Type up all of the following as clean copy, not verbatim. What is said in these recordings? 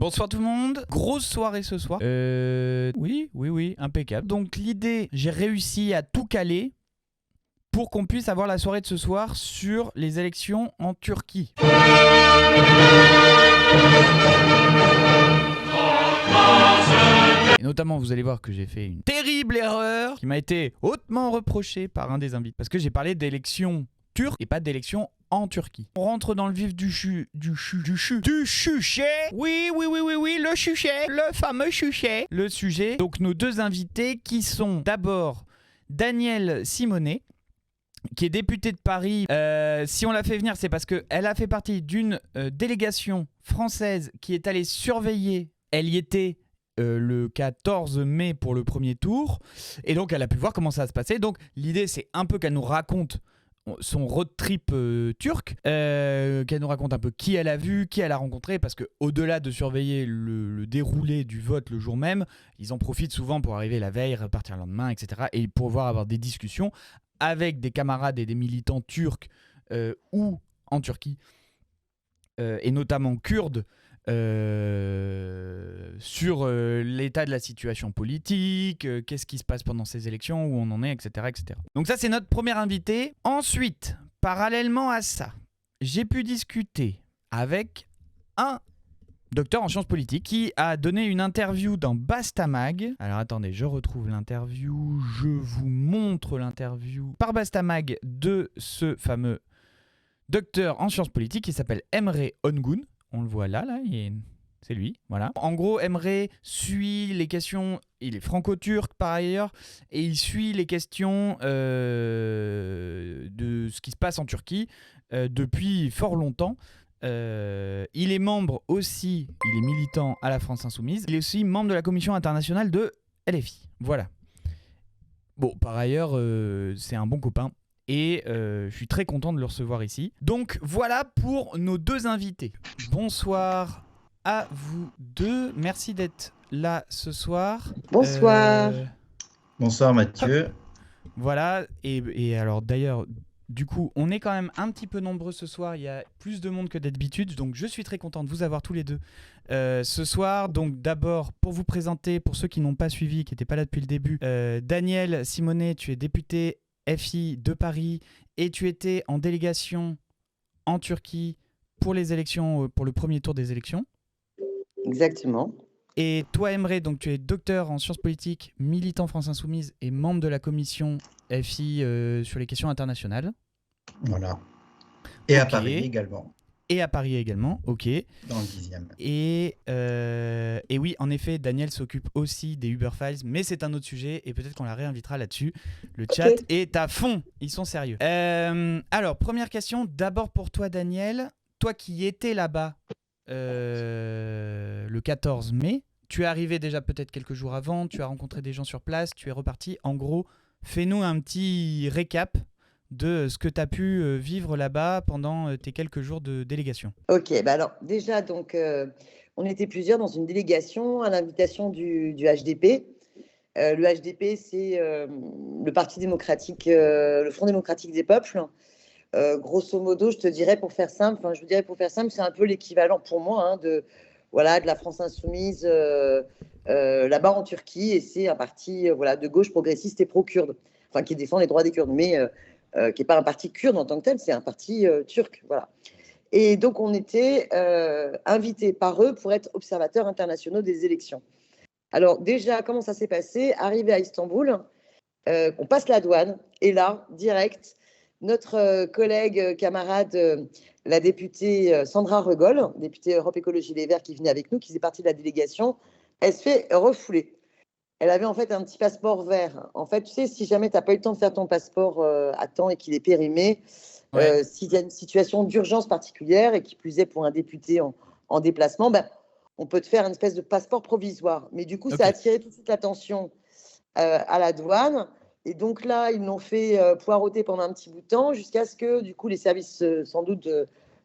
Bonsoir tout le monde, grosse soirée ce soir. Oui, impeccable. Donc l'idée, j'ai réussi à tout caler pour qu'on puisse avoir la soirée de ce soir sur les élections en Turquie. Et notamment, vous allez voir que j'ai fait une terrible erreur qui m'a été hautement reprochée par un des invités. Parce que j'ai parlé d'élections turques et pas d'élections en Turquie. On rentre dans le vif du chuchet. Oui, le chuchet, le fameux chuchet. Le sujet, donc nos deux invités qui sont d'abord Danielle Simonet, qui est députée de Paris. Si on l'a fait venir, c'est parce qu'elle a fait partie d'une délégation française qui est allée surveiller. Elle y était le 14 mai pour le premier tour. Et donc, elle a pu voir comment ça va se passer. Donc, l'idée, c'est un peu qu'elle nous raconte son road trip turc, qu'elle nous raconte un peu qui elle a vu, qui elle a rencontré, parce qu'au-delà de surveiller le déroulé du vote le jour même, ils en profitent souvent pour arriver la veille, repartir le lendemain, etc. et pouvoir avoir des discussions avec des camarades et des militants turcs ou en Turquie, et notamment kurdes, sur l'état de la situation politique, qu'est-ce qui se passe pendant ces élections, où on en est, etc. etc. Donc ça, c'est notre premier invité. Ensuite, parallèlement à ça, j'ai pu discuter avec un docteur en sciences politiques qui a donné une interview dans Bastamag. Alors attendez, je retrouve l'interview, je vous montre l'interview par Bastamag de ce fameux docteur en sciences politiques qui s'appelle Emre Ongun. On le voit là, c'est lui, voilà. En gros, Emre suit les questions, il est franco-turc par ailleurs, et il suit les questions de ce qui se passe en Turquie depuis fort longtemps. Il est membre aussi, il est militant à la France Insoumise, il est aussi membre de la commission internationale de LFI, voilà. Bon, par ailleurs, c'est un bon copain. Et je suis très content de le recevoir ici. Donc voilà pour nos deux invités. Bonsoir à vous deux. Merci d'être là ce soir. Bonsoir. Bonsoir Mathieu. Voilà. Et alors d'ailleurs, du coup, on est quand même un petit peu nombreux ce soir. Il y a plus de monde que d'habitude. Donc je suis très content de vous avoir tous les deux ce soir. Donc d'abord, pour vous présenter, pour ceux qui n'ont pas suivi, qui n'étaient pas là depuis le début, Danielle Simonet, tu es députée FI de Paris et tu étais en délégation en Turquie pour les élections, pour le premier tour des élections. Exactement. Et toi, Emre, donc tu es docteur en sciences politiques, militant France Insoumise et membre de la commission FI sur les questions internationales. Voilà. Et à Paris également. Et à Paris également, ok. Dans le 10e. Et oui, en effet, Daniel s'occupe aussi des Uber Files, mais c'est un autre sujet et peut-être qu'on la réinvitera là-dessus. Le chat est à fond, ils sont sérieux. Alors, première question, d'abord pour toi, Daniel. Toi qui étais là-bas le 14 mai, tu es arrivé déjà peut-être quelques jours avant, tu as rencontré des gens sur place, tu es reparti. En gros, fais-nous un petit récap de ce que tu as pu vivre là-bas pendant tes quelques jours de délégation. Ok, bah alors déjà, donc, on était plusieurs dans une délégation à l'invitation du HDP. Le HDP, c'est le Parti démocratique, le Front démocratique des peuples. Grosso modo, je dirais pour faire simple, c'est un peu l'équivalent pour moi de la France Insoumise là-bas en Turquie. Et c'est un parti de gauche progressiste et pro-kurde, enfin qui défend les droits des Kurdes, mais qui n'est pas un parti kurde en tant que tel, c'est un parti turc. Voilà. Et donc, on était invités par eux pour être observateurs internationaux des élections. Alors, déjà, comment ça s'est passé ? Arrivé à Istanbul, on passe la douane, et là, direct, notre collègue, camarade, la députée Sandra Regol, députée Europe Écologie Les Verts, qui venait avec nous, qui faisait partie de la délégation, elle se fait refouler. Elle avait en fait un petit passeport vert. En fait, tu sais, si jamais tu n'as pas eu le temps de faire ton passeport à temps et qu'il est périmé, s'il y a une situation d'urgence particulière et qui plus est pour un député en déplacement, on peut te faire une espèce de passeport provisoire. Mais du coup, ça a attiré toute l'attention à la douane. Et donc là, ils l'ont fait poireauter pendant un petit bout de temps jusqu'à ce que, du coup, les services, sans doute,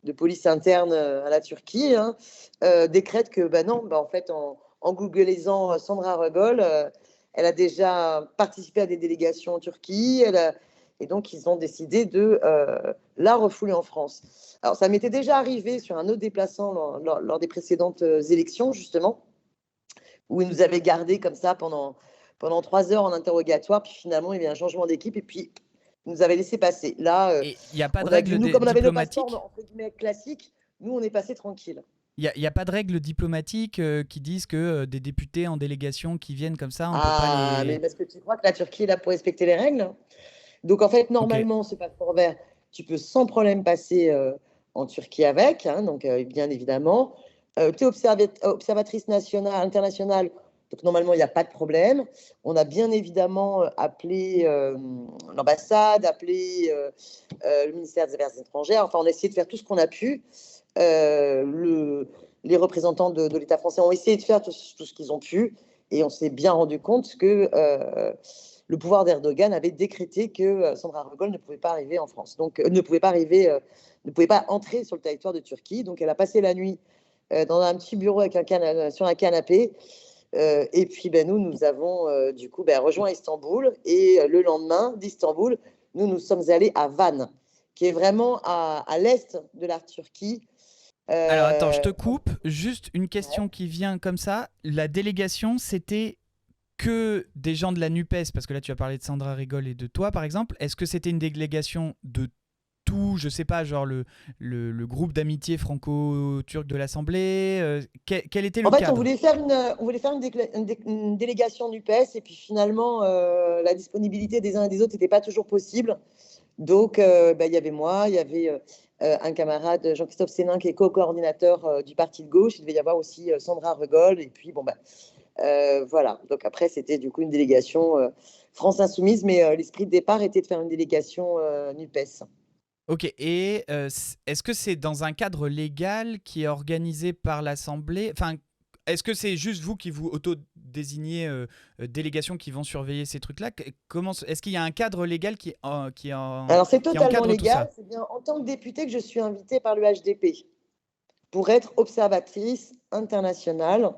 de police interne à la Turquie décrètent que, en fait, en googlisant Sandra Regol, elle a déjà participé à des délégations en Turquie, Et donc, ils ont décidé de la refouler en France. Alors, ça m'était déjà arrivé sur un autre déplacement lors des précédentes élections, justement, où ils nous avaient gardés comme ça pendant 3 heures en interrogatoire. Puis finalement, il y avait un changement d'équipe et puis ils nous avaient laissé passer. Là, Et il n'y a pas de on a règle dû, nous, comme on avait le passeport diplomatique? entre guillemets classique, nous, on est passé tranquille. Il y a pas de règles diplomatiques qui disent que des députés en délégation qui viennent comme ça, on peut pas Ah, mais les... parce que tu crois que la Turquie est là pour respecter les règles? Donc, en fait, Ok. normalement, ce passeport vert, tu peux sans problème passer en Turquie avec, hein, donc bien évidemment. Tu es observatrice nationale, internationale, donc normalement, il n'y a pas de problème. On a bien évidemment appelé l'ambassade, appelé le ministère des Affaires étrangères. Enfin, on a essayé de faire tout ce qu'on a pu. Les représentants de l'État français ont essayé de faire tout ce qu'ils ont pu. Et on s'est bien rendu compte que le pouvoir d'Erdogan avait décrété que Sandra Rogol ne pouvait pas arriver en France. Donc, ne pouvait pas entrer sur le territoire de Turquie. Donc, elle a passé la nuit dans un petit bureau avec sur un canapé. Et puis, nous avons du coup rejoint Istanbul. Et le lendemain d'Istanbul, nous sommes allés à Van, qui est vraiment à l'est de la Turquie. Alors attends, je te Ouais. coupe. Juste une question qui vient comme ça. La délégation, c'était que des gens de la NUPES, parce que là tu as parlé de Sandra Rigol et de toi par exemple. Est-ce que c'était une délégation de tout, je sais pas, genre le groupe d'amitié franco-turc de l'Assemblée quel était le En fait, cadre? on voulait faire une délégation NUPES et puis finalement, la disponibilité des uns et des autres n'était pas toujours possible. Donc, il y avait moi, il y avait un camarade, Jean-Christophe Sénin, qui est co-coordinateur du parti de gauche. Il devait y avoir aussi Sandra Regol. Et puis, voilà. Donc, après, c'était du coup une délégation France Insoumise, mais l'esprit de départ était de faire une délégation NUPES. Ok, et est-ce que c'est dans un cadre légal qui est organisé par l'Assemblée? Enfin, est-ce que c'est juste vous qui vous auto-désignez délégations qui vont surveiller ces trucs-là? Est-ce qu'il y a un cadre légal Alors, c'est qui totalement encadre tout ça? légal. C'est bien en tant que députée que je suis invitée par le HDP pour être observatrice internationale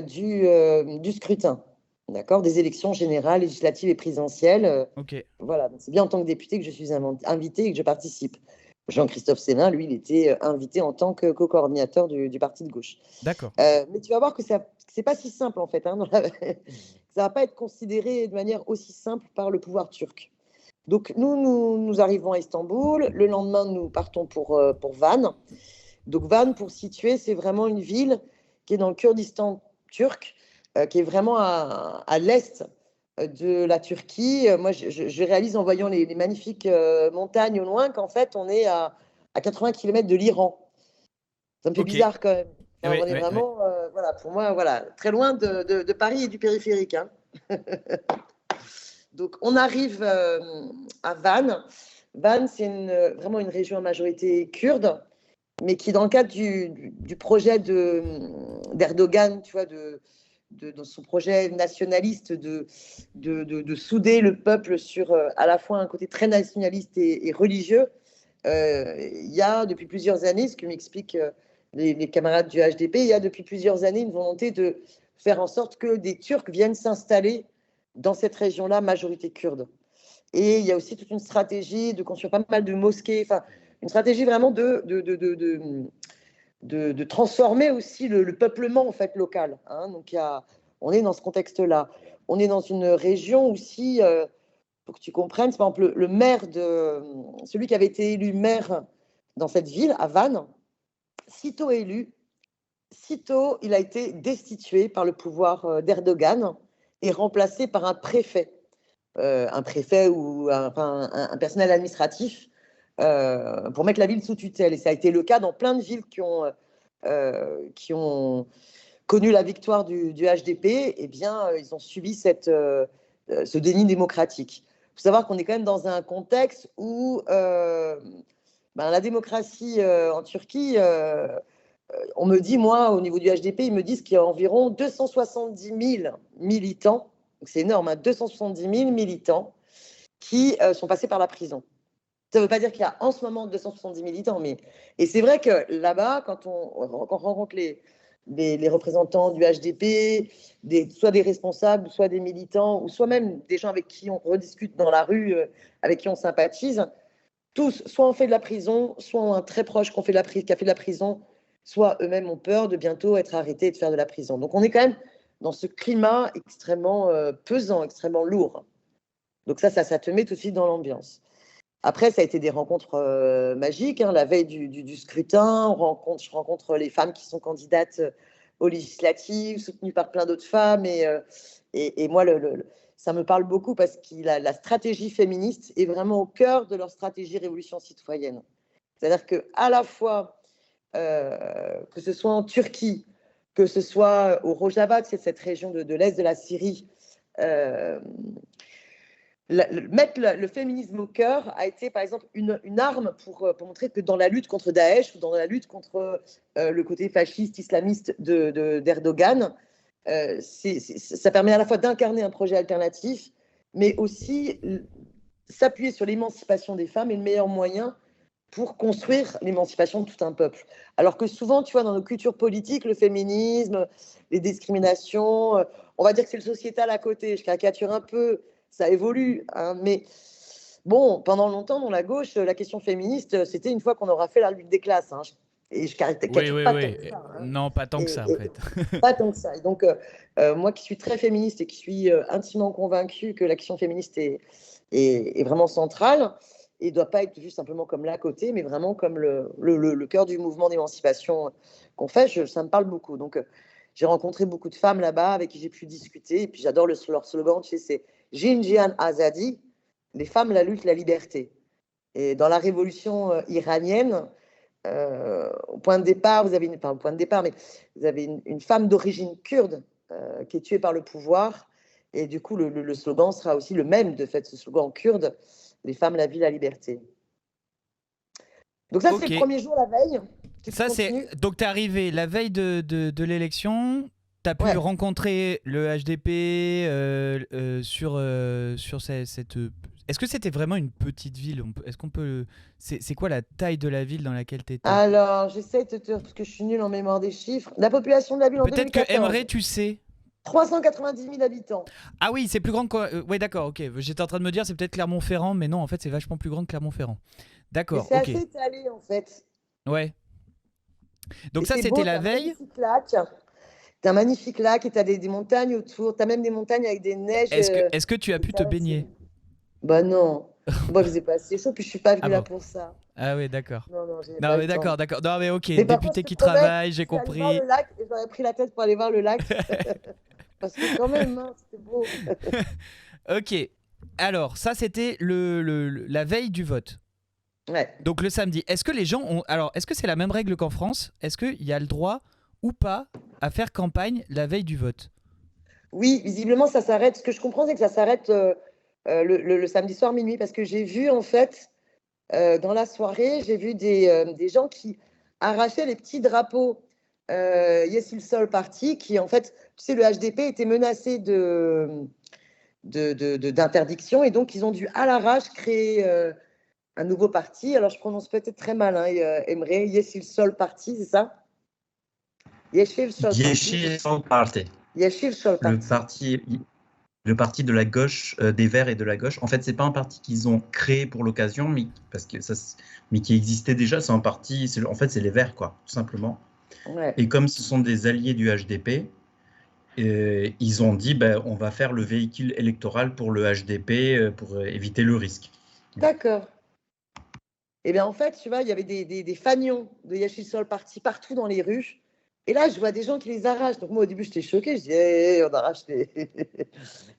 du scrutin, d'accord, des élections générales, législatives et présidentielles. Ok, Voilà, donc c'est bien en tant que député que je suis invitée et que je participe. Jean-Christophe Sénin, lui, il était invité en tant que co-coordinateur du parti de gauche. d'accord. Mais tu vas voir que c'est pas si simple, en fait. Hein, ça va pas être considéré de manière aussi simple par le pouvoir turc. Donc, nous arrivons à Istanbul. Le lendemain, nous partons pour Van. Donc Van, pour situer, c'est vraiment une ville qui est dans le Kurdistan turc, qui est vraiment à l'est de la Turquie. Moi, je réalise en voyant les magnifiques montagnes au loin qu'en fait, on est à 80 km de l'Iran. Ça me fait Ok, bizarre quand même. Enfin, ouais, on est ouais, ouais. vraiment, voilà, pour moi, voilà, très loin de Paris et du périphérique. Hein. Donc, on arrive à Van. Van, c'est vraiment une région à majorité kurde, mais qui, dans le cadre du projet d'Erdogan, tu vois, dans son projet nationaliste de souder le peuple sur à la fois un côté très nationaliste et religieux, il y a depuis plusieurs années, ce que m'expliquent les camarades du HDP, il y a depuis plusieurs années une volonté de faire en sorte que des Turcs viennent s'installer dans cette région-là, majorité kurde. Et il y a aussi toute une stratégie de construire pas mal de mosquées, enfin, une stratégie vraiment de transformer aussi le peuplement en fait, local. Hein. Donc, on est dans ce contexte-là. On est dans une région aussi, pour que tu comprennes, par exemple, le maire celui qui avait été élu maire dans cette ville, à Vannes, sitôt élu, sitôt il a été destitué par le pouvoir d'Erdogan et remplacé par un préfet ou un personnel administratif pour mettre la ville sous tutelle. Et ça a été le cas dans plein de villes qui ont connu la victoire du HDP. Eh bien, ils ont subi ce déni démocratique. Il faut savoir qu'on est quand même dans un contexte où la démocratie en Turquie, on me dit, moi, au niveau du HDP, ils me disent qu'il y a environ 270 000 militants, c'est énorme, hein, 270 000 militants qui sont passés par la prison. Ça ne veut pas dire qu'il y a en ce moment 270 militants, mais... Et c'est vrai que là-bas, quand on rencontre les représentants du HDP, soit des responsables, soit des militants, ou soit même des gens avec qui on rediscute dans la rue, avec qui on sympathise. Tous, soit on fait de la prison, soit on a un très proche qui a fait de la prison, soit eux-mêmes ont peur de bientôt être arrêtés et de faire de la prison. Donc on est quand même dans ce climat extrêmement pesant, extrêmement lourd. Donc ça te met tout de suite dans l'ambiance. Après, ça a été des rencontres magiques. La veille du scrutin, je rencontre les femmes qui sont candidates aux législatives, soutenues par plein d'autres femmes. Et moi, ça me parle beaucoup parce que la stratégie féministe est vraiment au cœur de leur stratégie révolution citoyenne. C'est-à-dire qu'à la fois, que ce soit en Turquie, que ce soit au Rojava, c'est cette région de l'est de la Syrie, mettre le féminisme au cœur a été, par exemple, une arme pour montrer que dans la lutte contre Daesh ou dans la lutte contre le côté fasciste, islamiste d'Erdogan, ça permet à la fois d'incarner un projet alternatif, mais aussi s'appuyer sur l'émancipation des femmes est le meilleur moyen pour construire l'émancipation de tout un peuple. Alors que souvent, tu vois, dans nos cultures politiques, le féminisme, les discriminations, on va dire que c'est le sociétal à côté. Je caricature un peu, ça évolue, hein, mais bon, pendant longtemps, dans la gauche, la question féministe, c'était une fois qu'on aura fait la lutte des classes. Hein, et je caricature pas tant que ça. Hein. Non, pas tant que ça, en fait. Pas tant que ça. Et donc, moi qui suis très féministe et qui suis intimement convaincue que la question féministe est vraiment centrale, et ne doit pas être juste simplement comme l'à côté, mais vraiment comme le cœur du mouvement d'émancipation qu'on fait, ça me parle beaucoup. Donc, j'ai rencontré beaucoup de femmes là-bas avec qui j'ai pu discuter. Et puis, j'adore leur slogan, tu sais, c'est « Jinjian Azadi », les femmes, la lutte, la liberté. Et dans la révolution iranienne, au point de départ, vous avez une femme d'origine kurde qui est tuée par le pouvoir. Et du coup, le slogan sera aussi le même, de fait, ce slogan kurde, les femmes, la vie, la liberté. Donc ça, c'est le premier jour, la veille. Donc, tu es arrivé la veille de l'élection, tu as pu rencontrer le HDP sur cette... Est-ce que c'était vraiment une petite ville ? C'est quoi la taille de la ville dans laquelle tu étais ? Alors, j'essaie de te... Parce que je suis nulle en mémoire des chiffres. La population de la ville en 2014. Peut-être que Emre, tu sais. 390 000 habitants. Ah oui, c'est plus grand que... Oui, d'accord, ok. J'étais en train de me dire, c'est peut-être Clermont-Ferrand, mais non, en fait, c'est vachement plus grand que Clermont-Ferrand. D'accord, c'est assez étalé, en fait. Ouais. Donc ça, c'était la veille. T'as un magnifique lac et t'as des montagnes autour. T'as même des montagnes avec des neiges. Est-ce que tu as pu te baigner ? Bah non. Moi, je faisais pas assez chaud, puis je suis pas venue là pour ça. Ah oui, d'accord. Non, mais d'accord. Non, mais ok, député qui travaille, j'ai compris. Voir le lac, j'aurais pris la tête pour aller voir le lac. Parce que quand même, hein, c'était beau. Ok. Alors, ça, c'était la veille du vote. Ouais. Donc, le samedi. Est-ce que les gens ont... Alors, est-ce que c'est la même règle qu'en France ? Est-ce qu'il y a le droit ou pas à faire campagne la veille du vote ? Oui, visiblement, ça s'arrête. Ce que je comprends, c'est que ça s'arrête le samedi soir minuit. Parce que j'ai vu, en fait, dans la soirée, j'ai vu des gens qui arrachaient les petits drapeaux Yes Il Sol Party, qui, en fait, tu sais, le HDP était menacé d'interdiction. Et donc, ils ont dû, à l'arrache, créer un nouveau parti. Alors, je prononce peut-être très mal, hein, Emre. Yes Il Sol Party, c'est ça ? Yeşil Sol Party. Yeşil Sol Party. Le parti de la gauche, des Verts et de la gauche. En fait, c'est pas un parti qu'ils ont créé pour l'occasion, mais qui existait déjà. C'est un parti. En fait, c'est les Verts, quoi, tout simplement. Ouais. Et comme ce sont des alliés du HDP, ils ont dit, on va faire le véhicule électoral pour le HDP pour éviter le risque. D'accord. Et bien, en fait, tu vois, il y avait des fanions de Yeşil Sol Party partout dans les rues. Et là, je vois des gens qui les arrachent. Donc, moi, au début, j'étais choquée. Je dis, on arrache les...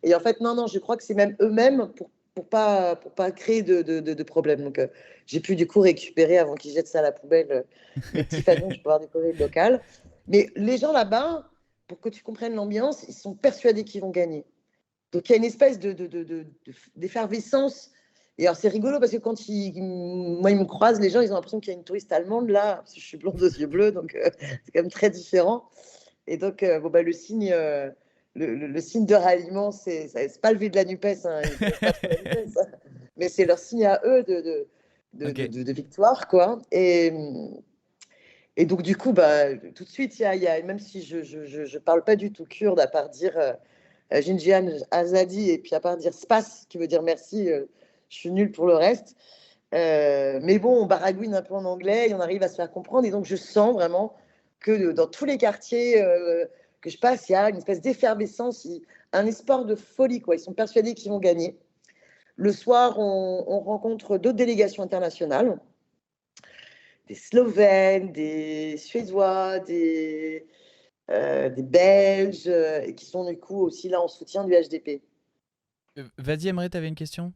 Et en fait, non, je crois que c'est même eux-mêmes pour pas créer de problème. Donc, j'ai pu, du coup, récupérer, avant qu'ils jettent ça à la poubelle, les petits fanions que je peux pouvoir décorer le local. Mais les gens là-bas, pour que tu comprennes l'ambiance, ils sont persuadés qu'ils vont gagner. Donc, il y a une espèce d'effervescence. Et alors, c'est rigolo parce que quand ils me croisent, les gens, ils ont l'impression qu'il y a une touriste allemande là, parce que je suis blonde aux yeux bleus, donc c'est quand même très différent. Et donc, le signe de ralliement, c'est pas le V de la NUPES, hein, mais c'est leur signe à eux de victoire, quoi. Et Et donc, du coup, tout de suite, même si je parle pas du tout kurde, à part dire Jinjian Azadi, et puis à part dire Spas, qui veut dire merci, je suis nulle pour le reste. Mais bon, on baragouine un peu en anglais et on arrive à se faire comprendre. Et donc, je sens vraiment que dans tous les quartiers que je passe, il y a une espèce d'effervescence, un espoir de folie, quoi. Ils sont persuadés qu'ils vont gagner. Le soir, on rencontre d'autres délégations internationales, des Slovènes, des Suédois, des Belges, et qui sont du coup aussi là en soutien du HDP. Vas-y, Emre, t'avais une question?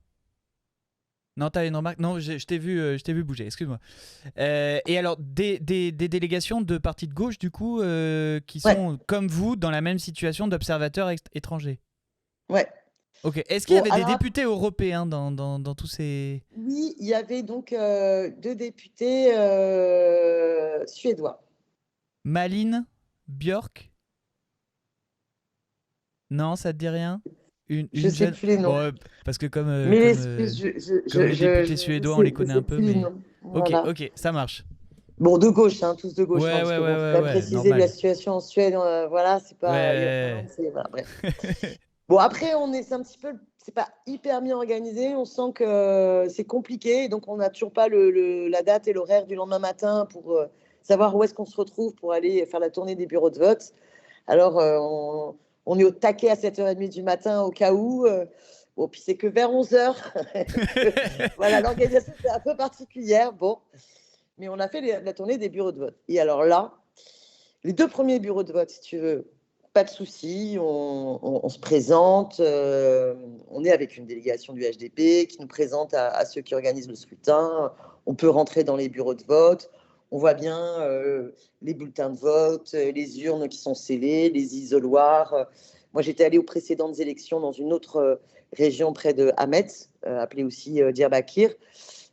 Non, t'avais une remarque? Non, je t'ai vu bouger, excuse-moi. Et alors, des délégations de partis de gauche, du coup, qui sont, comme vous, dans la même situation d'observateurs étrangers? Ouais. Ok. Est-ce qu'il y Bon, avait des alors, députés européens dans tous ces... oui, il y avait donc 2 députés suédois. Malin Björk? Non, ça te dit rien? Je Une sais jeune... plus les noms. Bon, parce que Mais excuse, comme les députés suédois, on les je connaît sais un peu, plus les mais... noms. Ok, Voilà. ok, ça marche. Bon, de gauche, hein, tous de gauche, hein, Ouais, parce ouais, que ouais, bon, faut ouais, quand même ouais, préciser la normal. situation en Suède, voilà, c'est pas, il y a plein Ouais. de, voilà, bref. Bon, après, c'est un petit peu, c'est pas hyper bien organisé, on sent que c'est compliqué, donc on n'a toujours pas la date et l'horaire du lendemain matin pour savoir où est-ce qu'on se retrouve pour aller faire la tournée des bureaux de vote. Alors, on est au taquet à 7h30 du matin au cas où. Bon, puis c'est que vers 11h. Voilà, l'organisation c'est un peu particulière. Bon, mais on a fait la tournée des bureaux de vote. Et alors là, les 2 premiers bureaux de vote, si tu veux, pas de souci, on se présente, on est avec une délégation du HDP qui nous présente à ceux qui organisent le scrutin. On peut rentrer dans les bureaux de vote. On voit bien les bulletins de vote, les urnes qui sont scellées, les isoloirs. Moi, j'étais allée aux précédentes élections dans une autre région près de Hamet, appelée aussi Diyarbakir.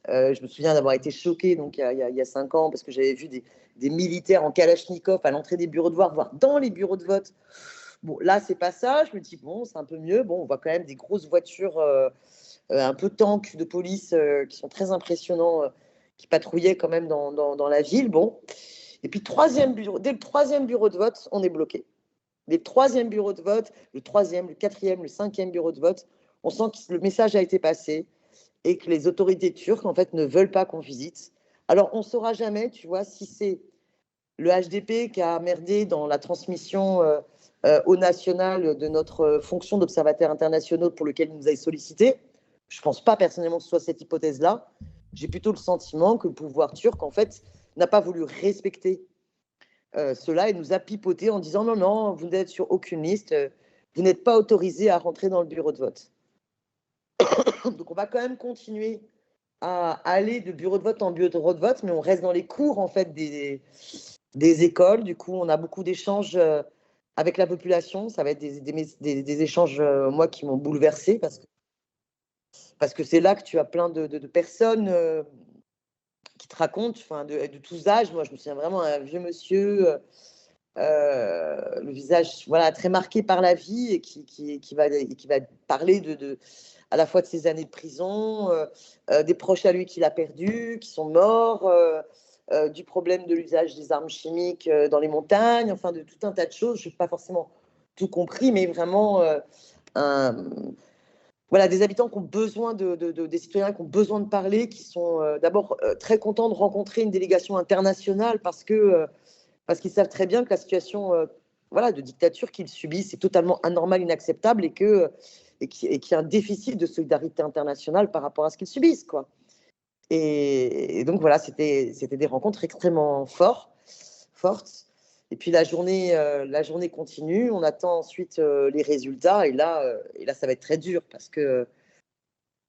Je me souviens d'avoir été choquée donc, il y a 5 ans parce que j'avais vu des militaires en Kalachnikov à l'entrée des bureaux de vote, voire dans les bureaux de vote. Bon, là, c'est pas ça. Je me dis, bon, c'est un peu mieux. Bon, on voit quand même des grosses voitures, un peu tanks de police qui sont très impressionnants, qui patrouillaient quand même dans la ville. Bon. Et puis, dès le 3e bureau de vote, on est bloqué. Les 3e bureaux de vote, le 3e, le 4e, le 5e bureau de vote, on sent que le message a été passé et que les autorités turques, en fait, ne veulent pas qu'on visite. Alors, on ne saura jamais, tu vois, si c'est le HDP qui a merdé dans la transmission au national de notre fonction d'observateur international pour lequel il nous a sollicité. Je ne pense pas personnellement que ce soit cette hypothèse-là. J'ai plutôt le sentiment que le pouvoir turc, en fait, n'a pas voulu respecter cela et nous a pipoté en disant non, non, vous n'êtes sur aucune liste, vous n'êtes pas autorisé à rentrer dans le bureau de vote. Donc, on va quand même continuer à aller de bureau de vote en bureau de vote, mais on reste dans les cours en fait des écoles. Du coup, on a beaucoup d'échanges avec la population. Ça va être des échanges, moi, qui m'ont bouleversée parce que c'est là que tu as plein de personnes qui te racontent, de tous âges. Moi, je me souviens vraiment d'un vieux monsieur, le visage voilà, très marqué par la vie et qui va parler à la fois de ses années de prison, des proches à lui qu'il a perdus, qui sont morts, du problème de l'usage des armes chimiques dans les montagnes, enfin de tout un tas de choses. Je n'ai pas forcément tout compris, mais vraiment voilà, des habitants qui ont besoin des citoyens qui ont besoin de parler, qui sont d'abord très contents de rencontrer une délégation internationale parce qu'ils savent très bien que la situation voilà, de dictature qu'ils subissent est totalement anormale, inacceptable et qu'il y a un déficit de solidarité internationale par rapport à ce qu'ils subissent, quoi. Et donc voilà, c'était des rencontres extrêmement fortes. Et puis la journée continue, on attend ensuite les résultats et là, ça va être très dur parce que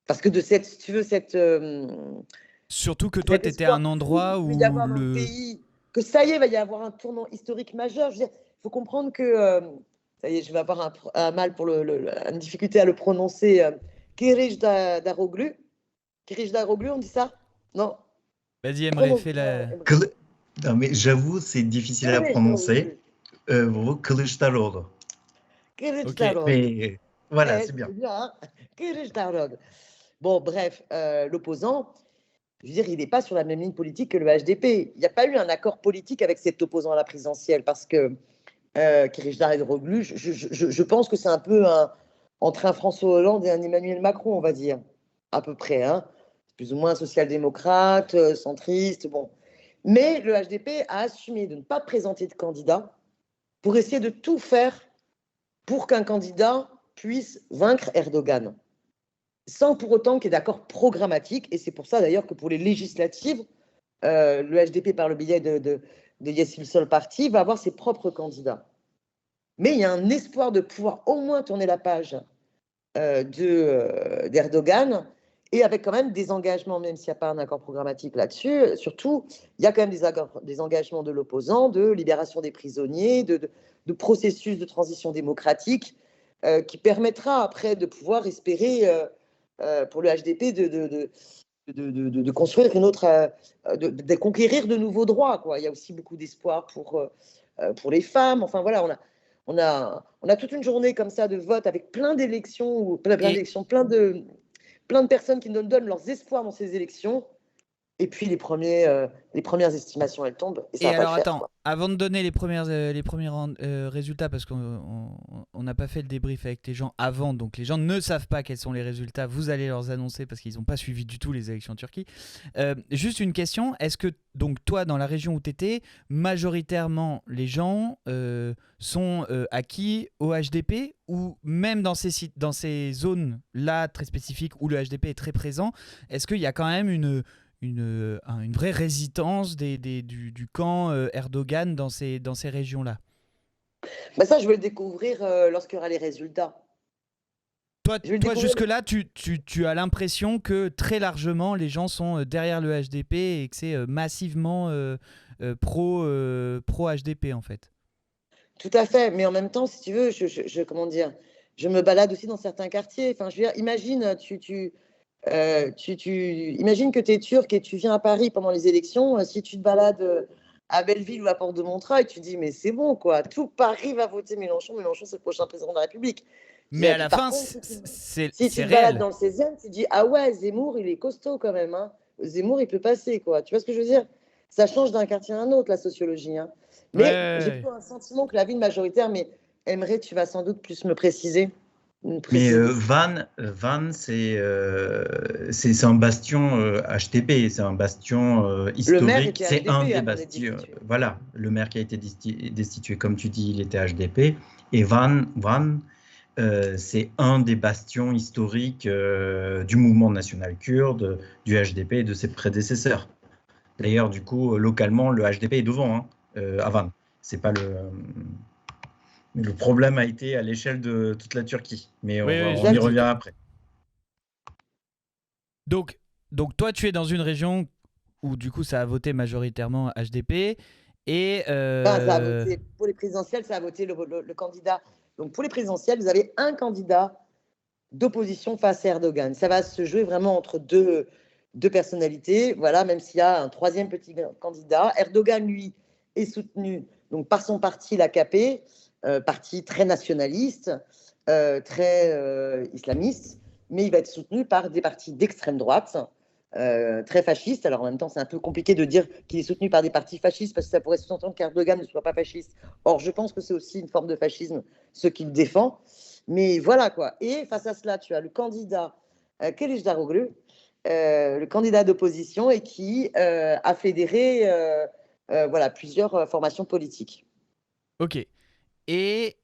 si tu veux, Surtout que toi, tu étais à un endroit il va y où avoir dans le pays, que ça y est, il va y avoir un tournant historique majeur. Je veux dire, il faut comprendre que, ça y est, je vais avoir un mal pour une difficulté à le prononcer, Kılıçdaroğlu. Kılıçdaroğlu, on dit ça? Non. Vas-y, Emre, fais la... Non, mais j'avoue, c'est difficile à prononcer. Kılıçdaroğlu. Kılıçdaroğlu. Mais voilà, c'est bien. Kılıçdaroğlu. Bon, bref, l'opposant. je veux dire, il n'est pas sur la même ligne politique que le HDP. Il n'y a pas eu un accord politique avec cet opposant à la présidentielle parce que Kılıçdaroğlu Erdoğan, je pense que c'est un peu entre un François Hollande et un Emmanuel Macron, on va dire, à peu près. Hein. Plus ou moins social-démocrate, centriste, bon. Mais le HDP a assumé de ne pas présenter de candidat pour essayer de tout faire pour qu'un candidat puisse vaincre Erdogan, sans pour autant qu'il y ait d'accord programmatique. Et c'est pour ça d'ailleurs que pour les législatives, le HDP, par le biais de Yeşil Sol Parti, va avoir ses propres candidats. Mais il y a un espoir de pouvoir au moins tourner la page d'Erdogan, et avec quand même des engagements, même s'il n'y a pas un accord programmatique là-dessus. Surtout, il y a quand même des engagements de l'opposant, de libération des prisonniers, de processus de transition démocratique, qui permettra après de pouvoir espérer, pour le HDP, de construire une autre, de conquérir de nouveaux droits, quoi. Il y a aussi beaucoup d'espoir pour les femmes. Enfin voilà, on a toute une journée comme ça de vote avec plein d'élections, plein de personnes qui nous donnent leurs espoirs dans ces élections. Et puis les premières estimations, elles tombent. Et ça va pas alors le faire, attends, quoi. avant de donner les premiers résultats, parce qu'on n'a pas fait le débrief avec les gens avant, donc les gens ne savent pas quels sont les résultats, vous allez leur annoncer parce qu'ils n'ont pas suivi du tout les élections en Turquie. Juste une question, est-ce que donc toi dans la région où tu étais, majoritairement les gens sont acquis au HDP, ou même dans ces zones-là très spécifiques où le HDP est très présent, est-ce qu'il y a quand même une vraie résistance du camp Erdogan dans ces régions-là? Bah ça, je vais le découvrir lorsqu'il y aura les résultats. Toi jusque-là, tu as l'impression que très largement, les gens sont derrière le HDP et que c'est massivement pro-HDP, en fait. Tout à fait, mais en même temps, si tu veux, comment dire, je me balade aussi dans certains quartiers. Enfin, je veux dire, imagine, imagine que tu es turc et tu viens à Paris pendant les élections. Si tu te balades à Belleville ou à Porte de Montreuil, tu te dis, mais c'est bon, quoi. Tout Paris va voter Mélenchon. Mélenchon, c'est le prochain président de la République. Mais à la fin, si c'est tu te réel. balades dans le 16e, tu te dis, ah ouais, Zemmour, il est costaud quand même. Hein. Zemmour, il peut passer, quoi. Tu vois ce que je veux dire? Ça change d'un quartier à un autre, la sociologie. Hein. Mais j'ai plutôt un sentiment que la ville majoritaire, mais Emre, tu vas sans doute plus me préciser. Mais Van, c'est un bastion HDP, c'est un bastion historique. C'est un des bastions. Voilà, le maire qui a été destitué, comme tu dis, il était HDP. Et Van, c'est un des bastions historiques du mouvement national kurde, du HDP et de ses prédécesseurs. D'ailleurs, du coup, localement, le HDP est devant à Van. C'est pas le problème a été à l'échelle de toute la Turquie. Mais on y revient après. Donc, toi, tu es dans une région où, du coup, ça a voté majoritairement HDP. Et ça a voté, pour les présidentielles, ça a voté le candidat. Donc, pour les présidentielles, vous avez un candidat d'opposition face à Erdogan. Ça va se jouer vraiment entre deux personnalités. Voilà, même s'il y a un troisième petit candidat. Erdogan, lui, est soutenu donc, par son parti, l'AKP, parti très nationaliste, très islamiste, mais il va être soutenu par des partis d'extrême droite, très fascistes. Alors en même temps, c'est un peu compliqué de dire qu'il est soutenu par des partis fascistes, parce que ça pourrait sous-entendre qu'Erdogan ne soit pas fasciste. Or, je pense que c'est aussi une forme de fascisme, ce qu'il défend. Mais voilà, quoi. Et face à cela, tu as le candidat Kılıçdaroğlu, le candidat d'opposition, et qui a fédéré voilà, plusieurs formations politiques. Ok. Et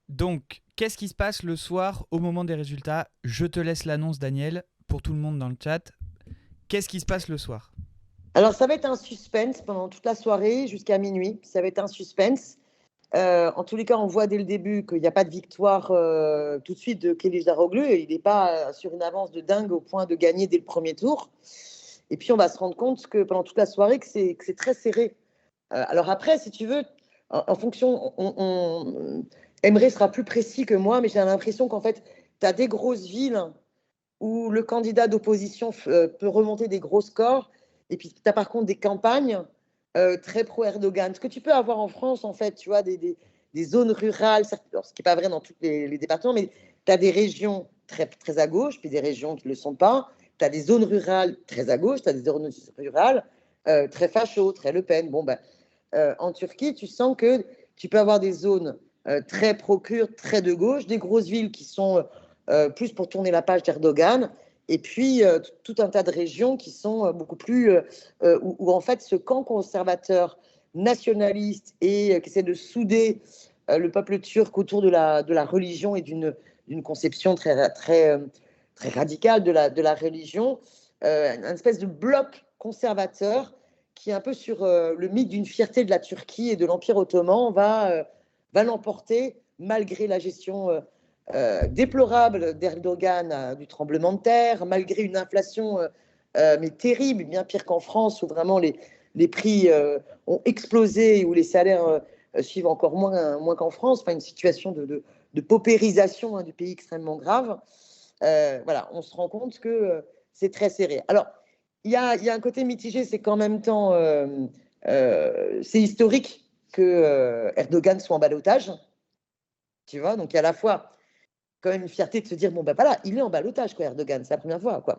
donc, qu'est-ce qui se passe le soir au moment des résultats? Je te laisse l'annonce, Daniel, pour tout le monde dans le chat. Qu'est-ce qui se passe le soir? Alors, ça va être un suspense pendant toute la soirée jusqu'à minuit. Ça va être un suspense. En tous les cas, on voit dès le début qu'il n'y a pas de victoire tout de suite de Kılıçdaroğlu. Il n'est pas sur une avance de dingue au point de gagner dès le premier tour. Et puis, on va se rendre compte que pendant toute la soirée, que c'est très serré. Alors après, si tu veux, en fonction, Emre sera plus précis que moi, mais j'ai l'impression qu'en fait, tu as des grosses villes où le candidat d'opposition peut remonter des gros scores, et puis tu as par contre des campagnes très pro-Erdogan. Ce que tu peux avoir en France, en fait, tu vois, des zones rurales, ce qui n'est pas vrai dans tous les départements, mais tu as des régions très, très à gauche, puis des régions qui ne le sont pas. tu as des zones rurales très à gauche, tu as des zones rurales très facho, très Le Pen. En Turquie, tu sens que tu peux avoir des zones très pro-Kurdes, très de gauche, des grosses villes qui sont plus pour tourner la page d'Erdogan, et puis tout un tas de régions qui sont beaucoup plus où en fait ce camp conservateur nationaliste et qui essaie de souder le peuple turc autour de la religion et d'une conception très radicale de la religion, une espèce de bloc conservateur qui est un peu sur le mythe d'une fierté de la Turquie et de l'Empire ottoman, va l'emporter malgré la gestion déplorable d'Erdogan du tremblement de terre, malgré une inflation mais terrible, bien pire qu'en France, où vraiment les prix ont explosé et où les salaires suivent encore moins qu'en France. Enfin, une situation de paupérisation du pays extrêmement grave. Voilà, on se rend compte que c'est très serré. Alors, il y a un côté mitigé, c'est qu'en même temps, c'est historique que Erdogan soit en ballottage. Tu vois, donc il y a à la fois quand même une fierté de se dire, voilà, il est en ballottage, Erdogan, c'est la première fois, quoi.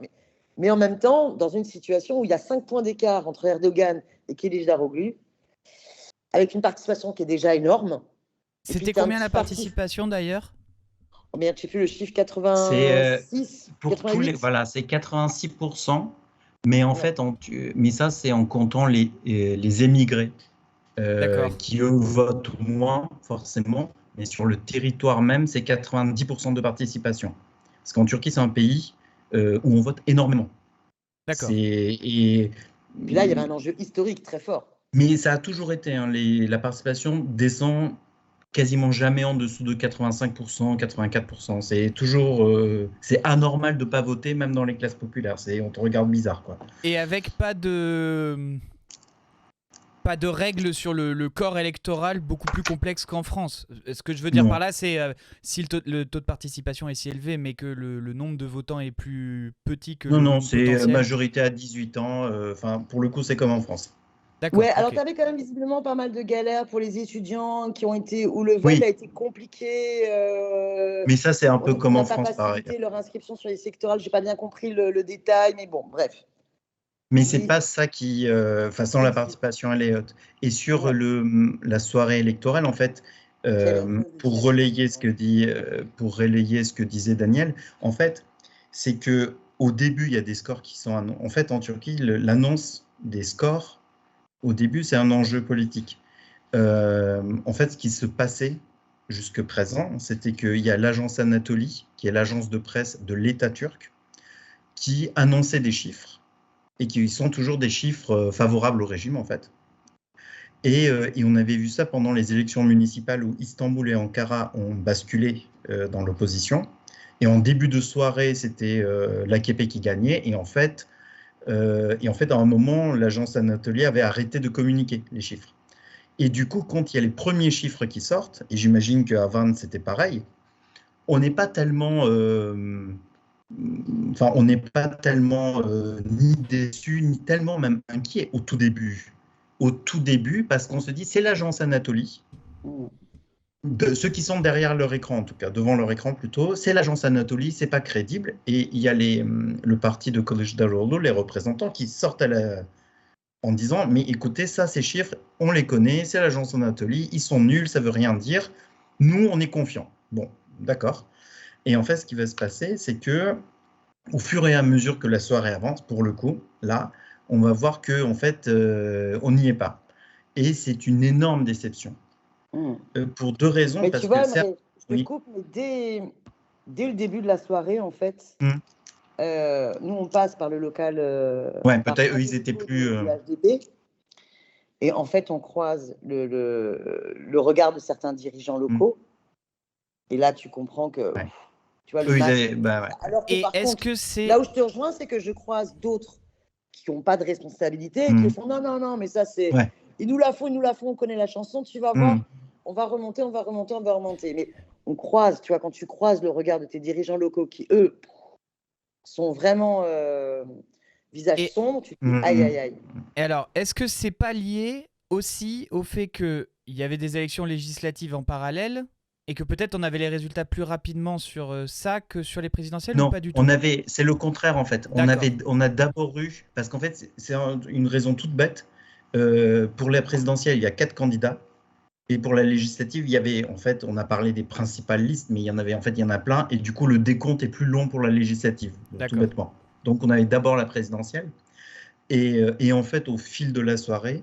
Mais en même temps, dans une situation où il y a 5 points d'écart entre Erdogan et Kılıçdaroğlu, avec une participation qui est déjà énorme. C'était combien la participation d'ailleurs ? Combien tu fais le chiffre 86 pour 88? tous les, voilà, c'est 86%, mais en fait, mais ça, c'est en comptant les émigrés qui, eux, votent moins, forcément, mais sur le territoire même, c'est 90% de participation. Parce qu'en Turquie, c'est un pays où on vote énormément. D'accord. Et puis là, il y avait un enjeu historique très fort. Mais ça a toujours été, la participation descend quasiment jamais en dessous de 85%, 84%. C'est toujours, c'est anormal de ne pas voter, même dans les classes populaires. On te regarde bizarre, quoi. Et avec pas de règles sur le corps électoral beaucoup plus complexe qu'en France. Ce que je veux dire par là, c'est si le taux de participation est si élevé, mais que le nombre de votants est plus petit que le nombre potentiel. Non, c'est majorité à 18 ans. Pour le coup, c'est comme en France. Ouais, alors tu avais quand même visiblement pas mal de galères pour les étudiants où le vote a été compliqué. Mais ça, c'est un peu comme en France, pareil. Leur inscription sur les sectorales, j'ai pas bien compris le détail, mais bon, bref. Mais c'est pas ça qui, sans la participation, elle est haute. Et sur la soirée électorale, en fait, pour relayer ce que disait Daniel, en fait, c'est que au début, il y a des scores qui sont en fait en Turquie, l'annonce des scores. Au début, c'est un enjeu politique. En fait, ce qui se passait jusque présent, c'était qu'il y a l'agence Anatolie, qui est l'agence de presse de l'État turc, qui annonçait des chiffres, et qui sont toujours des chiffres favorables au régime, en fait. Et on avait vu ça pendant les élections municipales où Istanbul et Ankara ont basculé dans l'opposition. Et en début de soirée, c'était l'AKP qui gagnait. Et en fait, à un moment, l'agence Anatolie avait arrêté de communiquer les chiffres. Et du coup, quand il y a les premiers chiffres qui sortent, et j'imagine qu'à Van, c'était pareil, on n'est pas tellement, ni déçu, ni tellement même inquiet au tout début. Parce qu'on se dit, c'est l'agence Anatolie. Ceux qui sont derrière leur écran, en tout cas, devant leur écran plutôt, c'est l'agence Anatolie, c'est pas crédible. Et il y a le parti de Kılıçdaroğlu, les représentants, qui sortent en disant, mais écoutez, ça, ces chiffres, on les connaît, c'est l'agence Anatolie, ils sont nuls, ça veut rien dire. Nous, on est confiants. Bon, d'accord. Et en fait, ce qui va se passer, c'est que, au fur et à mesure que la soirée avance, pour le coup, là, on va voir que, en fait, on n'y est pas. Et c'est une énorme déception. Pour 2 raisons. Mais tu vois, je te coupe, mais dès le début de la soirée, en fait, nous, on passe par le local. Peut-être eux, ils étaient plus. HDP, et en fait, on croise le regard de certains dirigeants locaux. Et là, tu comprends que. Tu vois, Alors que, par contre, là où je te rejoins, c'est que je croise d'autres qui n'ont pas de responsabilité et qui font non, mais ça, c'est. Ils nous la font, on connaît la chanson, tu vas voir. On va remonter. Mais on croise, tu vois, quand tu croises le regard de tes dirigeants locaux qui, eux, sont vraiment visage sombre, tu te dis aïe. Et alors, est-ce que c'est pas lié aussi au fait qu'il y avait des élections législatives en parallèle Et que peut-être on avait les résultats plus rapidement sur ça que sur les présidentielles ou Non, pas du tout? c'est le contraire en fait. D'accord. On a d'abord eu, parce qu'en fait, c'est une raison toute bête. Pour la présidentielle, il y a 4 candidats. Et pour la législative, il y avait, en fait, on a parlé des principales listes, mais il y en avait, en fait, il y en a plein. Et du coup, le décompte est plus long pour la législative, tout D'accord. bêtement. Donc, on avait d'abord la présidentielle. Et en fait, au fil de la soirée,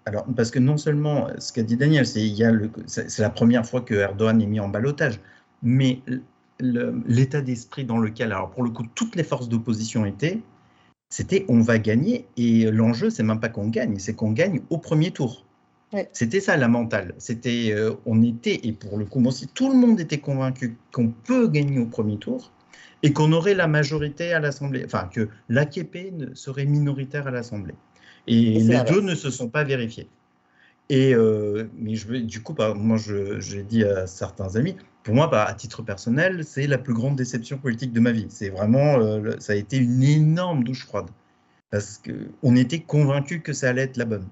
alors, parce que non seulement, ce qu'a dit Daniel, c'est la première fois que Erdogan est mis en ballottage, mais l'état d'esprit dans lequel, alors pour le coup, toutes les forces d'opposition c'était on va gagner, et l'enjeu, c'est même pas qu'on gagne, c'est qu'on gagne au premier tour. Ouais. C'était ça la mentale. On était, et pour le coup, moi aussi, tout le monde était convaincu qu'on peut gagner au premier tour et qu'on aurait la majorité à l'Assemblée, enfin que l'AKP serait minoritaire à l'Assemblée. Et les deux ne se sont pas vérifiés. Mais du coup, moi, j'ai dit à certains amis, pour moi, à titre personnel, c'est la plus grande déception politique de ma vie. C'est vraiment, ça a été une énorme douche froide parce qu'on était convaincus que ça allait être la bonne.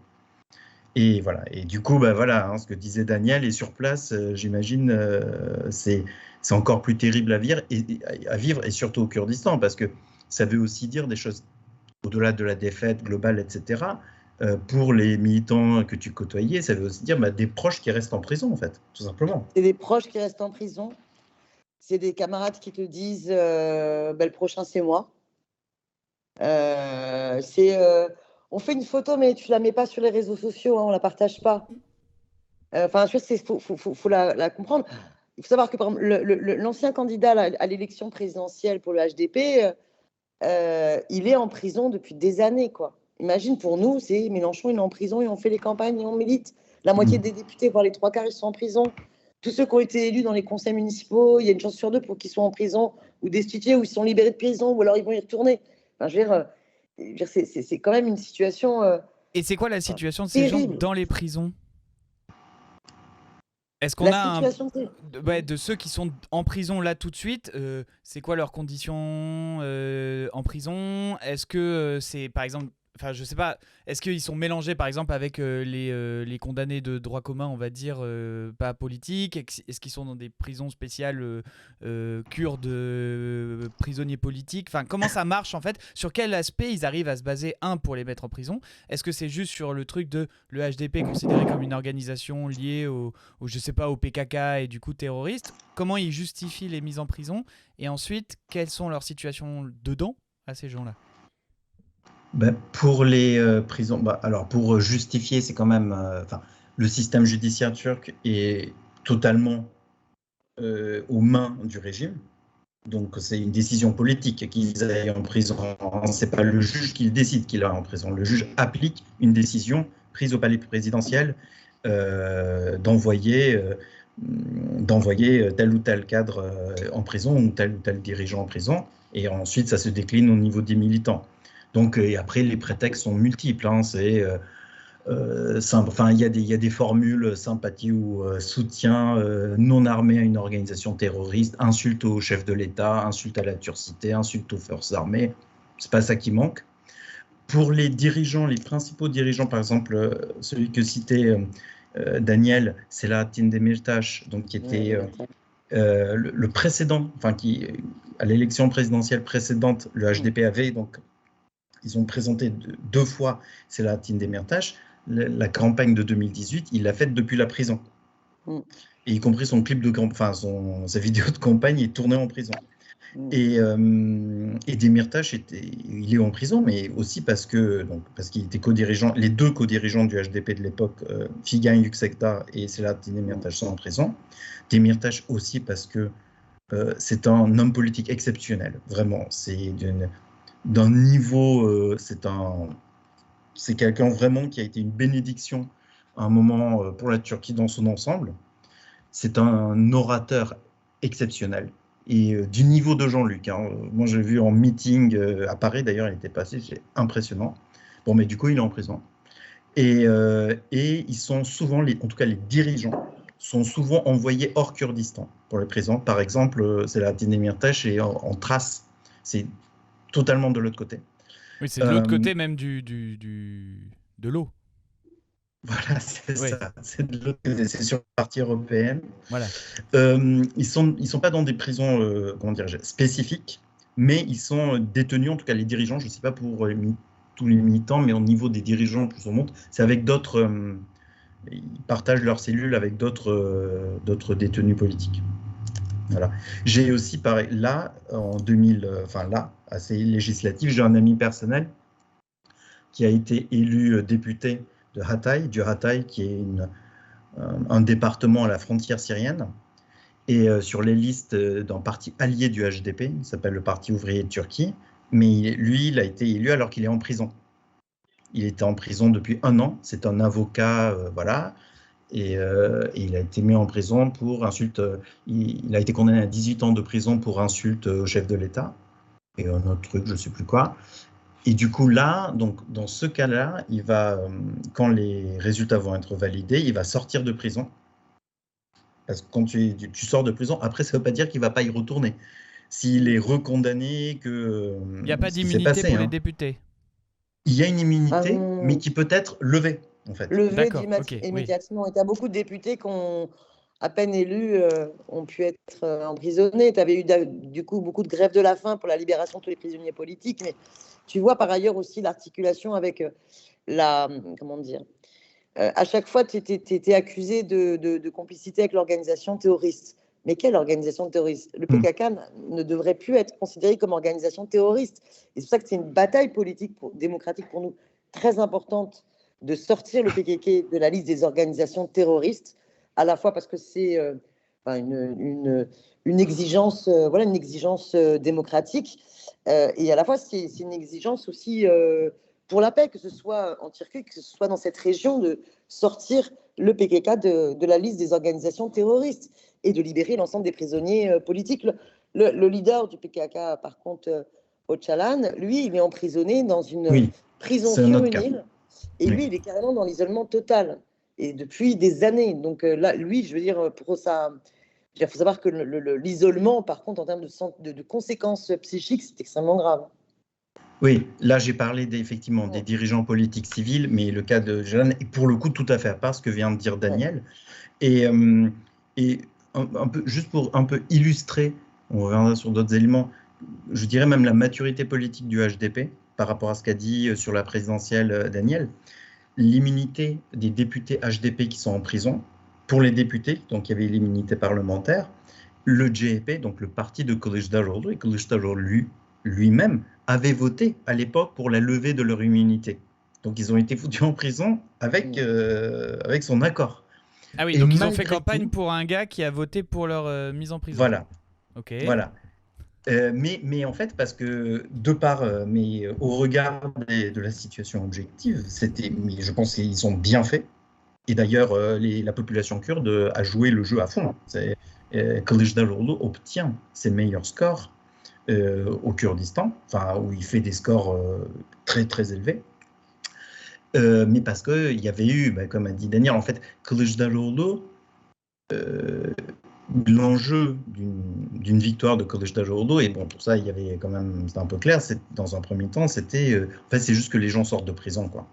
Et voilà. Et du coup, voilà, ce que disait Daniel, et sur place, j'imagine, c'est encore plus terrible à vivre, et surtout au Kurdistan, parce que ça veut aussi dire des choses au-delà de la défaite globale, etc. Pour les militants que tu côtoyais, ça veut aussi dire des proches qui restent en prison, en fait, tout simplement. C'est des proches qui restent en prison. C'est des camarades qui te disent le prochain, c'est moi. On fait une photo, mais tu la mets pas sur les réseaux sociaux, hein, on la partage pas. Enfin, faut la comprendre. Il faut savoir que, par exemple, l'ancien candidat à l'élection présidentielle pour le HDP, il est en prison depuis des années, quoi. Imagine, pour nous, c'est Mélenchon, il est en prison et on fait les campagnes et on milite. La moitié des députés, voire les 3/4, ils sont en prison. Tous ceux qui ont été élus dans les conseils municipaux, il y a une chance sur 2 pour qu'ils soient en prison ou destitués, ou ils sont libérés de prison, ou alors ils vont y retourner. Enfin, je veux dire, c'est quand même une situation. Et c'est quoi la situation de ces gens dans les prisons? Est-ce qu'on a de ceux qui sont en prison là tout de suite, c'est quoi leurs conditions en prison? Est-ce que c'est par exemple, enfin je sais pas, est-ce qu'ils sont mélangés par exemple avec les condamnés de droit commun, on va dire, pas politiques? Est-ce qu'ils sont dans des prisons spéciales kurdes, prisonniers politiques? Enfin, comment ça marche en fait? Sur quel aspect ils arrivent à se baser, pour les mettre en prison? Est-ce que c'est juste sur le truc de le HDP considéré comme une organisation liée je sais pas, au PKK et du coup terroriste? Comment ils justifient les mises en prison? Et ensuite, quelles sont leurs situations dedans à ces gens-là? Pour les prisons, alors pour justifier, c'est quand même, le système judiciaire turc est totalement aux mains du régime. Donc c'est une décision politique qu'ils aillent en prison. C'est pas le juge qui décide qu'il a en prison. Le juge applique une décision prise au palais présidentiel d'envoyer tel ou tel cadre en prison ou tel dirigeant en prison. Et ensuite, ça se décline au niveau des militants. Donc, et après, les prétextes sont multiples. Il y a des formules, sympathie ou soutien non armé à une organisation terroriste, insulte au chef de l'État, insulte à la turcité, insulte aux forces armées. C'est pas ça qui manque. Pour les dirigeants, les principaux dirigeants, par exemple, celui que citait Daniel, Selahattin Demirtas, donc qui était le précédent, qui à l'élection présidentielle précédente, le HDP avait, donc ils ont présenté 2 fois Selahattin Demirtas. La campagne de 2018, il l'a faite depuis la prison. Et y compris son clip de sa vidéo de campagne est tournée en prison. Et Demirtas, il est en prison, mais aussi parce qu'il était co-dirigeant, les 2 co-dirigeants du HDP de l'époque, Figen Yüksekdağ et Selahattin Demirtas, sont en prison. Demirtas aussi parce que c'est un homme politique exceptionnel, vraiment. C'est d'un niveau, c'est quelqu'un vraiment qui a été une bénédiction à un moment pour la Turquie dans son ensemble. C'est un orateur exceptionnel et du niveau de Jean-Luc. Moi, j'ai vu en meeting à Paris, d'ailleurs, il était passé, c'est impressionnant. Bon, mais du coup, il est en prison. Et ils sont souvent, en tout cas les dirigeants, sont souvent envoyés hors Kurdistan pour les prisons. Par exemple, c'est la Demirtas et en Thrace. C'est totalement de l'autre côté. Oui, c'est de l'autre côté même de l'eau. Voilà, c'est Oui, ça. C'est de l'autre côté, c'est sur la partie européenne. voilà. Ils sont pas dans des prisons, comment dirais-je, spécifiques, mais ils sont détenus, en tout cas les dirigeants, je ne sais pas pour tous les militants, mais au niveau des dirigeants, plus on monte, c'est avec d'autres, ils partagent leurs cellules avec d'autres détenus politiques. Voilà. J'ai aussi, pareil, là, en 2000, enfin là, à ces législatives, j'ai un ami personnel qui a été élu député de Hatay, du Hatay, qui est un département à la frontière syrienne, et sur les listes d'un parti allié du HDP, il s'appelle le Parti ouvrier de Turquie, mais lui, il a été élu alors qu'il est en prison. Il était en prison depuis 1 an, c'est un avocat, voilà, et il a été mis en prison pour insulte, il a été condamné à 18 ans de prison pour insulte au chef de l'État, et un autre truc, je ne sais plus quoi. Et du coup, là, donc, dans ce cas-là, il va, quand les résultats vont être validés, il va sortir de prison. Parce que quand tu sors de prison, après, ça ne veut pas dire qu'il ne va pas y retourner. S'il est recondamné, Il n'y a pas ce qui s'est d'immunité passé, pour les hein. députés. Il y a une immunité, mais qui peut être levée, en fait. Levé D'accord, ok, oui. immédiatement. Et tu as beaucoup de députés qui ont, à peine élus, ont pu être emprisonnés. Tu avais eu du coup beaucoup de grèves de la faim pour la libération de tous les prisonniers politiques. Mais tu vois par ailleurs aussi l'articulation avec comment dire, à chaque fois, tu étais accusé de complicité avec l'organisation terroriste. Mais quelle organisation terroriste? Le PKK ne devrait plus être considéré comme organisation terroriste. Et c'est pour ça que c'est une bataille politique démocratique pour nous très importante de sortir le PKK de la liste des organisations terroristes, à la fois parce que c'est une exigence, voilà, une exigence démocratique, et à la fois c'est une exigence aussi pour la paix, que ce soit en Turquie, que ce soit dans cette région, de sortir le PKK de la liste des organisations terroristes et de libérer l'ensemble des prisonniers politiques. Le leader du PKK, par contre, Öcalan, lui, il est emprisonné dans une prison sur une île, et lui, il est carrément dans l'isolement total, et depuis des années. Donc là, lui, je veux dire, pour ça, il faut savoir que l'isolement, par contre, en termes de conséquences psychiques, c'est extrêmement grave. Oui, là j'ai parlé effectivement des dirigeants politiques civils, mais le cas de Öcalan est pour le coup tout à fait à part, ce que vient de dire Daniel. Et un peu, juste pour un peu illustrer, on reviendra sur d'autres éléments, je dirais même la maturité politique du HDP par rapport à ce qu'a dit sur la présidentielle Daniel. L'immunité des députés HDP qui sont en prison, pour les députés, donc il y avait l'immunité parlementaire, le CHP, donc le parti de Kılıçdaroğlu, et Kılıçdaroğlu lui-même avait voté à l'époque pour la levée de leur immunité. Donc ils ont été foutus en prison avec son accord. Ah oui, donc ils ont fait campagne pour un gars qui a voté pour leur mise en prison. Voilà. Ok. Voilà. Mais en fait, parce que de part, mais au regard de la situation objective, mais je pense qu'ils ont bien fait. Et d'ailleurs, la population kurde a joué le jeu à fond. Kılıçdaroğlu obtient ses meilleurs scores au Kurdistan, enfin où il fait des scores très très élevés. Mais parce qu'il y avait eu, comme a dit Daniel, en fait, Kılıçdaroğlu, l'enjeu d'une victoire de Kılıçdaroğlu, et bon, pour ça, il y avait quand même, c'était un peu clair, dans un premier temps, c'était, en fait, c'est juste que les gens sortent de prison, quoi.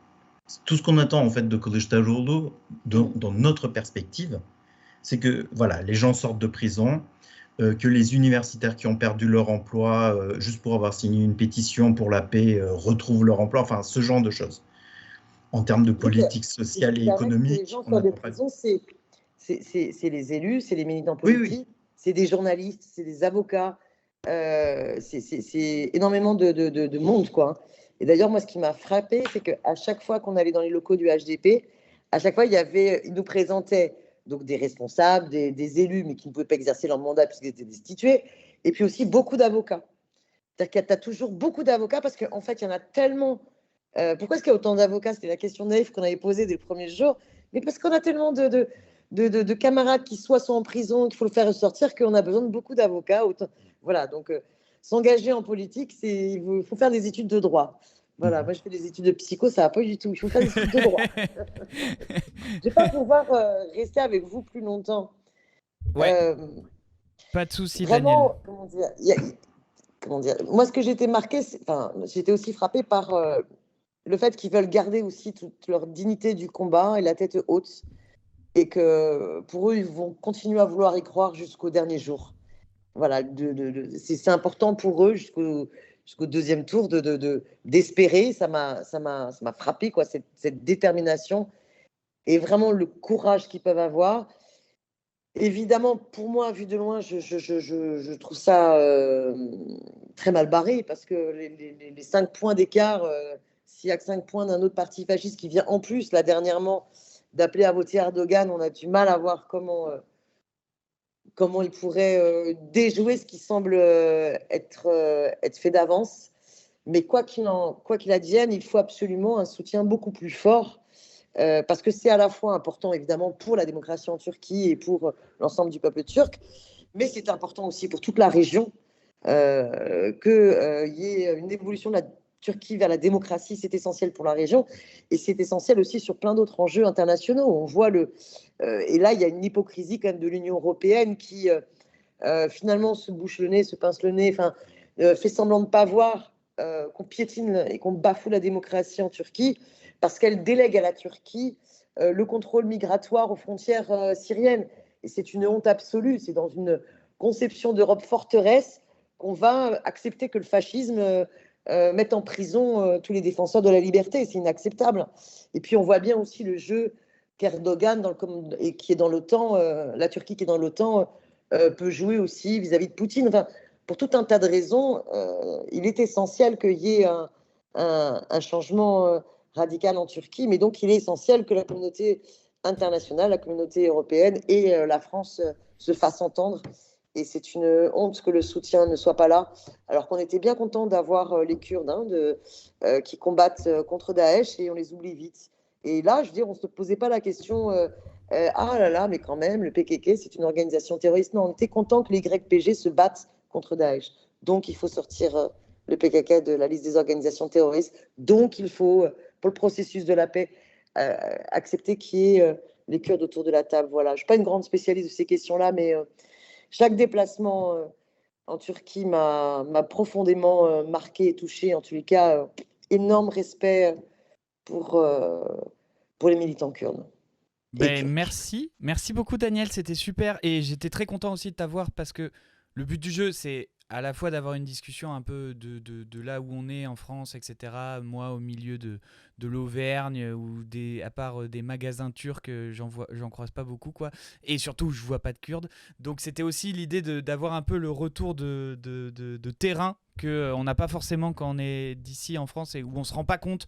Tout ce qu'on attend, en fait, de Kılıçdaroğlu, dans notre perspective, c'est que, voilà, les gens sortent de prison, que les universitaires qui ont perdu leur emploi, juste pour avoir signé une pétition pour la paix, retrouvent leur emploi, enfin, ce genre de choses. En termes de politique sociale et économique. Les gens sortent de prison, c'est les élus, c'est les militants politiques, c'est des journalistes, c'est des avocats, c'est énormément de monde, quoi. Et d'ailleurs, moi, ce qui m'a frappé, c'est qu'à chaque fois qu'on allait dans les locaux du HDP, à chaque fois, ils nous présentaient donc des responsables, des élus, mais qui ne pouvaient pas exercer leur mandat puisqu'ils étaient destitués, et puis aussi beaucoup d'avocats. C'est-à-dire que tu as toujours beaucoup d'avocats parce qu'en fait, il y en a tellement. Pourquoi est-ce qu'il y a autant d'avocats? C'était la question naïve qu'on avait posée dès le premier jour. Mais parce qu'on a tellement de camarades qui soit sont en prison, qu'il faut le faire ressortir, qu'on a besoin de beaucoup d'avocats. Voilà, donc s'engager en politique, il faut faire des études de droit. Voilà, moi je fais des études de psycho, ça va pas du tout. Il faut faire des études de droit. Je vais pas pouvoir rester avec vous plus longtemps. Ouais. Pas de souci, vraiment, Daniel. Comment dire, moi, ce que j'étais marquée, j'étais aussi frappée par le fait qu'ils veulent garder aussi toute leur dignité du combat et la tête haute, et que pour eux, ils vont continuer à vouloir y croire jusqu'au dernier jour. Voilà, c'est important pour eux jusqu'au deuxième tour d'espérer. Ça m'a frappé, quoi, cette détermination et vraiment le courage qu'ils peuvent avoir. Évidemment, pour moi, vu de loin, je trouve ça très mal barré, parce que les 5 points d'écart, s'il y a que 5 points d'un autre parti fasciste qui vient en plus, là, dernièrement, d'appeler à voter Erdogan, on a du mal à voir comment il pourrait déjouer ce qui semble être fait d'avance. Mais quoi qu'il advienne, il faut absolument un soutien beaucoup plus fort, parce que c'est à la fois important, évidemment, pour la démocratie en Turquie et pour l'ensemble du peuple turc, mais c'est important aussi pour toute la région, qu'il y ait une évolution de la Turquie vers la démocratie. C'est essentiel pour la région, et c'est essentiel aussi sur plein d'autres enjeux internationaux. On voit et là, il y a une hypocrisie quand même de l'Union européenne qui finalement se bouche le nez, se pince le nez, fait semblant de ne pas voir qu'on piétine et qu'on bafoue la démocratie en Turquie, parce qu'elle délègue à la Turquie le contrôle migratoire aux frontières syriennes. Et c'est une honte absolue. C'est dans une conception d'Europe forteresse qu'on va accepter que le fascisme mette en prison tous les défenseurs de la liberté. C'est inacceptable. Et puis on voit bien aussi le jeu qu'Erdogan, qui est dans l'OTAN, la Turquie qui est dans l'OTAN, peut jouer aussi vis-à-vis de Poutine. Enfin, pour tout un tas de raisons, il est essentiel qu'il y ait un changement radical en Turquie, mais donc il est essentiel que la communauté internationale, la communauté européenne et la France se fassent entendre. Et c'est une honte que le soutien ne soit pas là, alors qu'on était bien content d'avoir les Kurdes qui combattent contre Daesh, et on les oublie vite. Et là, je veux dire, on ne se posait pas la question ah là là, mais quand même, le PKK, c'est une organisation terroriste. Non, on était content que les YPG se battent contre Daesh. Donc, il faut sortir le PKK de la liste des organisations terroristes. Donc, il faut, pour le processus de la paix, accepter qu'il y ait les Kurdes autour de la table. Voilà. Je ne suis pas une grande spécialiste de ces questions-là, mais chaque déplacement en Turquie m'a profondément marqué et touché. En tous les cas, énorme respect pour les militants kurdes. Merci beaucoup Daniel, c'était super, et j'étais très content aussi de t'avoir, parce que le but du jeu, c'est à la fois d'avoir une discussion un peu de là où on est en France, etc. Moi, au milieu de l'Auvergne, ou à part des magasins turcs, j'en croise pas beaucoup, quoi. Et surtout, je vois pas de Kurdes. Donc, c'était aussi l'idée d'avoir un peu le retour de terrain qu'on n'a pas forcément quand on est d'ici en France, et où on se rend pas compte.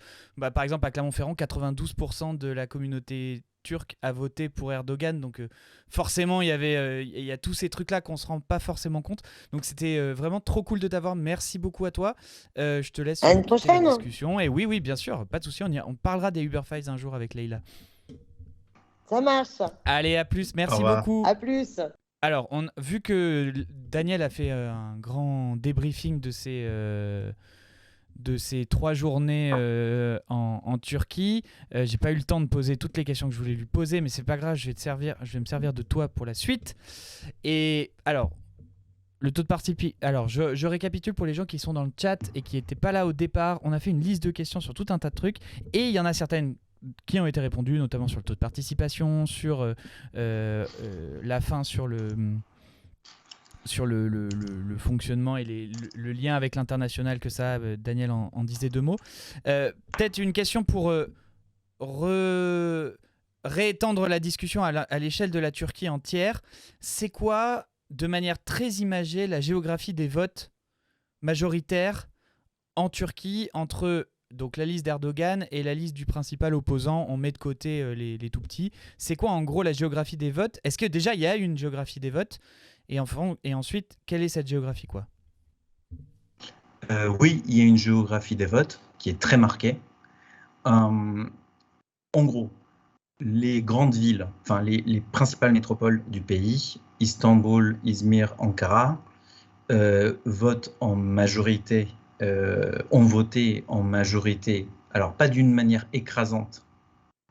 Par exemple, à Clermont-Ferrand, 92% de la communauté turc a voté pour Erdogan, donc forcément il y a tous ces trucs là qu'on se rend pas forcément compte. Donc c'était vraiment trop cool de t'avoir. Merci beaucoup à toi. Je te laisse à une prochaine discussion. Et oui bien sûr, pas de souci, on parlera des Uber Files un jour avec Leïla. Ça marche. Allez, à plus. Merci beaucoup. À plus. Alors, vu que Daniel a fait un grand débriefing de ces 3 journées en Turquie, j'ai pas eu le temps de poser toutes les questions que je voulais lui poser, mais c'est pas grave, je vais me servir de toi pour la suite. Et alors, le taux de participation. Alors, je récapitule pour les gens qui sont dans le chat et qui n'étaient pas là au départ. On a fait une liste de questions sur tout un tas de trucs, et il y en a certaines qui ont été répondues, notamment sur le taux de participation, sur la fin, sur le fonctionnement et le lien avec l'international que ça a. Daniel en disait 2 mots. Peut-être une question pour réétendre la discussion à l'échelle de la Turquie entière. C'est quoi, de manière très imagée, la géographie des votes majoritaires en Turquie entre donc la liste d'Erdogan et la liste du principal opposant? On met de côté les tout petits. C'est quoi en gros la géographie des votes? Est-ce que déjà il y a une géographie des votes? Et ensuite, quelle est cette géographie, quoi? Oui, il y a une géographie des votes qui est très marquée. En gros, les grandes villes, enfin les principales métropoles du pays, Istanbul, Izmir, Ankara, votent en majorité, ont voté en majorité, alors pas d'une manière écrasante,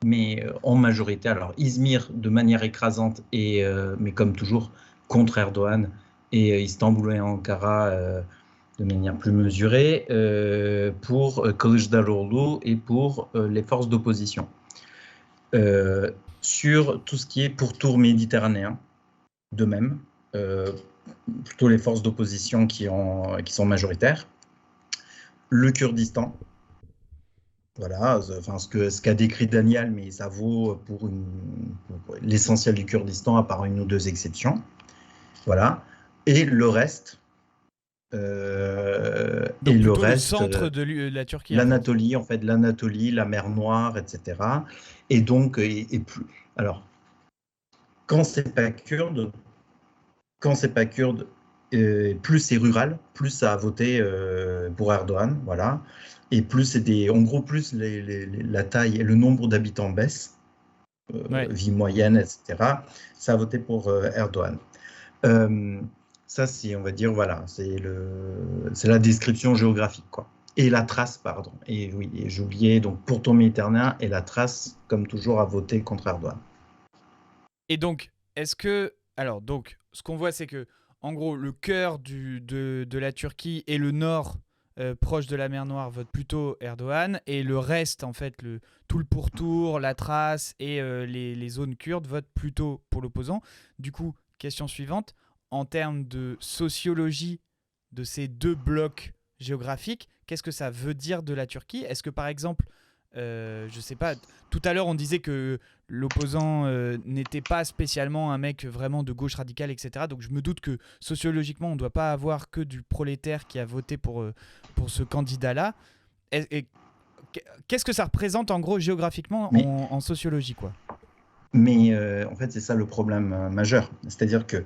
mais en majorité. Alors Izmir de manière écrasante, mais comme toujours, contre Erdogan, et Istanbul et Ankara de manière plus mesurée pour Kılıçdaroğlu et pour les forces d'opposition. Sur tout ce qui est pourtour méditerranéen, de même, plutôt les forces d'opposition qui sont majoritaires. Le Kurdistan, voilà, enfin, ce qu'a décrit Daniel, mais ça vaut pour l'essentiel du Kurdistan, à part une ou deux exceptions. Voilà. Et le reste. Donc et le plutôt reste, le centre de la Turquie. L'Anatolie, en fait, l'Anatolie, la mer Noire, etc. Et donc, plus. Alors, quand c'est pas kurde, plus c'est rural, plus ça a voté pour Erdogan, voilà. Et plus c'est en gros, plus la taille et le nombre d'habitants baissent, vie moyenne, etc. Ça a voté pour Erdogan. Ça, c'est, on va dire, voilà, c'est la description géographique, quoi. Et la Thrace, pardon. Et oui, j'ai oublié, donc pourtour méditerranéen et la Thrace, comme toujours, a voté contre Erdogan. Et donc, donc, ce qu'on voit, c'est que, en gros, le cœur de la Turquie et le nord, proche de la mer Noire, votent plutôt Erdogan, et le reste, en fait, tout le pourtour, la Thrace et les zones kurdes votent plutôt pour l'opposant. Du coup, question suivante, en termes de sociologie de ces deux blocs géographiques, qu'est-ce que ça veut dire de la Turquie ? Est-ce que, par exemple, je sais pas, tout à l'heure on disait que l'opposant n'était pas spécialement un mec vraiment de gauche radicale, etc. Donc je me doute que sociologiquement on ne doit pas avoir que du prolétaire qui a voté pour ce candidat-là. Et qu'est-ce que ça représente en gros géographiquement en sociologie, quoi ? Mais en fait c'est ça le problème majeur. C'est-à-dire que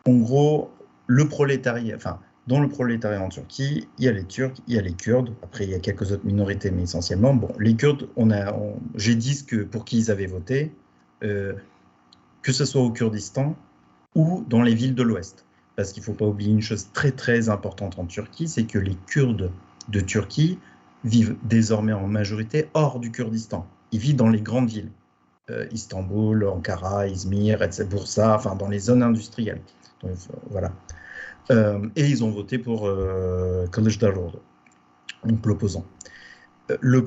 en gros le prolétariat, enfin dans le prolétariat en Turquie, il y a les Turcs, il y a les Kurdes, après il y a quelques autres minorités, mais essentiellement, bon, les Kurdes, j'ai dit pour qui ils avaient voté, que ce soit au Kurdistan ou dans les villes de l'Ouest. Parce qu'il ne faut pas oublier une chose très très importante en Turquie, c'est que les Kurdes de Turquie vivent désormais en majorité hors du Kurdistan. Ils vivent dans les grandes villes, Istanbul, Ankara, Izmir, Bursa, enfin dans les zones industrielles. Donc, voilà. Et ils ont voté pour Kılıçdaroğlu, donc l'opposant. Le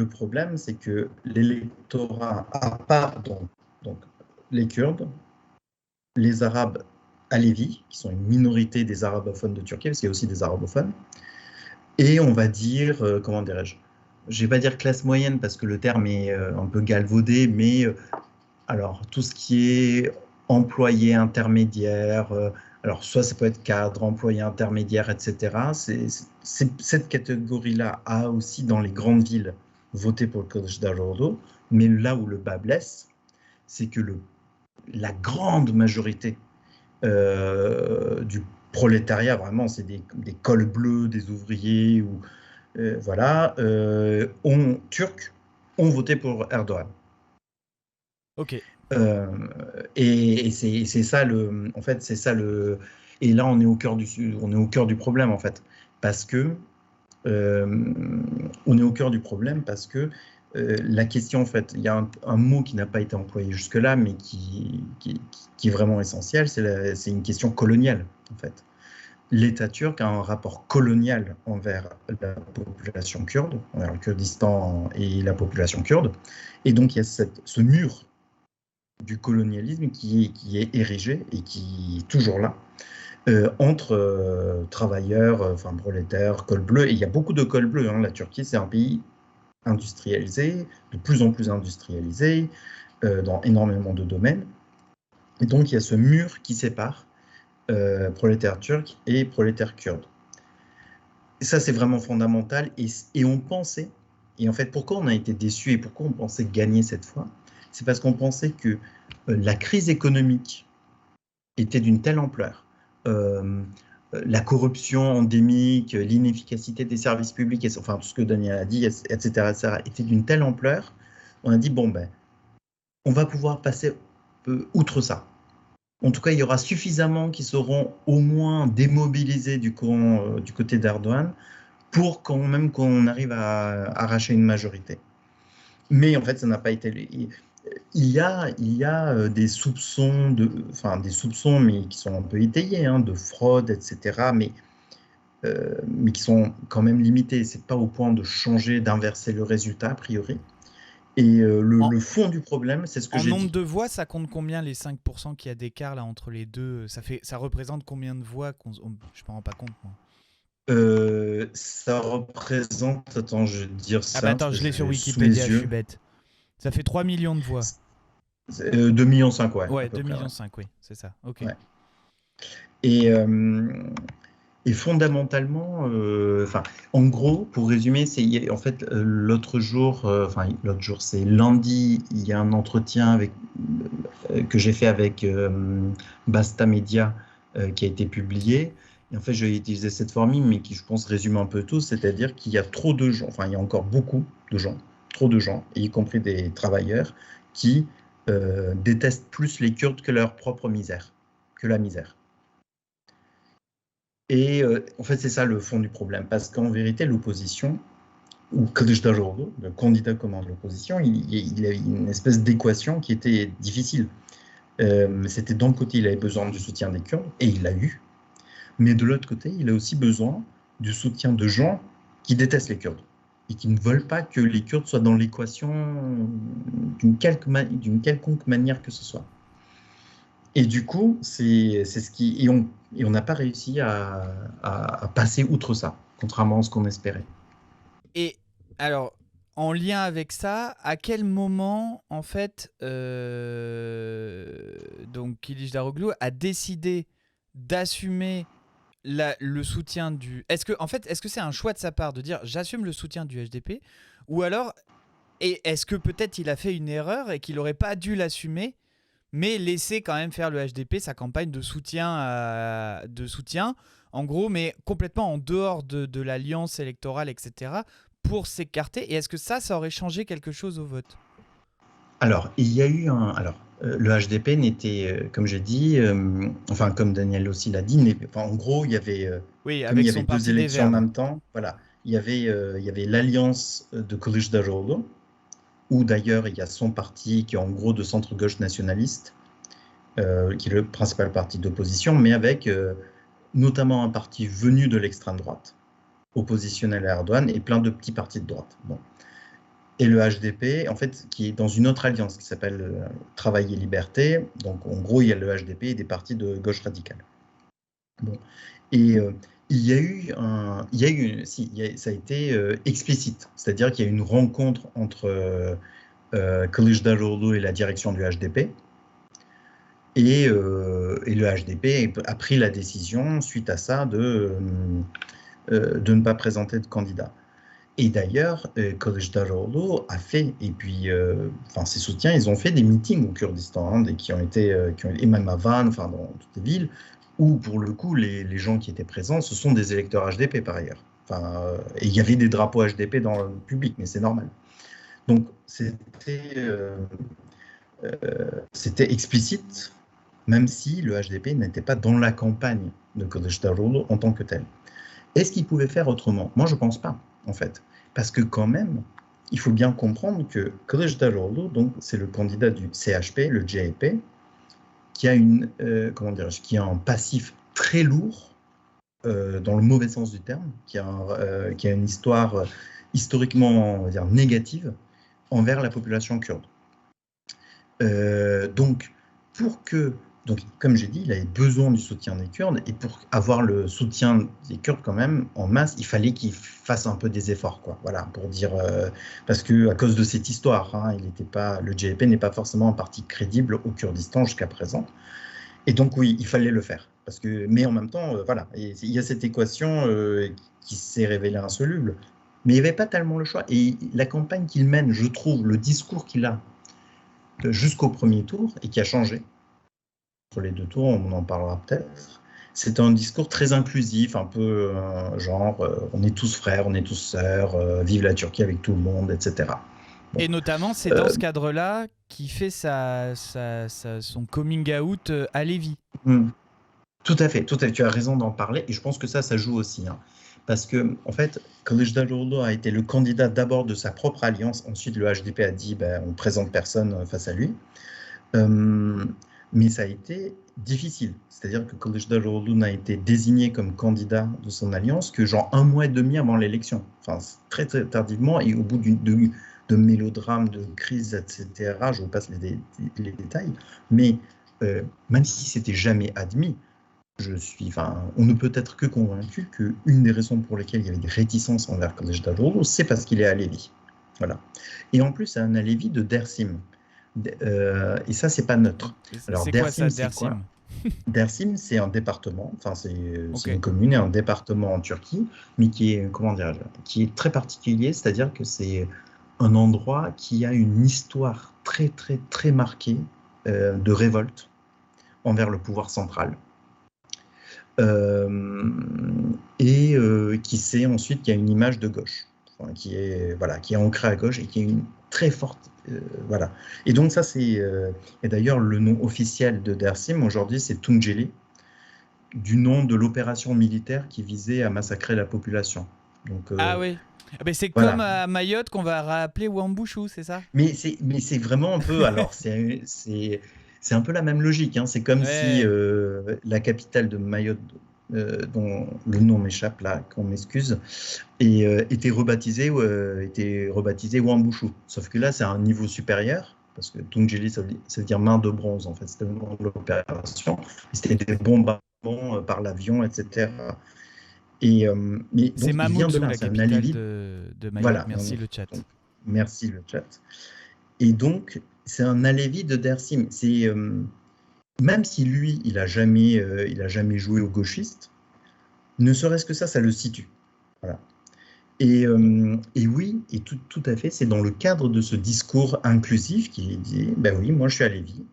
problème, c'est que l'électorat, à part donc les Kurdes, les Arabes alévis, qui sont une minorité des arabophones de Turquie, parce qu'il y a aussi des arabophones, et on va dire, comment dirais-je, je ne vais pas dire classe moyenne, parce que le terme est un peu galvaudé, mais alors tout ce qui est employé intermédiaire, alors soit ça peut être cadre, employé intermédiaire, etc. Cette catégorie-là a aussi dans les grandes villes voté pour Kılıçdaroğlu, mais là où le bas blesse, c'est que la grande majorité du prolétariat, vraiment, c'est des cols bleus, des ouvriers, voilà, turcs, ont voté pour Erdogan. Ok. Et c'est ça en fait, c'est ça et là on est au cœur du problème en fait, parce que on est au cœur du problème parce que la question en fait, il y a un mot qui n'a pas été employé jusque-là, mais qui est vraiment essentiel, c'est une question coloniale en fait. L'État turc a un rapport colonial envers la population kurde, envers le Kurdistan et la population kurde, et donc il y a ce mur du colonialisme qui est érigé et qui est toujours là, entre travailleurs, prolétaires, col bleu, et il y a beaucoup de col bleu, hein. La Turquie, c'est un pays industrialisé, de plus en plus industrialisé, dans énormément de domaines, et donc il y a ce mur qui sépare prolétaires turcs et prolétaires kurdes. Et ça, c'est vraiment fondamental, et on pensait, et en fait, pourquoi on a été déçus et pourquoi on pensait gagner cette fois ? C'est parce qu'on pensait que la crise économique était d'une telle ampleur, la corruption endémique, l'inefficacité des services publics, enfin tout ce que Daniel a dit, etc., était d'une telle ampleur, on a dit, bon, on va pouvoir passer outre ça. En tout cas, il y aura suffisamment qui seront au moins démobilisés du côté d'Erdogan pour quand même qu'on arrive à arracher une majorité. Mais en fait, ça n'a pas été... il y a des soupçons, des soupçons, mais qui sont un peu étayés, hein, de fraude, etc., mais qui sont quand même limités. C'est pas au point de changer, d'inverser le résultat, a priori. Et le fond du problème, c'est ce que j'ai dit. En nombre de voix, ça compte combien les 5% qu'il y a d'écart là entre les deux? Ça représente combien de voix je me rends pas compte, moi. Ça représente... Attends, je vais te dire ça. Ah bah attends, je l'ai sur Wikipédia, je suis bête. Ça fait 3 millions de voix. 2,5 millions, ouais. Ouais, 2,5 millions, oui, c'est ça. Ok. Ouais. Et fondamentalement, en gros, pour résumer, en fait l'autre jour, c'est lundi, il y a un entretien que j'ai fait avec Basta Media qui a été publié. Et en fait, je vais utiliser cette formule, mais qui, je pense, résume un peu tout, c'est-à-dire qu'il y a trop de gens, il y a encore beaucoup de gens, trop de gens, y compris des travailleurs, qui détestent plus les Kurdes que leur propre misère, que la misère. Et en fait, c'est ça le fond du problème, parce qu'en vérité, l'opposition, ou Kılıçdaroğlu, le candidat commun de l'opposition, il a une espèce d'équation qui était difficile. C'était d'un côté, il avait besoin du soutien des Kurdes, et il l'a eu, mais de l'autre côté, il a aussi besoin du soutien de gens qui détestent les Kurdes, et qui ne veulent pas que les Kurdes soient dans l'équation d'une quelconque manière que ce soit. Et du coup, c'est ce qui... Et on n'a pas réussi à passer outre ça, contrairement à ce qu'on espérait. Et alors, en lien avec ça, à quel moment, en fait, donc Kılıçdaroğlu a décidé d'assumer le soutien du... Est-ce que c'est un choix de sa part de dire j'assume le soutien du HDP, ou alors, et est-ce que peut-être il a fait une erreur et qu'il n'aurait pas dû l'assumer, mais laisser quand même faire le HDP sa campagne de soutien, en gros, mais complètement en dehors de l'alliance électorale, etc., pour s'écarter. Et est-ce que ça aurait changé quelque chose au vote? Alors, il y a eu le HDP n'était, comme j'ai dit, comme Daniel aussi l'a dit, en gros, il y avait, comme il y avait deux élections en même temps, voilà, il y avait l'alliance de Kılıçdaroğlu, où d'ailleurs il y a son parti qui est en gros de centre-gauche nationaliste, qui est le principal parti d'opposition, mais avec notamment un parti venu de l'extrême droite, oppositionnel à Erdogan, et plein de petits partis de droite. Bon. Et le HDP, en fait, qui est dans une autre alliance qui s'appelle Travail et Liberté. Donc, en gros, il y a le HDP et des partis de gauche radicale. Bon. Et ça a été explicite. C'est-à-dire qu'il y a eu une rencontre entre Kılıçdaroğlu et la direction du HDP. Et le HDP a pris la décision, suite à ça, de ne pas présenter de candidat. Et d'ailleurs, Kılıçdaroğlu a fait, et puis ses soutiens, ils ont fait des meetings au Kurdistan, qui ont été, et même à Van, dans toutes les villes, où pour le coup, les gens qui étaient présents, ce sont des électeurs HDP par ailleurs. Et il y avait des drapeaux HDP dans le public, mais c'est normal. Donc c'était explicite, même si le HDP n'était pas dans la campagne de Kılıçdaroğlu en tant que tel. Est-ce qu'il pouvait faire autrement? Moi, je ne pense pas, en fait. Parce que quand même, il faut bien comprendre que Kılıçdaroğlu, donc, c'est le candidat du CHP, le CHP, qui a un passif très lourd, dans le mauvais sens du terme, qui a une histoire historiquement, on va dire, négative envers la population kurde. Donc, comme j'ai dit, il avait besoin du soutien des Kurdes, et pour avoir le soutien des Kurdes quand même en masse, il fallait qu'il fasse un peu des efforts, quoi. Voilà, pour dire, parce que à cause de cette histoire, le CHP n'est pas forcément un parti crédible au Kurdistan jusqu'à présent, et donc oui, il fallait le faire, mais en même temps, il y a cette équation qui s'est révélée insoluble, mais il n'y avait pas tellement le choix, et la campagne qu'il mène, je trouve, le discours qu'il a jusqu'au premier tour, et qui a changé entre les deux tours, on en parlera peut-être, c'est un discours très inclusif, un peu on est tous frères, on est tous sœurs, vive la Turquie avec tout le monde, etc. Bon. Et notamment, c'est dans ce cadre-là qu'il fait son coming out à Lévis. Tout à fait, tu as raison d'en parler, et je pense que ça joue aussi. Parce que, en fait, Kılıçdaroğlu a été le candidat d'abord de sa propre alliance. Ensuite, le HDP a dit on ne présente personne face à lui. Mais ça a été difficile. C'est-à-dire que Kılıçdaroğlu n'a été désigné comme candidat de son alliance que genre 1 mois et demi avant l'élection. Enfin, très, très tardivement et au bout de mélodrames, de crises, etc. Je vous passe les détails. Mais même si c'était jamais admis, on ne peut être que convaincu qu'une des raisons pour lesquelles il y avait des réticences envers Kılıçdaroğlu, c'est parce qu'il est Alevi. Voilà. Et en plus, c'est un Alevi de Dersim. Et ça, c'est pas neutre. Alors, c'est quoi ça, Dersim? Quoi Dersim, c'est un département, c'est une commune et un département en Turquie, mais qui est très particulier, c'est-à-dire que c'est un endroit qui a une histoire très, très, très marquée de révolte envers le pouvoir central. Et qui sait ensuite qu'il y a une image de gauche, qui est ancrée à gauche et qui est une très forte. Voilà. Et donc ça, et d'ailleurs le nom officiel de Dersim aujourd'hui, c'est Tunceli, du nom de l'opération militaire qui visait à massacrer la population. Donc, ah oui. Mais c'est voilà. Comme à Mayotte qu'on va rappeler Wambushu, c'est ça? Mais c'est vraiment un peu. Alors c'est un peu la même logique. Hein. C'est comme si la capitale de Mayotte, dont le nom m'échappe là, qu'on m'excuse, était rebaptisée Wambushu. Sauf que là, c'est à un niveau supérieur, parce que Tunceli, ça veut dire main de bronze, en fait. C'était le nom de l'opération. C'était des bombardements par l'avion, etc. Mais c'est Mamoudzou, la capitale de Mayotte. Voilà, merci le chat. Donc, merci le chat. Et donc, c'est un Alevi de Dersim. Même si lui, il a jamais joué au gauchiste, ne serait-ce que ça le situe. Voilà. Et oui, et tout à fait, c'est dans le cadre de ce discours inclusif qu'il dit, oui, moi je suis Alevi,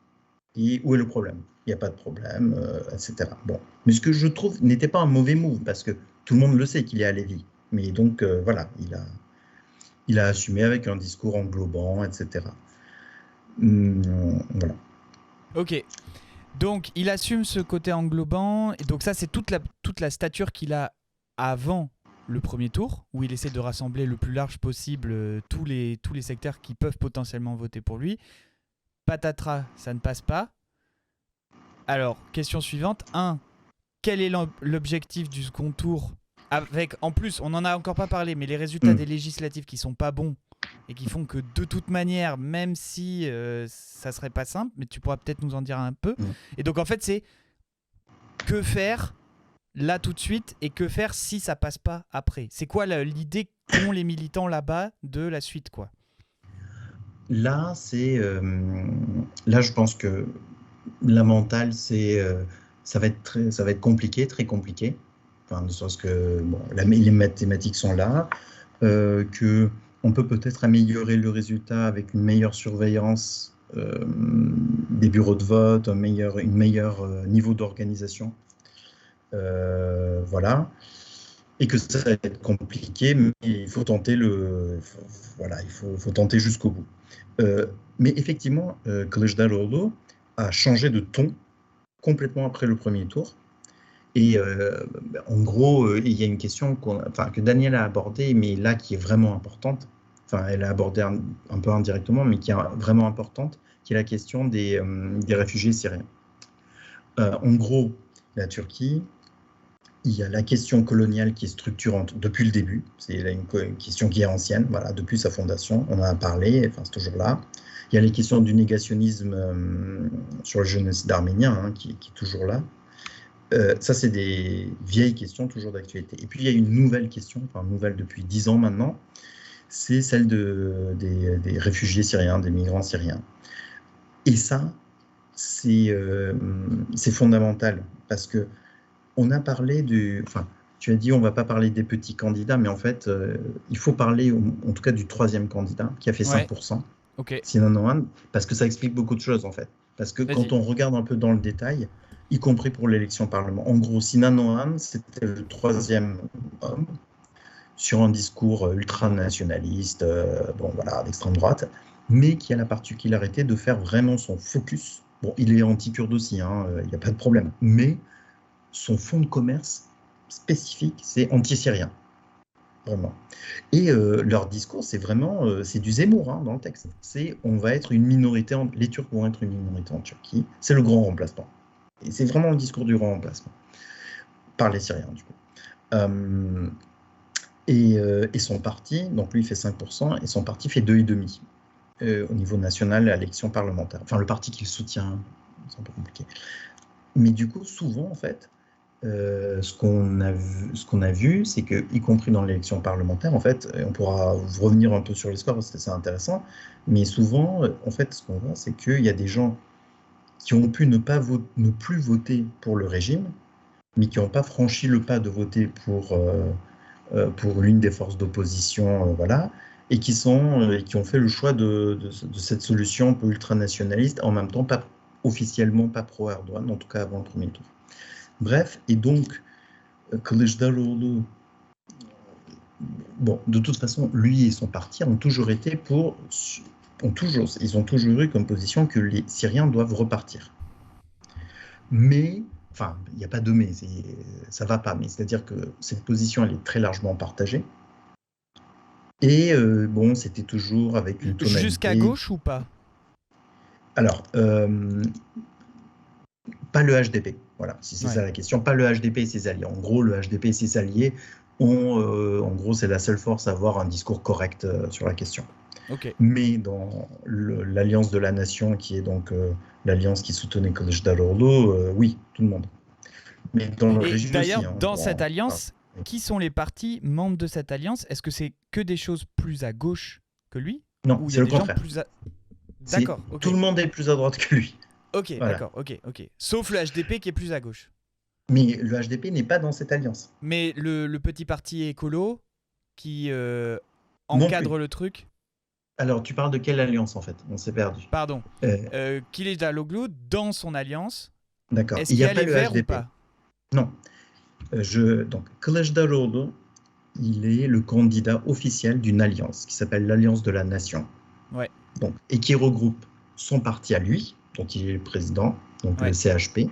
et où est le problème? Il n'y a pas de problème, etc. Bon. Mais ce que je trouve n'était pas un mauvais move, parce que tout le monde le sait qu'il est Alevi. Mais donc, voilà, il a assumé avec un discours englobant, etc. Voilà. Ok. Donc, il assume ce côté englobant. Et donc, ça, c'est toute la stature qu'il a avant le premier tour, où il essaie de rassembler le plus large possible tous les secteurs qui peuvent potentiellement voter pour lui. Patatras, ça ne passe pas. Alors, question suivante. 1. Quel est l'objectif du second tour? Avec, en plus, on n'en a encore pas parlé, mais les résultats des législatives qui sont pas bons et qui font que de toute manière, même si ça serait pas simple, mais tu pourras peut-être nous en dire un peu. Et donc en fait, c'est que faire là tout de suite et que faire si ça passe pas après. C'est quoi l'idée qu'ont les militants là-bas de la suite, quoi? Là, là, je pense que la mentale, ça va être compliqué, très compliqué. Enfin, ne serait-ce que les mathématiques sont là, que on peut peut-être améliorer le résultat avec une meilleure surveillance des bureaux de vote, un meilleur niveau d'organisation. Voilà. Et que ça va être compliqué, mais il faut tenter il faut tenter jusqu'au bout. Mais effectivement, Kılıçdaroğlu a changé de ton complètement après le premier tour. Et en gros, il y a une question que Daniel a abordée, mais là qui est vraiment importante. Enfin, elle a abordé un peu indirectement, mais qui est vraiment importante, qui est la question des réfugiés syriens. En gros, la Turquie, il y a la question coloniale qui est structurante depuis le début. C'est une question qui est ancienne, voilà, depuis sa fondation. On en a parlé, c'est toujours là. Il y a les questions du négationnisme sur le génocide arménien, qui est toujours là. Ça, c'est des vieilles questions, toujours d'actualité. Et puis, il y a une nouvelle question, nouvelle depuis 10 ans maintenant, c'est celle des réfugiés syriens, des migrants syriens. Et ça, c'est fondamental, parce que on a parlé tu as dit on ne va pas parler des petits candidats, mais en fait, il faut parler en tout cas du troisième candidat qui a fait 5%, Sinan Oğan, parce que ça explique beaucoup de choses en fait. Parce que quand on regarde un peu dans le détail, y compris pour l'élection parlement, en gros, Sinan Oğan, c'était le troisième homme sur un discours ultranationaliste, d'extrême droite, mais qui a la particularité de faire vraiment son focus. Bon, il est anti-kurde aussi, il n'y a pas de problème, mais son fonds de commerce spécifique, c'est anti-syrien. vraiment. Et leur discours, c'est vraiment, c'est du Zemmour dans le texte. On va être une minorité, les Turcs vont être une minorité en Turquie. C'est le grand remplacement. Et c'est vraiment le discours du grand remplacement par les Syriens, du coup. Et son parti, donc lui il fait 5%, et son parti fait 2,5% au niveau national à l'élection parlementaire. Enfin, le parti qu'il soutient, c'est un peu compliqué. Mais du coup, souvent, en fait, ce qu'on a vu, c'est que, y compris dans l'élection parlementaire, en fait, on pourra revenir un peu sur les scores parce que c'est intéressant, mais souvent, en fait, ce qu'on voit, c'est qu'il y a des gens qui ont pu ne plus voter pour le régime, mais qui n'ont pas franchi le pas de voter pour l'une des forces d'opposition, voilà, et qui ont fait le choix de cette solution un peu ultranationaliste, en même temps officiellement pas pro-Erdogan, en tout cas avant le premier tour. Bref, et donc, Kılıçdaroğlu, bon, de toute façon, lui et son parti ont toujours été ils ont toujours eu comme position que les Syriens doivent repartir. Mais, enfin, il n'y a pas de mais, ça va pas, mais c'est-à-dire que cette position, elle est très largement partagée. Et bon, c'était toujours avec une tonalité... Jusqu'à gauche ou pas? Alors, pas le HDP, voilà, si c'est ça la question, pas le HDP et ses alliés. En gros, le HDP et ses alliés en gros, c'est la seule force à avoir un discours correct sur la question. Okay. Mais dans l'Alliance de la Nation, qui est donc l'alliance qui soutenait Kılıçdaroğlu, oui, tout le monde. Mais dans le régime d'ailleurs, aussi, dans cette alliance, qui sont les partis membres de cette alliance? Est-ce que c'est que des choses plus à gauche que lui? Non, c'est le contraire. D'accord. Okay. Tout le monde est plus à droite que lui. Ok, voilà. D'accord, ok. Sauf le HDP qui est plus à gauche. Mais le HDP n'est pas dans cette alliance. Mais le petit parti écolo qui encadre le truc. Alors, tu parles de quelle alliance en fait? On s'est perdu. Pardon. Kılıçdaroğlu dans son alliance. D'accord. Est-ce qu'il y a les Verts ou pas? Non. Donc, Kılıçdaroğlu, il est le candidat officiel d'une alliance qui s'appelle l'Alliance de la Nation. Ouais. Donc, et qui regroupe son parti à lui, dont il est le président, donc le CHP,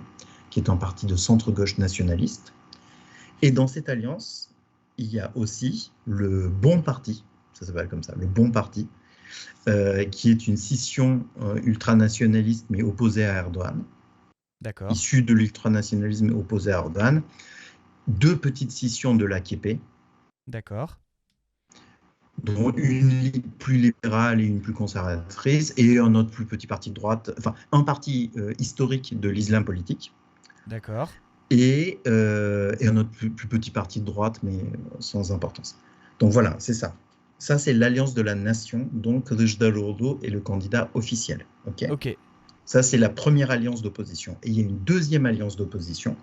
qui est un parti de centre-gauche nationaliste. Et dans cette alliance, il y a aussi le Bon Parti, ça s'appelle comme ça, le Bon Parti, qui est une scission ultranationaliste mais opposée à Erdogan. D'accord. Issue de l'ultranationalisme opposé à Erdogan. 2 petites scissions de l'AKP. D'accord. Dont une plus libérale et une plus conservatrice, et un autre plus petit parti de droite, enfin un parti historique de l'islam politique. D'accord. Et un autre plus petit parti de droite, mais sans importance. Donc voilà, c'est ça. Ça, c'est l'Alliance de la Nation, dont Kılıçdaroğlu est le candidat officiel. Ok. Ça, c'est la première alliance d'opposition. Et il y a une deuxième alliance d'opposition,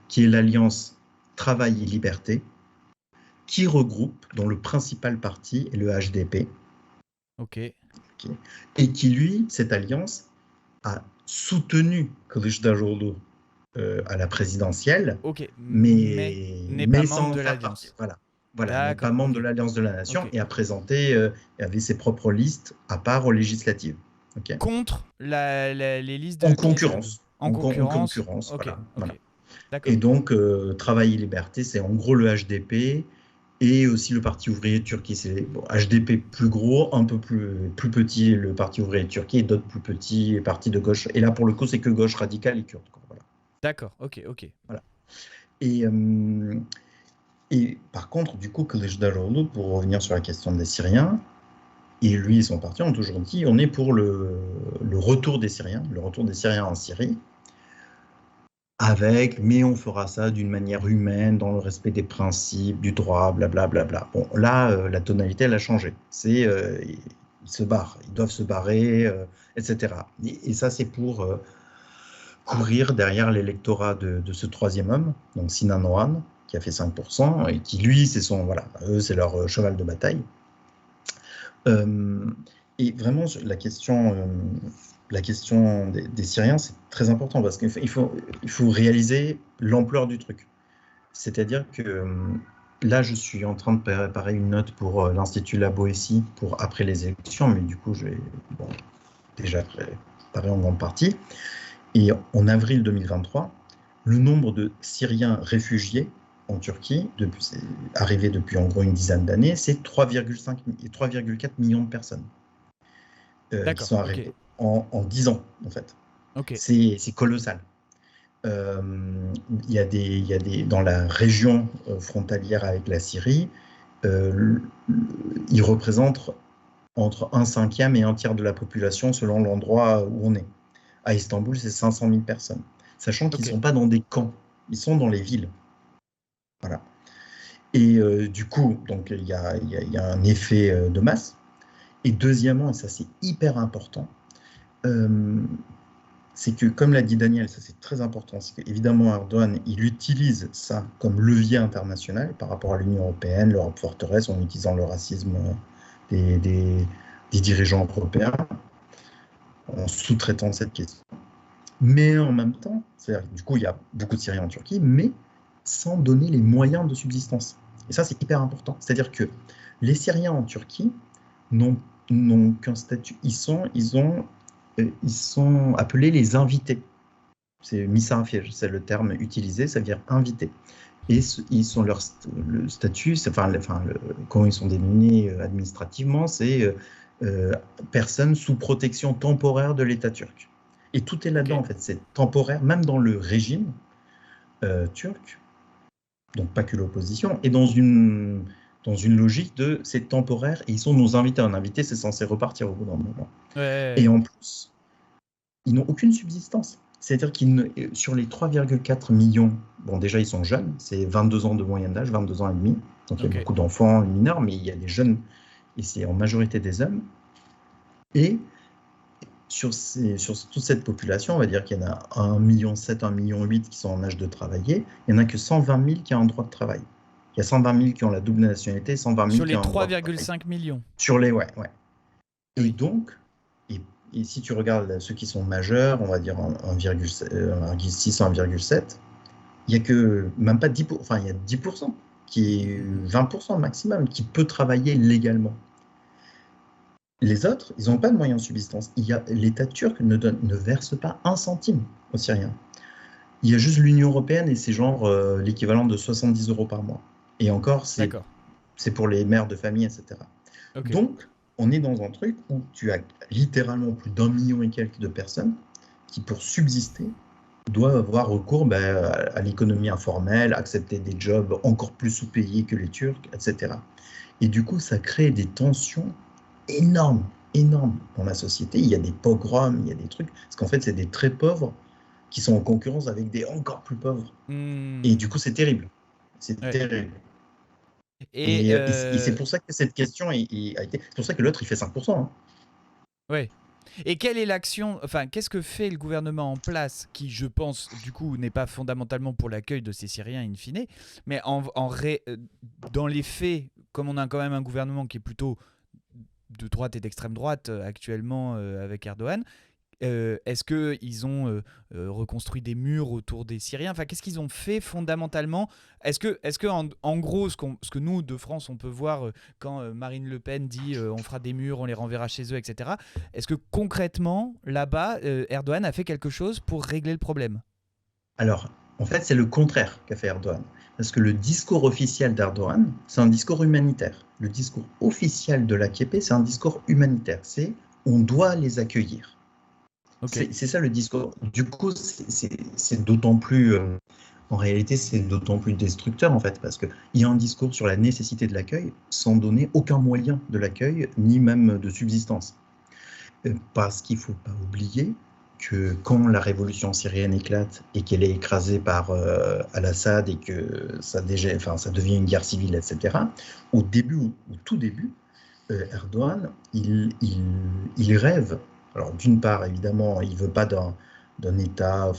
qui est l'Alliance Travail et Liberté, qui regroupe, dont le principal parti est le HDP. Ok. Et qui, lui, cette alliance, a soutenu Kılıçdaroğlu à la présidentielle, mais pas sans membre de faire l'alliance. Partie. Voilà, pas membre de l'Alliance de la Nation, et a présenté, avait ses propres listes à part aux législatives. Contre les listes de... En concurrence. En concurrence. Voilà. Et donc, Travail et Liberté, c'est en gros le HDP, et aussi le Parti ouvrier de Turquie. C'est HDP plus gros, un peu plus petit le Parti ouvrier de Turquie, et d'autres plus petits partis de gauche. Et là, pour le coup, c'est que gauche radicale et kurde. Voilà. D'accord, ok. Voilà. Et par contre, du coup, Kılıçdaroğlu, pour revenir sur la question des Syriens, et lui et son parti ont toujours dit on est pour le retour des Syriens en Syrie, mais on fera ça d'une manière humaine, dans le respect des principes, du droit, blablabla. Bon, là, la tonalité, elle a changé. Ils se barrent, ils doivent se barrer, etc. Et ça, c'est pour courir derrière l'électorat de ce troisième homme, donc Sinan Oğan, qui a fait 5%, et qui, lui, eux, c'est leur cheval de bataille. Et vraiment, la question des Syriens, c'est très important, parce qu'il faut réaliser l'ampleur du truc. C'est-à-dire que là, je suis en train de préparer une note pour l'Institut La Boétie pour après les élections, mais du coup, j'ai déjà préparé en grande partie. Et en avril 2023, le nombre de Syriens réfugiés en Turquie, c'est arrivé depuis en gros une dizaine d'années, c'est 3,4 millions de personnes qui sont arrivées en 10 ans, en fait. C'est colossal. Il y a dans la région frontalière avec la Syrie, ils représentent entre 1/5 et 1/3 de la population selon l'endroit où on est. À Istanbul, c'est 500 000 personnes. Sachant qu'ils ne sont pas dans des camps, ils sont dans les villes. Voilà. Et du coup, donc, il y a un effet de masse. Et deuxièmement, et ça c'est hyper important, c'est que, comme l'a dit Daniel, ça c'est très important, c'est qu'évidemment Erdogan, il utilise ça comme levier international par rapport à l'Union européenne, l'Europe forteresse, en utilisant le racisme des dirigeants européens, en sous-traitant cette question. Mais en même temps, c'est-à-dire, du coup, il y a beaucoup de Syriens en Turquie, mais sans donner les moyens de subsistance. Et ça, c'est hyper important. C'est-à-dire que les Syriens en Turquie n'ont qu'un statut. Ils sont appelés les invités. C'est misafir, c'est le terme utilisé, ça veut dire invité. Et ils sont le statut, comment ils sont dénominés administrativement, c'est personnes sous protection temporaire de l'État turc. Et tout est là-dedans, en fait. C'est temporaire, même dans le régime turc, donc pas que l'opposition, et dans une logique de c'est temporaire et ils sont nos invités. Un invité, c'est censé repartir au bout d'un moment. Et en plus, ils n'ont aucune subsistance. C'est-à-dire sur les 3,4 millions, bon déjà ils sont jeunes, c'est 22 ans de moyenne d'âge, 22 ans et demi, donc il y a beaucoup d'enfants mineurs, mais il y a des jeunes, et c'est en majorité des hommes. Et sur toute cette population, on va dire qu'il y en a 1,7 million, 1,8 million qui sont en âge de travailler, il n'y en a que 120 000 qui ont un droit de travail. Il y a 120 000 qui ont la double nationalité, 120 000 qui ont un droit de travail. Sur les 3,5 millions. Sur les, ouais. Et donc, et si tu regardes ceux qui sont majeurs, on va dire 1,6, 1,7, il n'y a que même pas 10%, enfin il y a 10%, qui est 20% maximum, qui peut travailler légalement. Les autres, ils n'ont pas de moyens de subsistance. L'État turc ne verse pas un centime aux Syriens. Il y a juste l'Union européenne et c'est genre l'équivalent de 70 € par mois. Et encore, c'est pour les mères de famille, etc. Donc, on est dans un truc où tu as littéralement plus d'1 million et quelques de personnes qui, pour subsister, doivent avoir recours à l'économie informelle, accepter des jobs encore plus sous-payés que les Turcs, etc. Et du coup, ça crée des tensions énormes dans la société. Il y a des pogroms, il y a des trucs, parce qu'en fait, c'est des très pauvres qui sont en concurrence avec des encore plus pauvres. Et du coup, c'est terrible. C'est terrible. Et c'est pour ça que cette question a été... C'est pour ça que l'autre, il fait 5%. Hein. Ouais. Et quelle est l'action, qu'est-ce que fait le gouvernement en place qui, je pense, du coup, n'est pas fondamentalement pour l'accueil de ces Syriens in fine, mais dans les faits, comme on a quand même un gouvernement qui est plutôt de droite et d'extrême droite actuellement avec Erdogan, est-ce qu'ils ont reconstruit des murs autour des Syriens ? Qu'est-ce qu'ils ont fait fondamentalement ? Est-ce que en gros, ce que nous, de France, on peut voir quand Marine Le Pen dit on fera des murs, on les renverra chez eux, etc. Est-ce que concrètement, là-bas, Erdogan a fait quelque chose pour régler le problème ? Alors, en fait, c'est le contraire qu'a fait Erdogan. Parce que le discours officiel d'Erdogan, c'est un discours humanitaire. Le discours officiel de l'AKP, c'est un discours humanitaire. C'est on doit les accueillir. C'est ça le discours. Du coup, c'est d'autant plus, en réalité, c'est d'autant plus destructeur en fait, parce qu'il y a un discours sur la nécessité de l'accueil sans donner aucun moyen de l'accueil, ni même de subsistance. Parce qu'il ne faut pas oublier que quand la révolution syrienne éclate et qu'elle est écrasée par Al-Assad et que ça devient une guerre civile, etc., au tout début, Erdogan, il rêve. Alors, d'une part, évidemment, il ne veut pas d'un État,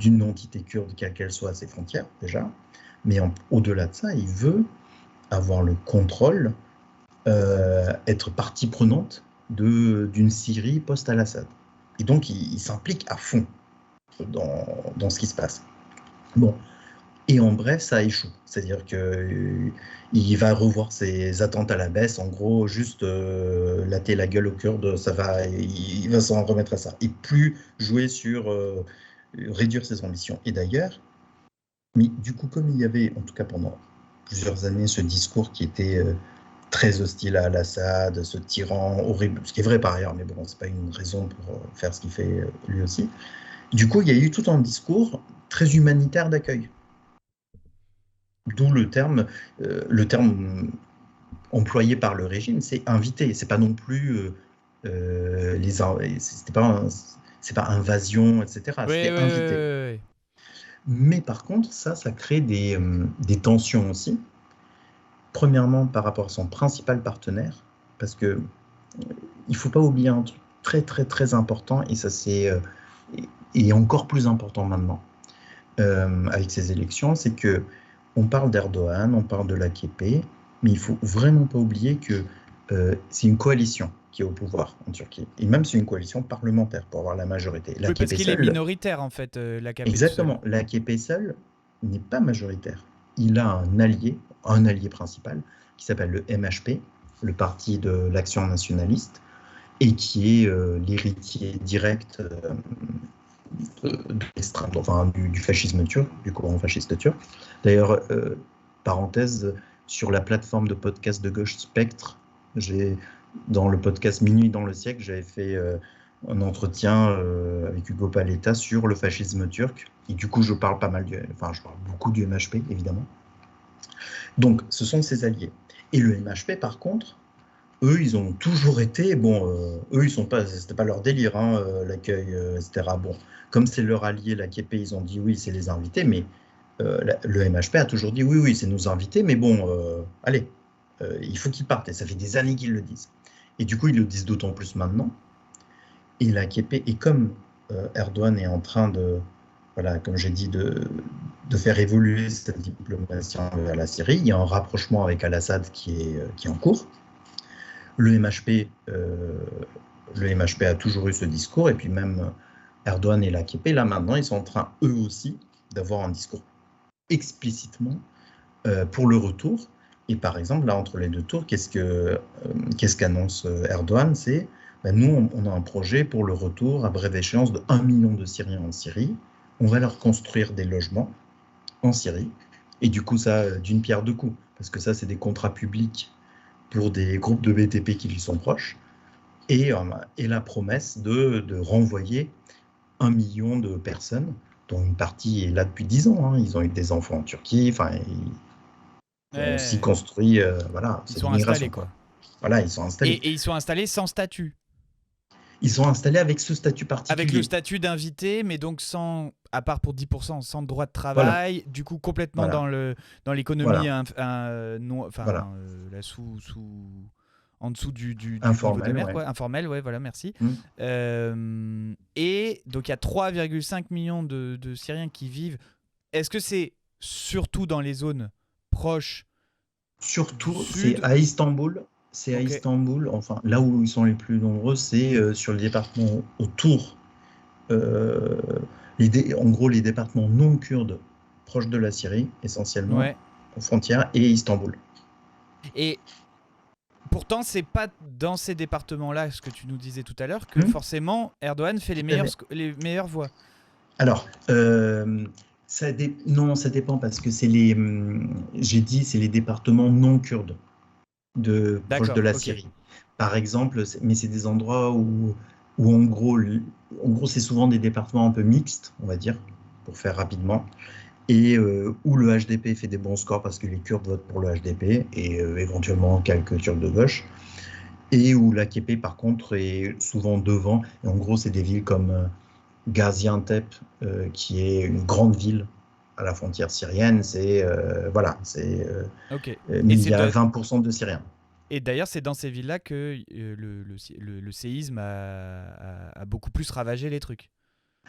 d'une entité kurde, quelle qu'elle soit à ses frontières, déjà. Mais au-delà de ça, il veut avoir le contrôle, être partie prenante d'une Syrie post-Al-Assad. Et donc, il s'implique à fond dans ce qui se passe. Bon. Et en bref, ça échoue. C'est-à-dire qu'il va revoir ses attentes à la baisse. En gros, juste latter la gueule aux Kurdes, il va s'en remettre à ça. Et plus jouer sur réduire ses ambitions. Et d'ailleurs, Mais du coup, comme il y avait, en tout cas pendant plusieurs années, ce discours qui était très hostile à Al-Assad, ce tyran horrible, ce qui est vrai par ailleurs, mais bon, c'est pas une raison pour faire ce qu'il fait lui aussi. Du coup, il y a eu tout un discours très humanitaire d'accueil. D'où le terme employé par le régime, c'est invité. C'est pas non plus c'est pas invasion, etc. C'était invité. Ouais. Mais par contre, ça crée des tensions aussi. Premièrement, par rapport à son principal partenaire, parce que il faut pas oublier un truc très très très important, et ça c'est et encore plus important maintenant avec ces élections, c'est que on parle d'Erdogan, on parle de l'AKP, mais il faut vraiment pas oublier que c'est une coalition qui est au pouvoir en Turquie, et même c'est une coalition parlementaire pour avoir la majorité. Oui, parce qu'il est minoritaire en fait, l'AKP. Exactement, l'AKP seul n'est pas majoritaire. Il a un allié principal, qui s'appelle le MHP, le Parti de l'Action nationaliste, et qui est l'héritier direct du fascisme turc, du courant fasciste turc. D'ailleurs, parenthèse, sur la plateforme de podcast de gauche Spectre, dans le podcast Minuit dans le siècle, j'avais fait un entretien avec Hugo Paletta sur le fascisme turc, et du coup je parle beaucoup du MHP évidemment. Donc ce sont ses alliés, et le MHP par contre, eux ils ont toujours été eux c'était pas leur délire l'accueil, etc. Bon, comme c'est leur allié l'AKP, ils ont dit oui c'est les invités, mais le MHP a toujours dit oui c'est nos invités, mais bon allez, il faut qu'ils partent, et ça fait des années qu'ils le disent, et du coup ils le disent d'autant plus maintenant. Et l'AKP, et comme Erdogan est en train de, comme j'ai dit, de faire évoluer cette diplomatie vers la Syrie, il y a un rapprochement avec Al-Assad qui est en cours. Le MHP a toujours eu ce discours, et puis même Erdogan et l'AKP, là maintenant, ils sont en train, eux aussi, d'avoir un discours explicitement pour le retour. Et par exemple, là, entre les deux tours, qu'est-ce qu'annonce Erdogan? C'est nous, on a un projet pour le retour à brève échéance de 1 million de Syriens en Syrie. On va leur construire des logements en Syrie. Et du coup, ça, d'une pierre deux coups, parce que ça, c'est des contrats publics pour des groupes de BTP qui lui sont proches. Et la promesse de renvoyer 1 million de personnes, dont une partie est là depuis 10 ans. Ils ont eu des enfants en Turquie. On s'y construit. Ils sont installés, quoi. Voilà, ils sont installés. Et ils sont installés sans statut. Ils sont installés avec ce statut particulier. Avec le statut d'invité, mais donc sans, à part pour 10%, sans droit de travail, du coup complètement dans l'économie, en dessous du informel, niveau de mer, quoi. Informel, voilà, merci. Et donc il y a 3,5 millions de Syriens qui vivent. Est-ce que c'est surtout dans les zones proches? Surtout, c'est à Istanbul. C'est à Istanbul, enfin là où ils sont les plus nombreux, c'est sur les départements autour, en gros les départements non kurdes proches de la Syrie, essentiellement, aux frontières, et Istanbul. Et pourtant, c'est pas dans ces départements-là, ce que tu nous disais tout à l'heure, que forcément Erdogan fait les meilleures voix. Alors, ça dépend, parce que c'est j'ai dit, c'est les départements non kurdes. Proche de la Syrie. Par exemple, mais c'est des endroits où en gros c'est souvent des départements un peu mixtes, on va dire, pour faire rapidement, et où le HDP fait des bons scores parce que les Kurdes votent pour le HDP, et éventuellement quelques Turcs de gauche, et où l'AKP par contre est souvent devant. Et en gros, c'est des villes comme Gaziantep, qui est une grande ville à la frontière syrienne, mais il y a 20% de Syriens. Et d'ailleurs, c'est dans ces villes-là que le séisme a beaucoup plus ravagé les trucs.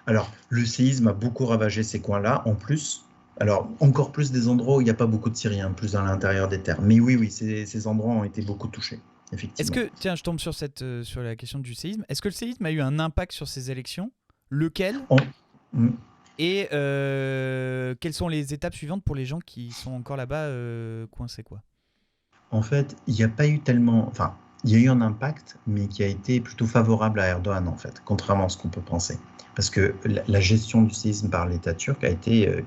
Alors, le séisme a beaucoup ravagé ces coins-là, en plus. Alors, encore plus des endroits où il n'y a pas beaucoup de Syriens, plus à l'intérieur des terres. Mais oui, ces endroits ont été beaucoup touchés, effectivement. Est-ce que, tiens, je tombe sur la question du séisme. Est-ce que le séisme a eu un impact sur ces élections? Lequel? Et quelles sont les étapes suivantes pour les gens qui sont encore là-bas coincés, quoi? En fait, il n'y a pas eu tellement... Enfin, il y a eu un impact, mais qui a été plutôt favorable à Erdogan, en fait, contrairement à ce qu'on peut penser. Parce que la gestion du séisme par l'État turc a été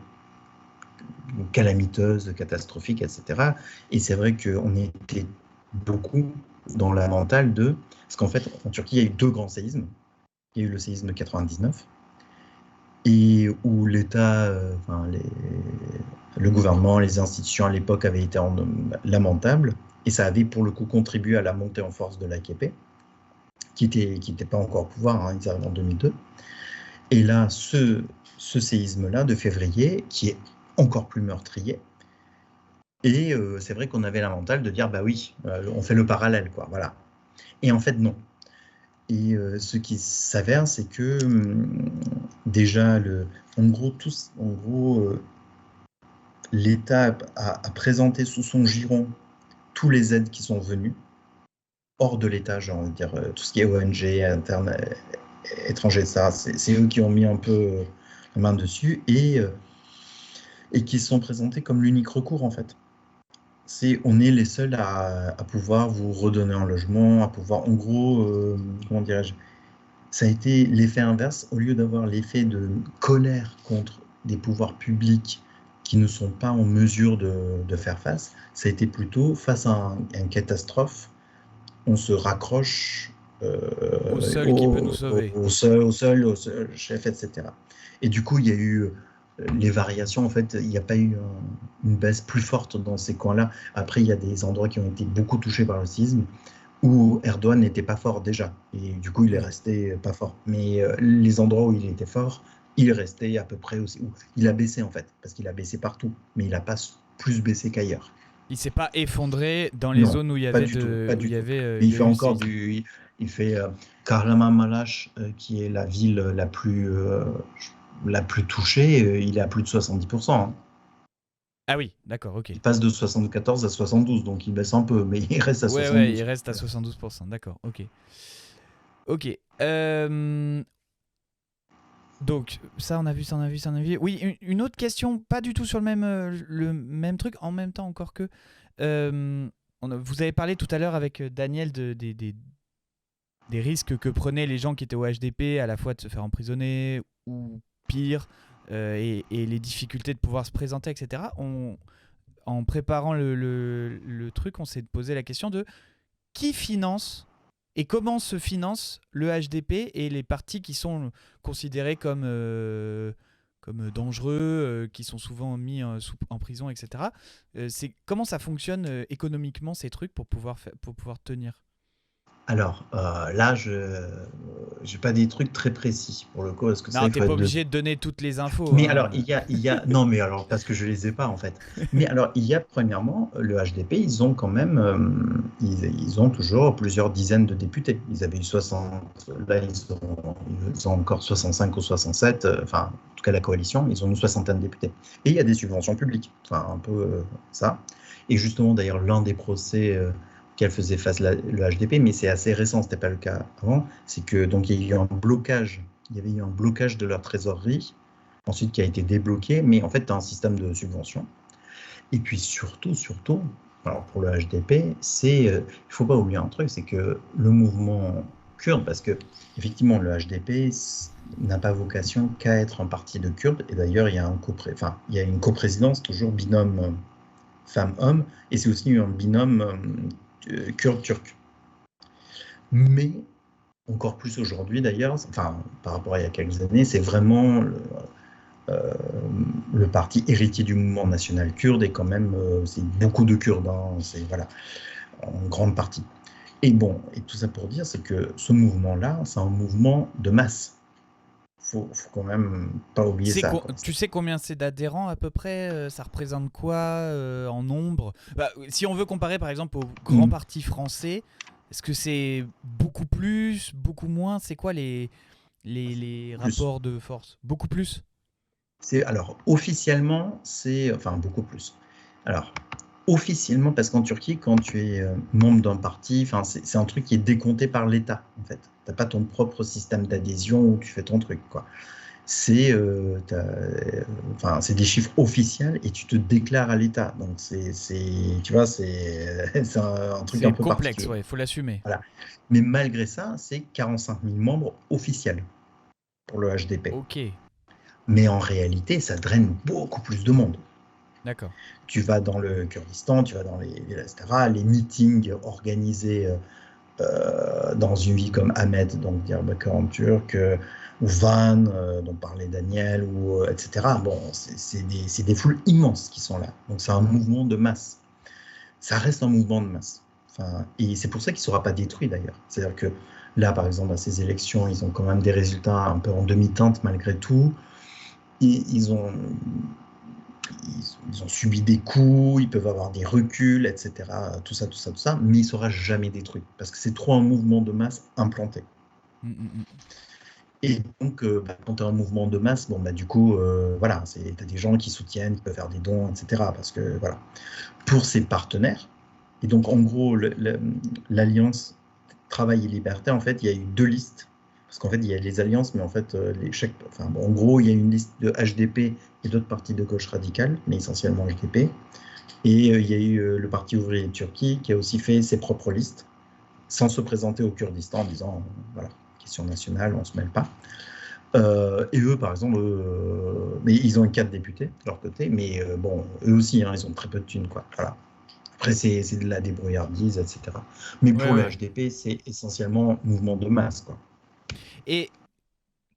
calamiteuse, catastrophique, etc. Et c'est vrai qu'on était beaucoup dans la mentale parce qu'en fait, en Turquie, il y a eu 2 grands séismes. Il y a eu le séisme de 99, et où l'État, le gouvernement, les institutions à l'époque avaient été lamentables, et ça avait pour le coup contribué à la montée en force de l'AKP, qui était pas encore au pouvoir, ils arrivent en 2002. Et là, ce séisme-là de février, qui est encore plus meurtrier, et c'est vrai qu'on avait la mentale de dire, bah oui, on fait le parallèle, quoi, voilà. Et en fait, non. Et ce qui s'avère, c'est que déjà, en gros, l'État a présenté sous son giron tous les aides qui sont venues, hors de l'État, j'ai envie de dire, tout ce qui est ONG, interne, étranger, ça, c'est eux qui ont mis un peu la main dessus, et qui sont présentés comme l'unique recours, en fait. On est les seuls à pouvoir vous redonner un logement, à pouvoir, en gros, comment dirais-je, ça a été l'effet inverse. Au lieu d'avoir l'effet de colère contre des pouvoirs publics qui ne sont pas en mesure de faire face, ça a été plutôt face à une catastrophe, on se raccroche au seul qui peut nous sauver. Au seul chef, etc. Et du coup, il y a eu les variations. En fait, il n'y a pas eu une baisse plus forte dans ces coins-là. Après, il y a des endroits qui ont été beaucoup touchés par le séisme, où Erdogan n'était pas fort déjà, et du coup il est resté pas fort. Mais les endroits où il était fort, il est resté à peu près aussi. Il a baissé en fait, parce qu'il a baissé partout, mais il n'a pas plus baissé qu'ailleurs. Il s'est pas effondré dans les zones où il y avait il fait encore il fait Kahramanmaraş, qui est la ville la plus touchée, il est à plus de 70%. Hein. Ah oui, d'accord, ok. Il passe de 74 à 72, donc il baisse un peu, mais il reste à 72%. Ouais, il reste à 72%, d'accord, ok. Ok. Donc, ça, on a vu. Oui, une autre question, pas du tout sur le même truc, en même temps encore que... vous avez parlé tout à l'heure avec Daniel des risques que prenaient les gens qui étaient au HDP, à la fois de se faire emprisonner, ou pire, et les difficultés de pouvoir se présenter, etc. En préparant le truc, on s'est posé la question de qui finance et comment se finance le HDP et les partis qui sont considérés comme dangereux, qui sont souvent mis en prison, etc. Comment ça fonctionne économiquement, ces trucs, pour pouvoir tenir ? Alors, là, je n'ai pas des trucs très précis pour le coup. Parce que non, tu n'es pas obligé de donner toutes les infos. Mais alors, il y a... Non, mais alors, parce que je ne les ai pas, en fait. Mais alors, il y a, premièrement, le HDP, ils ont quand même... ils ont toujours plusieurs dizaines de députés. Ils avaient eu 60... Là, ils ont encore 65 ou 67. Enfin, en tout cas, la coalition, ils ont une soixantaine de députés. Et il y a des subventions publiques. Enfin, un peu ça. Et justement, d'ailleurs, l'un des procès... qu'elle faisait face le HDP, mais c'est assez récent, ce n'était pas le cas avant, c'est que donc il y a eu un blocage, de leur trésorerie, ensuite qui a été débloqué, mais en fait tu as un système de subvention. Et puis surtout, alors pour le HDP, il ne faut pas oublier un truc, c'est que le mouvement kurde, parce que effectivement le HDP n'a pas vocation qu'à être un parti de Kurdes, et d'ailleurs il y a une coprésidence, toujours binôme femme-homme, et c'est aussi un binôme kurde-turc. Mais encore plus aujourd'hui d'ailleurs, enfin par rapport à il y a quelques années, c'est vraiment le parti héritier du mouvement national kurde, et quand même c'est beaucoup de Kurdes, c'est voilà, en grande partie. Et bon, et tout ça pour dire, c'est que ce mouvement-là, c'est un mouvement de masse. Faut quand même pas oublier ça. Tu sais combien c'est d'adhérents à peu près? Ça représente quoi en nombre? Si on veut comparer par exemple aux grands partis français, est-ce que c'est beaucoup plus, beaucoup moins? C'est quoi les rapports de force? Beaucoup plus? Alors, officiellement, c'est... Enfin, beaucoup plus. Alors, officiellement, parce qu'en Turquie, quand tu es membre d'un parti, c'est un truc qui est décompté par l'État, en fait. Tu n'as pas ton propre système d'adhésion où tu fais ton truc, quoi. C'est des chiffres officiels et tu te déclares à l'État. Donc, tu vois, c'est un truc un peu complexe, particulier. Il faut l'assumer. Voilà. Mais malgré ça, c'est 45 000 membres officiels pour le HDP. Ok. Mais en réalité, ça draine beaucoup plus de monde. D'accord. Tu vas dans le Kurdistan, tu vas dans les meetings organisés dans une ville comme Ahmed, donc Diyarbakır en turc, ou Van, dont parlait Daniel, ou, etc. Bon, c'est des foules immenses qui sont là. Donc c'est un mouvement de masse. Ça reste un mouvement de masse. Enfin, et c'est pour ça qu'il ne sera pas détruit d'ailleurs. C'est-à-dire que là, par exemple, à ces élections, ils ont quand même des résultats un peu en demi-teinte malgré tout. Ils ont subi des coups, ils peuvent avoir des reculs, etc. Tout ça, mais il ne sera jamais détruit parce que c'est trop un mouvement de masse implanté. Et donc, quand tu as un mouvement de masse, du coup, voilà, tu as des gens qui soutiennent, qui peuvent faire des dons, etc. Parce que, voilà, pour ses partenaires, et donc, en gros, l'Alliance Travail et Liberté, en fait, il y a eu 2 listes. Parce qu'en fait, il y a les alliances, mais en fait, en gros, il y a une liste de HDP et d'autres partis de gauche radicale, mais essentiellement HDP. Et il y a eu le Parti ouvrier de Turquie qui a aussi fait ses propres listes, sans se présenter au Kurdistan en disant, voilà, question nationale, on ne se mêle pas. Et eux, par exemple, mais ils ont 4 députés de leur côté, mais bon, eux aussi, hein, ils ont très peu de thunes, quoi. Voilà. Après, c'est de la débrouillardise, etc. Mais pour le HDP, c'est essentiellement mouvement de masse, quoi. Et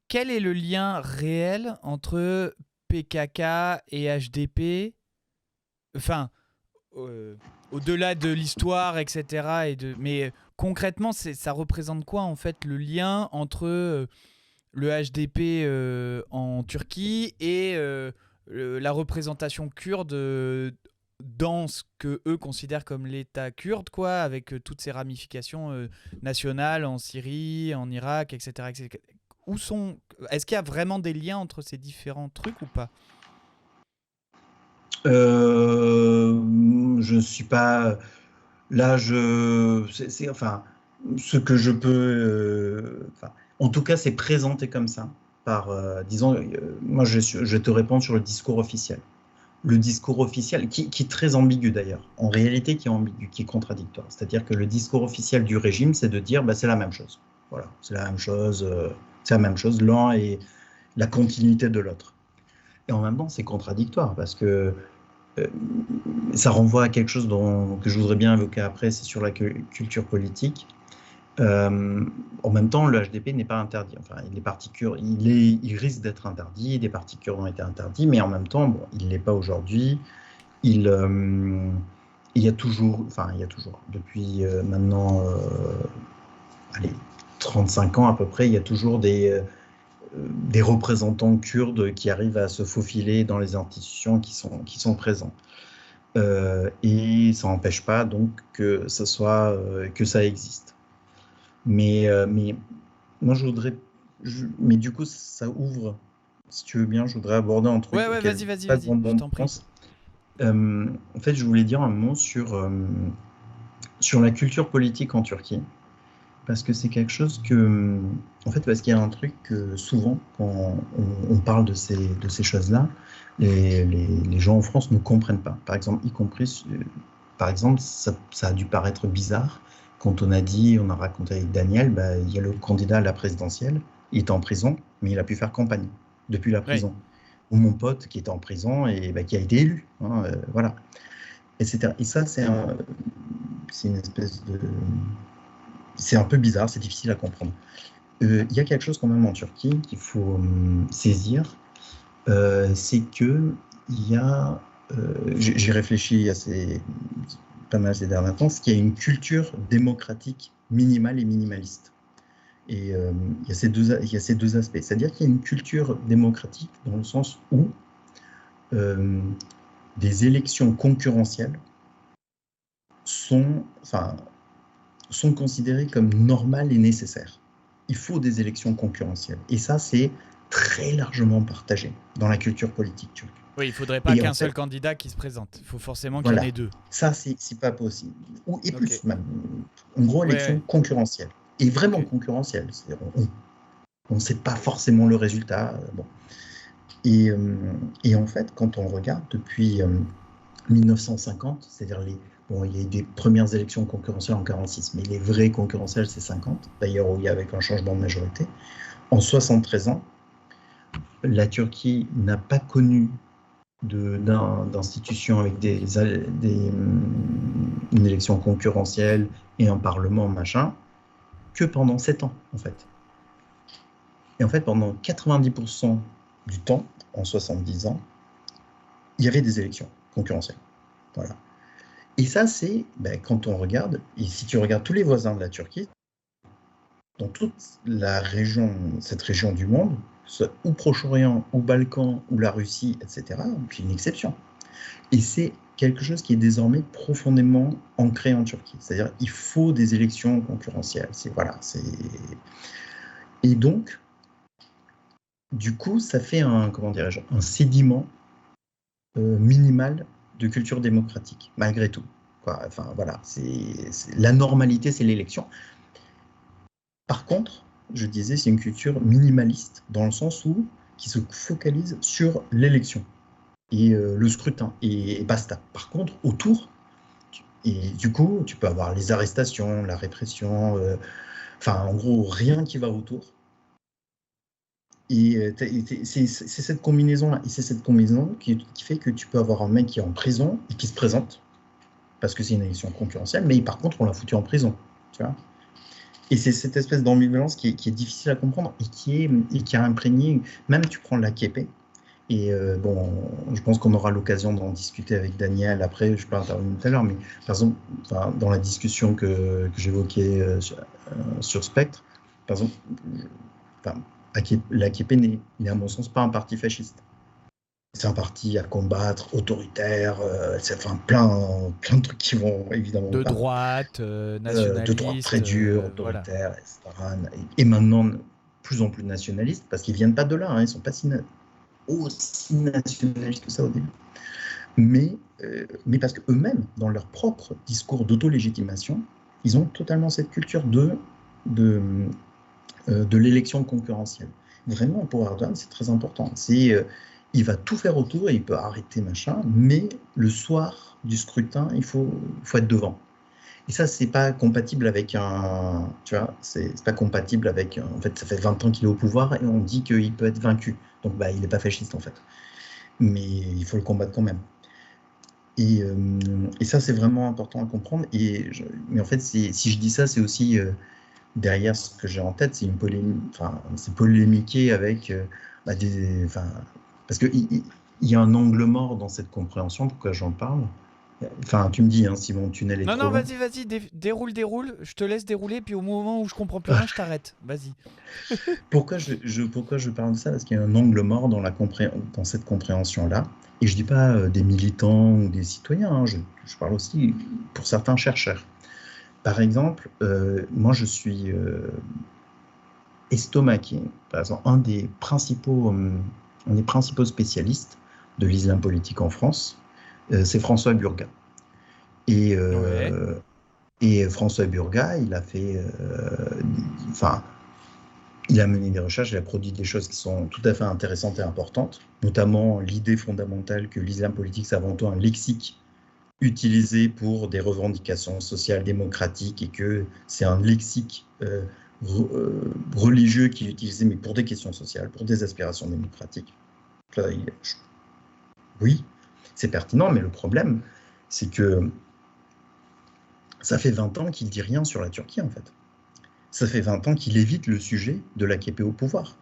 quel est le lien réel entre PKK et HDP ? Enfin, au-delà de l'histoire, etc. Mais concrètement, ça représente quoi, en fait, le lien entre le HDP en Turquie et la représentation kurde dans ce que eux considèrent comme l'État kurde, quoi, avec toutes ces ramifications nationales en Syrie, en Irak, etc. Est-ce qu'il y a vraiment des liens entre ces différents trucs ou pas ? Je ne suis pas... Là, enfin, ce que je peux... en tout cas, c'est présenté comme ça. Disons, moi, je te réponds sur le discours officiel. Le discours officiel, qui est très ambigu d'ailleurs, en réalité qui est ambigu, qui est contradictoire. C'est-à-dire que le discours officiel du régime, c'est de dire c'est la même chose. Voilà, c'est la même chose, l'un est la continuité de l'autre. Et en même temps, c'est contradictoire parce que ça renvoie à quelque chose que je voudrais bien évoquer après, c'est sur la culture politique. En même temps, le HDP n'est pas interdit. Enfin, les partis kurdes, il risque d'être interdit. Des partis kurdes ont été interdits, mais en même temps, il ne l'est pas aujourd'hui. Il y a toujours, depuis maintenant, 35 ans à peu près, il y a toujours des représentants kurdes qui arrivent à se faufiler dans les institutions qui sont présents. Et ça n'empêche pas donc que ça existe. Mais moi, mais du coup, ça ouvre. Si tu veux bien, je voudrais aborder un truc. Ouais, vas-y, je t'en prie. En fait, je voulais dire un mot sur la culture politique en Turquie. Parce que c'est quelque chose que... En fait, parce qu'il y a un truc que souvent, quand on parle de ces choses-là, les gens en France ne comprennent pas. Par exemple, ça a dû paraître bizarre quand on a raconté avec Daniel, il y a le candidat à la présidentielle, il est en prison, mais il a pu faire campagne depuis la prison. Ou mon pote qui était en prison et qui a été élu, voilà, etc. Et ça, c'est une espèce de... C'est un peu bizarre, c'est difficile à comprendre. Il y a quelque chose quand même en Turquie qu'il faut saisir, c'est que il y a... j'ai réfléchi pas mal ces derniers temps, c'est qu'il y a une culture démocratique minimale et minimaliste. Et il y a ces deux aspects. C'est-à-dire qu'il y a une culture démocratique dans le sens où des élections concurrentielles sont considérées comme normales et nécessaires. Il faut des élections concurrentielles. Et ça, c'est très largement partagé dans la culture politique turque. Oui, il ne faudrait pas qu'un seul candidat qui se présente. Il faut forcément qu'il y en ait 2. Ça, c'est pas possible. Et plus même. En gros, élection concurrentielle. Et vraiment concurrentielle. On ne sait pas forcément le résultat. Bon. Et en fait, quand on regarde depuis 1950, c'est-à-dire il y a eu des premières élections concurrentielles en 1946, mais les vraies concurrentielles, c'est 50. D'ailleurs, il y a avec un changement de majorité. En 73 ans, la Turquie n'a pas connu d'institutions avec une élection concurrentielle et un parlement, machin, que pendant 7 ans, en fait. Et en fait, pendant 90% du temps, en 70 ans, il y avait des élections concurrentielles. Voilà. Et ça, c'est, quand on regarde, et si tu regardes tous les voisins de la Turquie, dans toute cette région du monde, soit ou Proche-Orient, ou Balkans, ou la Russie, etc., puis une exception. Et c'est quelque chose qui est désormais profondément ancré en Turquie. C'est-à-dire il faut des élections concurrentielles. Et donc, du coup, ça fait un sédiment minimal de culture démocratique, malgré tout. Enfin, voilà, la normalité, c'est l'élection. Par contre, je disais, c'est une culture minimaliste, dans le sens où qui se focalise sur l'élection et le scrutin, et basta. Par contre, autour, et du coup, tu peux avoir les arrestations, la répression, en gros, rien qui va autour. Et c'est cette combinaison-là, et c'est cette combinaison qui fait que tu peux avoir un mec qui est en prison et qui se présente, parce que c'est une élection concurrentielle, mais par contre, on l'a foutu en prison, tu vois. Et c'est cette espèce d'ambivalence qui est difficile à comprendre et qui a imprégné, même tu prends l'AKP, et je pense qu'on aura l'occasion d'en discuter avec Daniel après, je peux intervenir tout à l'heure, mais par exemple, dans la discussion que j'évoquais sur Spectre, par exemple, l'AKP n'est à mon sens pas un parti fasciste. C'est un parti à combattre, autoritaire, plein de trucs qui vont évidemment de droite, nationaliste, de droite très dur, autoritaire, voilà. etc. Et maintenant, plus en plus nationaliste, parce qu'ils viennent pas de là, ils sont pas aussi nationalistes que ça au début. Mais parce qu'eux-mêmes, dans leur propre discours d'auto-légitimation, ils ont totalement cette culture de l'élection concurrentielle. Vraiment, pour Erdogan, c'est très important. Il va tout faire autour et il peut arrêter, machin, mais le soir du scrutin, il faut être devant. Et ça, c'est pas compatible avec c'est pas compatible avec, en fait, ça fait 20 ans qu'il est au pouvoir et on dit qu'il peut être vaincu. Donc, il n'est pas fasciste, en fait. Mais il faut le combattre quand même. Et ça, c'est vraiment important à comprendre. Mais en fait, si je dis ça, c'est aussi, derrière ce que j'ai en tête, c'est c'est polémiquer avec parce qu'il y a un angle mort dans cette compréhension. Pourquoi j'en parle? Tu me dis si mon tunnel est trop long. Vas-y, déroule, je te laisse dérouler, puis au moment où je comprends plus rien, je t'arrête, vas-y. Pourquoi je parle de ça? Parce qu'il y a un angle mort dans cette compréhension-là, et je dis pas des militants ou des citoyens, je parle aussi pour certains chercheurs. Par exemple, moi je suis estomaqué, par exemple, un des principaux spécialistes de l'islam politique en France, c'est François Burga. Et François Burga, il a fait, il a mené des recherches, il a produit des choses qui sont tout à fait intéressantes et importantes, notamment l'idée fondamentale que l'islam politique, c'est avant tout un lexique utilisé pour des revendications sociales démocratiques, et que c'est un lexique religieux qui est utilisé, mais pour des questions sociales, pour des aspirations démocratiques. Là, oui, c'est pertinent, mais le problème, c'est que ça fait 20 ans qu'il ne dit rien sur la Turquie, en fait. Ça fait 20 ans qu'il évite le sujet de l'AKP au pouvoir.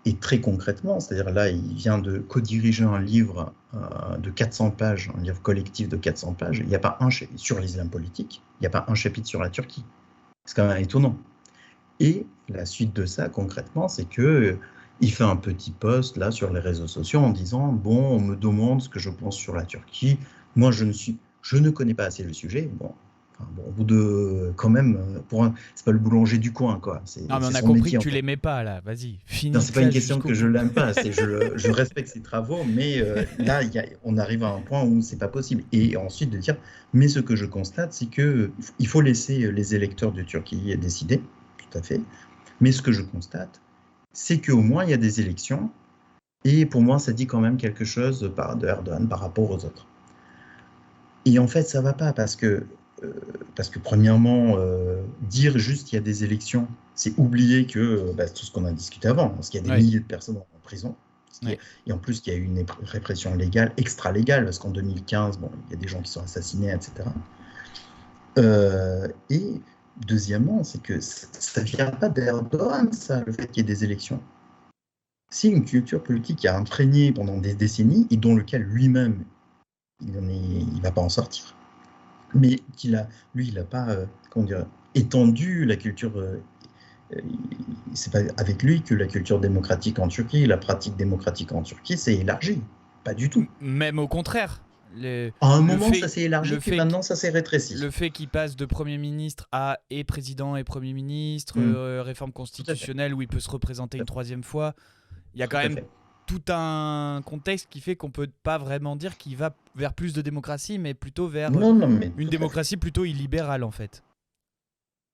Et très concrètement, c'est-à-dire là, il vient de co-diriger un livre de 400 pages, un livre collectif de 400 pages. Il n'y a pas un chapitre sur l'islam politique, il n'y a pas un chapitre sur la Turquie. C'est quand même étonnant. Et la suite de ça, concrètement, c'est qu'il fait un petit post là sur les réseaux sociaux en disant « Bon, on me demande ce que je pense sur la Turquie. Moi, je ne connais pas assez le sujet. » Au bout de, quand même, c'est pas le boulanger du coin, quoi. Non, mais on a compris que tu l'aimais pas, là. Vas-y, finis. Non, c'est pas une question que je l'aime pas. Je respecte ses travaux, mais là, on arrive à un point où c'est pas possible. Et ensuite de dire, mais ce que je constate, c'est que il faut laisser les électeurs de Turquie décider, tout à fait. Mais ce que je constate, c'est qu'au moins il y a des élections, et pour moi, ça dit quand même quelque chose de Erdogan par rapport aux autres. Et en fait, ça va pas parce que premièrement, dire juste qu'il y a des élections, c'est oublier que tout ce qu'on a discuté avant, parce qu'il y a des milliers de personnes en prison, Et en plus, il y a eu une répression légale, extra-légale, parce qu'en 2015, bon, il y a des gens qui sont assassinés, etc. Et deuxièmement, c'est que ça ne vient pas d'Erdogan, ça, le fait qu'il y ait des élections. C'est une culture politique qui a imprégné pendant des décennies et dont lequel lui-même, il ne va pas en sortir. Mais il n'a pas étendu la culture. C'est pas avec lui que la culture démocratique en Turquie, la pratique démocratique en Turquie s'est élargie. Pas du tout. Même au contraire. À un moment, ça s'est élargi, puis maintenant, ça s'est rétréci. Le fait qu'il passe de Premier ministre à et président et Premier ministre, réforme constitutionnelle où il peut se représenter une troisième fois, il y a quand même tout un contexte qui fait qu'on ne peut pas vraiment dire qu'il va vers plus de démocratie, mais plutôt vers une démocratie plutôt illibérale, en fait.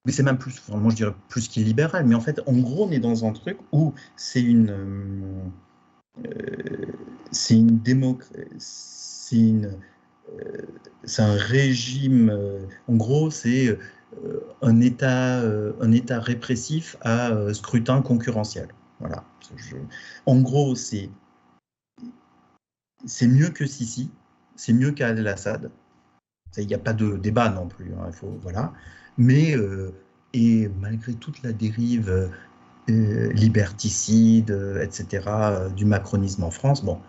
Mais c'est même plus, moi je dirais plus qu'illibéral, mais en fait, en gros, on est dans un truc où c'est un régime, en gros, c'est un État répressif à scrutin concurrentiel. Voilà. En gros, c'est mieux que Sisi, c'est mieux qu'Al-Assad. Il n'y a pas de débat non plus. Hein, voilà. Mais et malgré toute la dérive liberticide, etc., du macronisme en France, bon,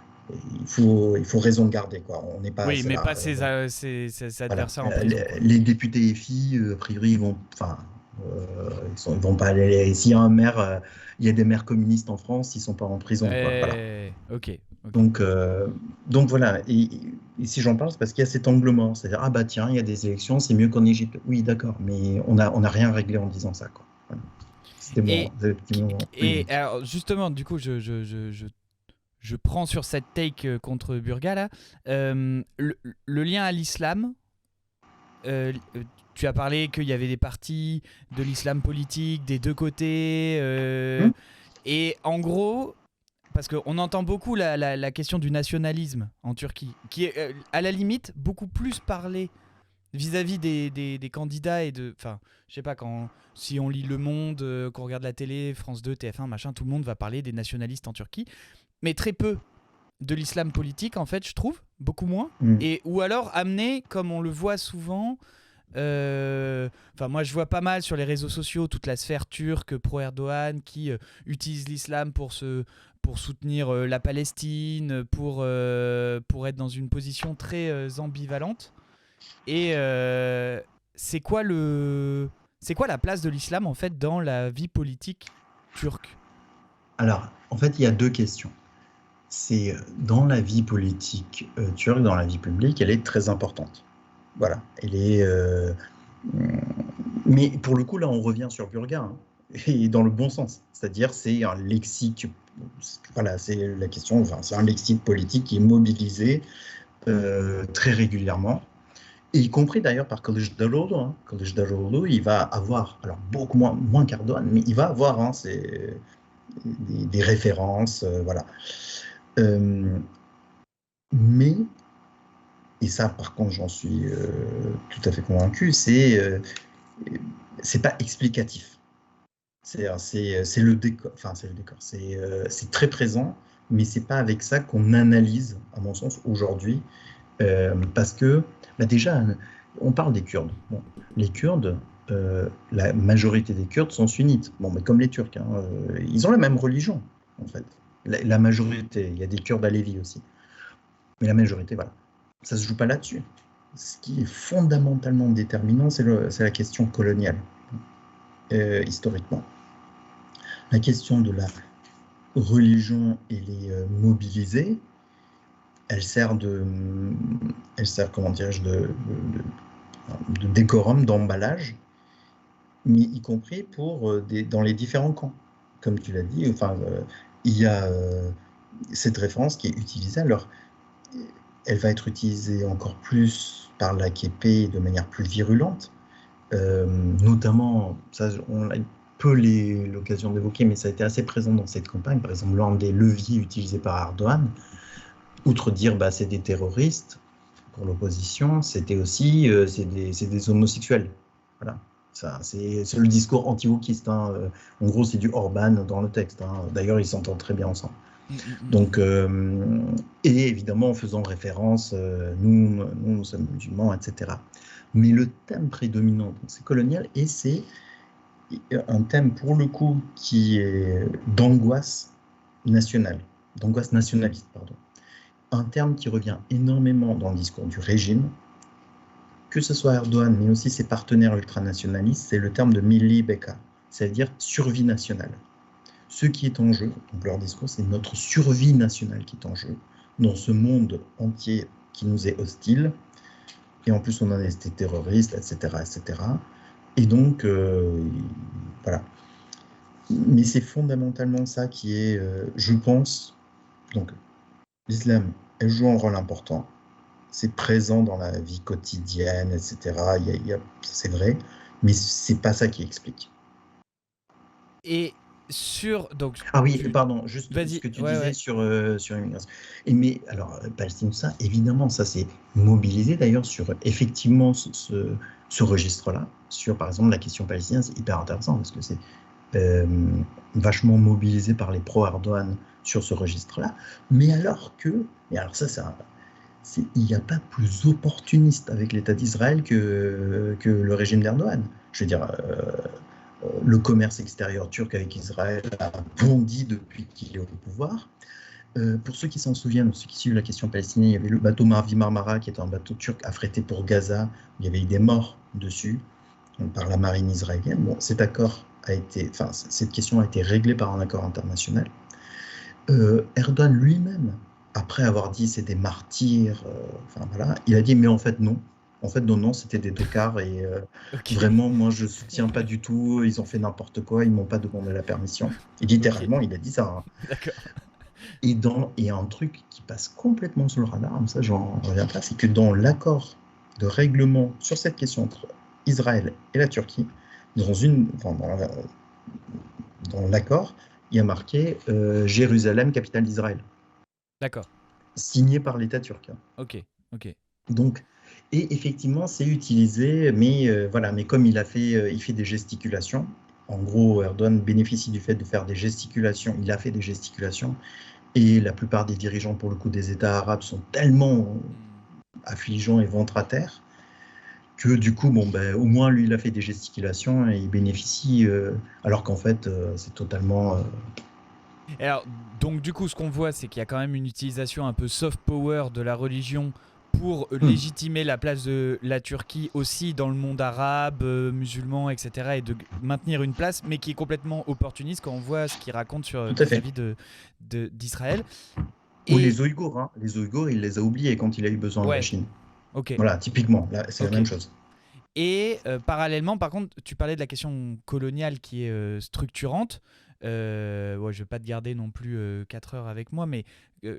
il faut raison garder, quoi. On n'est pas. Oui, mais pas ses adversaires en prison. Les députés FI, a priori, ils vont pas aller. S'il y a il y a des maires communistes en France, ils sont pas en prison. Voilà. Ok. Donc voilà. Et si j'en parle, c'est parce qu'il y a cet angle mort, c'est-à-dire tiens, il y a des élections, c'est mieux qu'en Égypte. Oui, d'accord, mais on a rien réglé en disant ça, quoi. Voilà. C'était et alors justement, du coup, je prends sur cette take contre Burga là. Le lien à l'islam. Tu as parlé qu'il y avait des partis de l'islam politique des deux côtés. Et en gros, parce qu'on entend beaucoup la question du nationalisme en Turquie, qui est à la limite beaucoup plus parlé vis-à-vis des candidats et de... Enfin, je sais pas, si on lit Le Monde, qu'on regarde la télé, France 2, TF1, machin, tout le monde va parler des nationalistes en Turquie. Mais très peu de l'islam politique, en fait, je trouve. Beaucoup moins. Ou alors amené, comme on le voit souvent... moi je vois pas mal sur les réseaux sociaux toute la sphère turque pro-Erdogan qui utilise l'islam pour soutenir la Palestine, pour être dans une position très ambivalente. Et c'est quoi la place de l'islam en fait dans la vie politique turque? Alors, en fait, il y a deux questions. C'est dans la vie politique turque, dans la vie publique, elle est très importante. Voilà, elle est. Mais pour le coup, là, on revient sur Burga, hein, et dans le bon sens. C'est-à-dire, c'est un lexique. Voilà, c'est la question. Enfin, c'est un lexique politique qui est mobilisé très régulièrement, et y compris d'ailleurs par Kılıçdaroğlu. Hein. Kılıçdaroğlu, il va avoir, alors beaucoup moins qu'Erdogan, mais il va avoir des références, voilà. Mais et ça, par contre, j'en suis tout à fait convaincu, c'est pas explicatif. C'est le décor. Enfin, c'est le décor. C'est très présent, mais c'est pas avec ça qu'on analyse, à mon sens, aujourd'hui, parce que déjà, on parle des Kurdes. Bon, les Kurdes, la majorité des Kurdes sont sunnites. Bon, mais comme les Turcs, hein, ils ont la même religion, en fait. La majorité, il y a des Kurdes alévis aussi, mais la majorité, voilà. Ça ne se joue pas là-dessus. Ce qui est fondamentalement déterminant, c'est la question coloniale, historiquement. La question de la religion, elle est mobilisée. Elle sert comment dirais-je, de décorum, d'emballage, mais y compris dans les différents camps. Comme tu l'as dit, il y a cette référence qui est utilisée. Alors, elle va être utilisée encore plus par l'AKP de manière plus virulente, notamment, ça on a peu l'occasion d'évoquer, mais ça a été assez présent dans cette campagne. Par exemple, l'un des leviers utilisés par Erdogan, outre dire c'est des terroristes pour l'opposition, c'était aussi c'est des homosexuels. Voilà. C'est le discours anti-wokiste. Hein. En gros, c'est du Orban dans le texte. Hein. D'ailleurs, ils s'entendent très bien ensemble. Donc, et évidemment en faisant référence, nous sommes musulmans, etc. Mais le thème prédominant, donc, c'est colonial, et c'est un thème pour le coup qui est d'angoisse nationale, d'angoisse nationaliste, pardon. Un terme qui revient énormément dans le discours du régime, que ce soit Erdogan, mais aussi ses partenaires ultranationalistes, c'est le terme de Milli Beka, c'est-à-dire survie nationale. Ce qui est en jeu, donc leur discours, c'est notre survie nationale qui est en jeu, dans ce monde entier qui nous est hostile, et en plus on a des terroristes, etc., etc. Et donc, voilà. Mais c'est fondamentalement ça qui est, je pense, donc l'islam, elle joue un rôle important. C'est présent dans la vie quotidienne, etc. C'est vrai, mais c'est pas ça qui explique. Et donc. Ah oui, pardon, juste Vas-y. Ce que tu disais sur l'immigration. Mais alors, Palestine, ça, évidemment, ça s'est mobilisé d'ailleurs sur effectivement ce registre-là, sur par exemple la question palestinienne, c'est hyper intéressant parce que c'est vachement mobilisé par les pro-Erdogan sur ce registre-là. Mais alors ça, il n'y a pas plus opportuniste avec l'État d'Israël que le régime d'Erdogan. Je veux dire, le commerce extérieur turc avec Israël a bondi depuis qu'il est au pouvoir. Pour ceux qui s'en souviennent, ceux qui suivent la question palestinienne, il y avait le bateau Mavi Marmara, qui est un bateau turc affrété pour Gaza. Il y avait eu des morts dessus par la marine israélienne. Bon, cette question a été réglée par un accord international. Erdogan lui-même, après avoir dit c'est des martyrs, voilà, il a dit mais en fait non. En fait, non, c'était des tocards et vraiment, moi, je soutiens pas du tout. Ils ont fait n'importe quoi, ils m'ont pas demandé la permission. Et littéralement, il a dit ça. Hein. D'accord. Et un truc qui passe complètement sous le radar, comme ça, j'en reviens pas, c'est que dans l'accord de règlement sur cette question entre Israël et la Turquie, dans l'accord, il y a marqué Jérusalem, capitale d'Israël. D'accord. Signé par l'État turc. Ok. Donc, et effectivement, c'est utilisé, mais comme il fait des gesticulations. En gros, Erdogan bénéficie du fait de faire des gesticulations. Il a fait des gesticulations, et la plupart des dirigeants, pour le coup, des États arabes sont tellement affligeants et ventre à terre que du coup, au moins lui, il a fait des gesticulations et il bénéficie, alors qu'en fait, c'est totalement. Alors, donc du coup, ce qu'on voit, c'est qu'il y a quand même une utilisation un peu soft power de la religion pour légitimer la place de la Turquie aussi dans le monde arabe, musulman, etc. et de maintenir une place, mais qui est complètement opportuniste quand on voit ce qu'il raconte vis-à-vis d'Israël. Ou les Ouïghours, hein. Les Ouïghours, il les a oubliés quand il a eu besoin de la Chine. Okay. Voilà, typiquement, là, c'est la même chose. Et parallèlement, par contre, tu parlais de la question coloniale qui est structurante. Je ne vais pas te garder non plus 4 heures avec moi, mais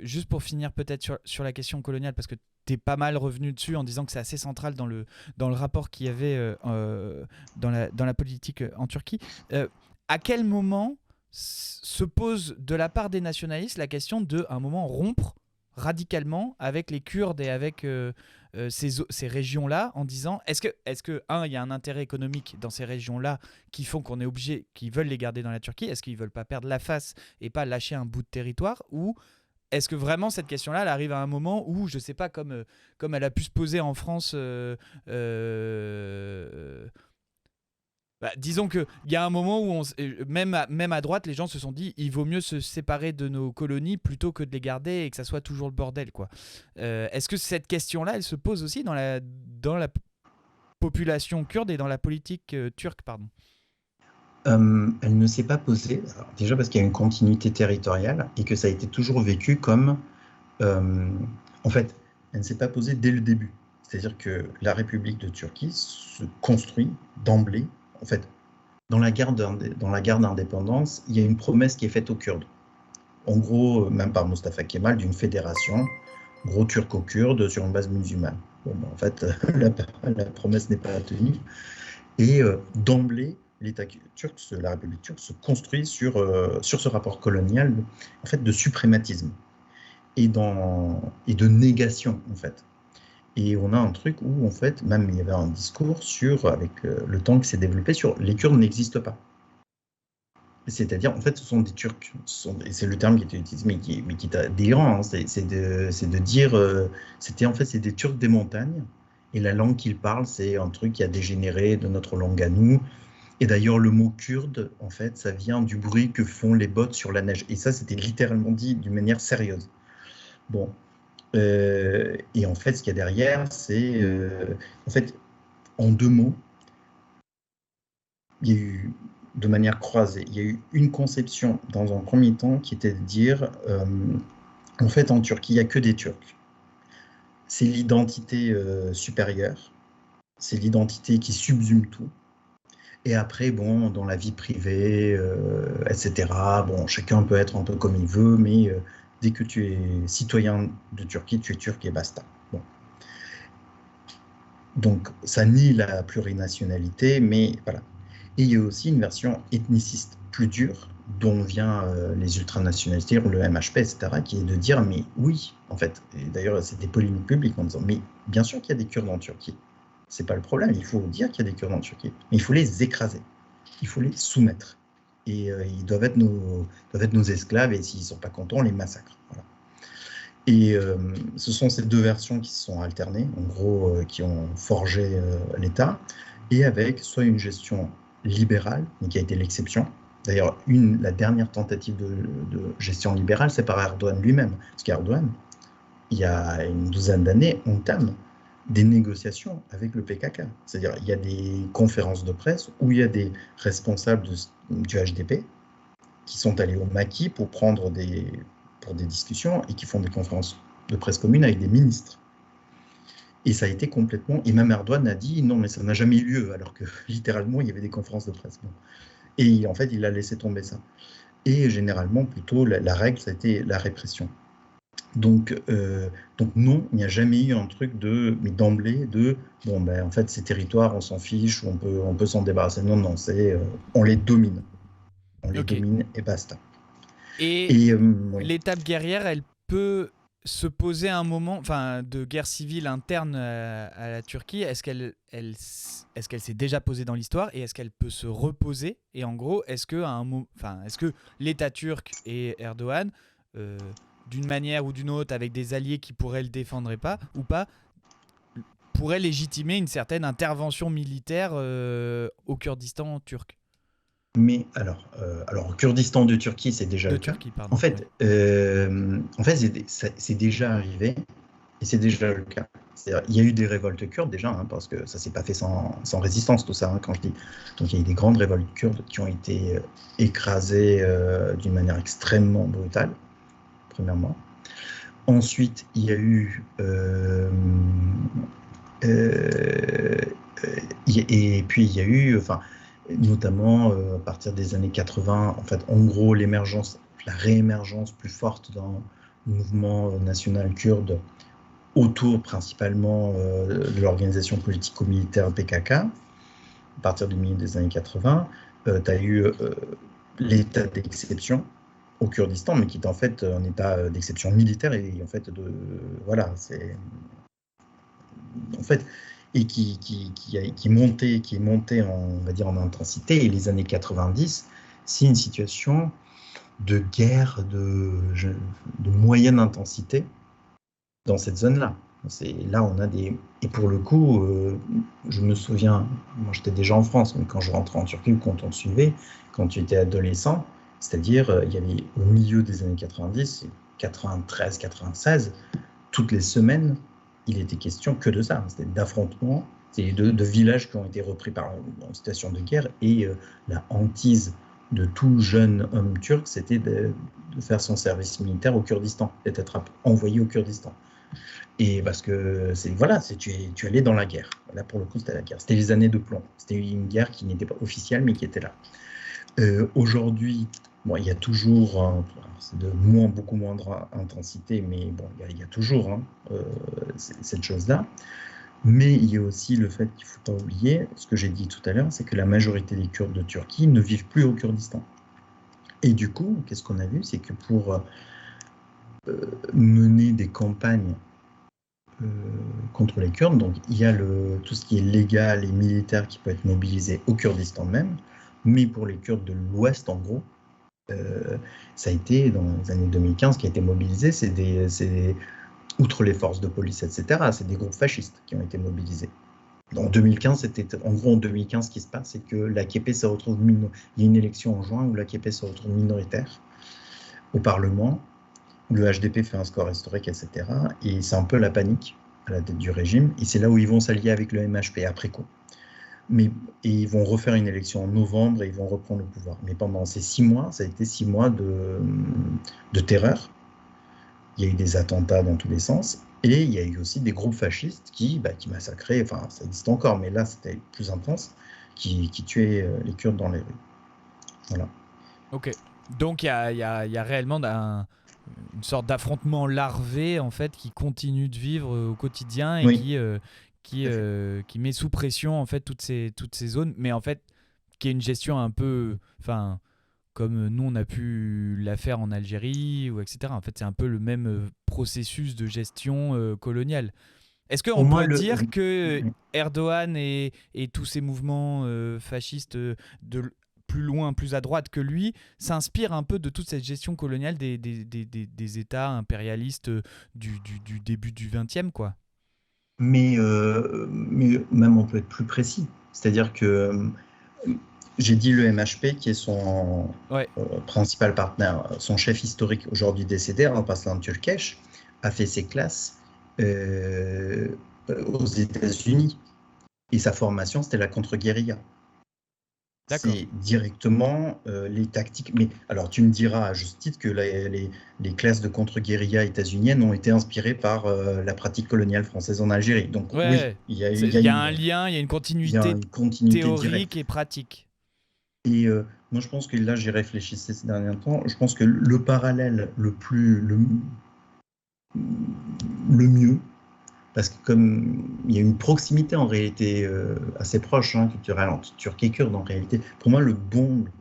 juste pour finir peut-être sur la question coloniale, parce que tu es pas mal revenu dessus en disant que c'est assez central dans le rapport qu'il y avait dans la politique en Turquie. À quel moment se pose de la part des nationalistes la question de, à un moment, rompre radicalement avec les Kurdes et avec ces régions-là, en disant est-ce que il y a un intérêt économique dans ces régions-là qui font qu'on est obligé, qui veulent les garder dans la Turquie, est-ce qu'ils veulent pas perdre la face et pas lâcher un bout de territoire, ou est-ce que vraiment cette question-là, elle arrive à un moment où, je sais pas, comme elle a pu se poser en France, disons qu'il y a un moment où même à droite, les gens se sont dit il vaut mieux se séparer de nos colonies plutôt que de les garder et que ça soit toujours le bordel, quoi. Est-ce que cette question-là, elle se pose aussi dans la population kurde et dans la politique turque, pardon? Elle ne s'est pas posée, alors, déjà parce qu'il y a une continuité territoriale et que ça a été toujours vécu comme... en fait, elle ne s'est pas posée dès le début. C'est-à-dire que la République de Turquie se construit d'emblée. En fait, dans la guerre d'indépendance, il y a une promesse qui est faite aux Kurdes. En gros, même par Mustafa Kemal, d'une fédération, gros turco-kurde sur une base musulmane. En fait, la promesse n'est pas tenue. Et d'emblée, l'État turc, la République turque, se construit sur ce rapport colonial, en fait, de suprématisme et de négation, en fait. Et on a un truc où, en fait, même il y avait un discours avec le temps qui s'est développé sur les Kurdes n'existent pas. C'est-à-dire, en fait, ce sont des Turcs. Et c'est le terme qui était utilisé, mais qui est délirant. Hein. C'est de dire, en fait, c'est des Turcs des montagnes. Et la langue qu'ils parlent, c'est un truc qui a dégénéré de notre langue à nous. Et d'ailleurs, le mot kurde, en fait, ça vient du bruit que font les bottes sur la neige. Et ça, c'était littéralement dit d'une manière sérieuse. Bon. Et en fait, ce qu'il y a derrière, c'est, en fait, en 2 mots, il y a eu, de manière croisée, il y a eu une conception dans un premier temps qui était de dire, en fait, en Turquie, il n'y a que des Turcs. C'est l'identité supérieure, c'est l'identité qui subsume tout. Et après, bon, dans la vie privée, etc., bon, chacun peut être un peu comme il veut, mais dès que tu es citoyen de Turquie, tu es turc et basta. Bon. Donc, ça nie la plurinationalité, mais voilà. Et il y a aussi une version ethniciste plus dure, dont vient les ultranationalistes, le MHP, etc., qui est de dire, mais oui, en fait, et d'ailleurs, c'est des polémiques publiques en disant, mais bien sûr qu'il y a des Kurdes en Turquie. C'est pas le problème, il faut dire qu'il y a des Kurdes en Turquie, mais il faut les écraser, il faut les soumettre. Et ils doivent être nos esclaves, et s'ils ne sont pas contents, on les massacre. Voilà. Et ce sont ces 2 versions qui se sont alternées, en gros, qui ont forgé l'État, et avec soit une gestion libérale, mais qui a été l'exception. D'ailleurs, la dernière tentative de gestion libérale, c'est par Erdogan lui-même. Parce qu'Erdogan, il y a une 12aine d'années, entame des négociations avec le PKK. C'est-à-dire, il y a des conférences de presse où il y a des responsables du HDP qui sont allés au maquis pour des discussions et qui font des conférences de presse communes avec des ministres. Et ça a été complètement... Et même Erdogan a dit non, mais ça n'a jamais eu lieu, alors que littéralement, il y avait des conférences de presse. Bon. Et en fait, il a laissé tomber ça. Et généralement, plutôt, la règle, ça a été la répression. Donc non, il n'y a jamais eu un truc mais d'emblée, bon, ben, en fait, ces territoires, on s'en fiche, on peut s'en débarrasser. Non, c'est on les domine. On les domine et basta. Et l'étape guerrière, elle peut se poser à un moment, enfin, de guerre civile interne à la Turquie. Est-ce qu'elle s'est déjà posée dans l'histoire et est-ce qu'elle peut se reposer? Et en gros, est-ce que l'État turc et Erdogan, d'une manière ou d'une autre, avec des alliés qui pourraient le défendre ou pas, pourraient légitimer une certaine intervention militaire au Kurdistan turc? Mais alors, Kurdistan de Turquie, c'est déjà le cas. Pardon, en fait, c'est déjà arrivé et c'est déjà le cas. Il y a eu des révoltes kurdes déjà, hein, parce que ça ne s'est pas fait sans résistance, tout ça, hein, quand je dis. Donc il y a eu des grandes révoltes kurdes qui ont été écrasées d'une manière extrêmement brutale, premièrement. Ensuite, il y a eu... et puis il y a eu... notamment à partir des années 80, en fait, en gros, la réémergence plus forte d'un mouvement national kurde autour principalement de l'organisation politico-militaire PKK, à partir du milieu des années 80, tu as eu l'état d'exception au Kurdistan, mais qui est en fait un état d'exception militaire et en fait voilà, c'est en fait et qui est monté on va dire en intensité. Et les années 90, c'est une situation de guerre de moyenne intensité dans cette zone-là. Là, on a des... Et pour le coup, je me souviens, moi j'étais déjà en France, mais quand je rentrais en Turquie ou quand on suivait, quand tu étais adolescent, c'est-à-dire il y avait au milieu des années 90, 93, 96, toutes les semaines, il était question que de ça, c'était d'affrontements, de villages qui ont été repris en situation de guerre, et la hantise de tout jeune homme turc, c'était de faire son service militaire au Kurdistan, d'être envoyé au Kurdistan. Et parce que tu allais dans la guerre. Là, pour le coup, c'était la guerre. C'était les années de plomb. C'était une guerre qui n'était pas officielle, mais qui était là. Aujourd'hui, bon, il y a toujours, c'est de beaucoup moindre intensité, mais bon, il y a toujours cette chose-là. Mais il y a aussi le fait qu'il ne faut pas oublier, ce que j'ai dit tout à l'heure, c'est que la majorité des Kurdes de Turquie ne vivent plus au Kurdistan. Et du coup, qu'est-ce qu'on a vu? C'est que pour mener des campagnes contre les Kurdes, donc il y a tout ce qui est légal et militaire qui peut être mobilisé au Kurdistan même, mais pour les Kurdes de l'Ouest, en gros, Ça a été, dans les années 2015, qui a été mobilisé, outre les forces de police, etc., c'est des groupes fascistes qui ont été mobilisés. En 2015, ce qui se passe, c'est que l'AKP se retrouve il y a une élection en juin où l'AKP se retrouve minoritaire au Parlement, où le HDP fait un score historique, etc. Et c'est un peu la panique à la tête du régime. Et c'est là où ils vont s'allier avec le MHP après coup. Et ils vont refaire une élection en novembre et ils vont reprendre le pouvoir. Mais pendant ces 6 mois, ça a été 6 mois de terreur. Il y a eu des attentats dans tous les sens. Et il y a eu aussi des groupes fascistes qui massacraient, enfin ça existe encore, mais là c'était plus intense, qui tuaient les Kurdes dans les rues. Voilà. Ok. Donc il y a réellement une sorte d'affrontement larvé en fait qui continue de vivre au quotidien et qui met sous pression en fait toutes ces zones, mais en fait qui est une gestion un peu, enfin comme nous on a pu la faire en Algérie ou etc. En fait c'est un peu le même processus de gestion coloniale. Est-ce qu'on peut dire que Erdogan et tous ces mouvements fascistes de plus loin, plus à droite que lui, s'inspirent un peu de toute cette gestion coloniale des États impérialistes du début du XXe, quoi? Mais même on peut être plus précis. C'est-à-dire que j'ai dit le MHP, qui est son principal partenaire, son chef historique aujourd'hui décédé, Alparslan Türkeş, a fait ses classes aux États-Unis. Et sa formation, c'était la contre-guérilla. C'est directement les tactiques. Mais alors, tu me diras à juste titre que les classes de contre-guérilla états-uniennes ont été inspirées par la pratique coloniale française en Algérie. Donc, oui, il y a un lien, il y a une continuité, théorique directe et pratique. Et moi, je pense que là, j'y réfléchissais ces derniers temps. Je pense que le parallèle le mieux, parce que comme il y a une proximité en réalité assez proche, culturelle entre Turcs et Kurdes en réalité, pour moi le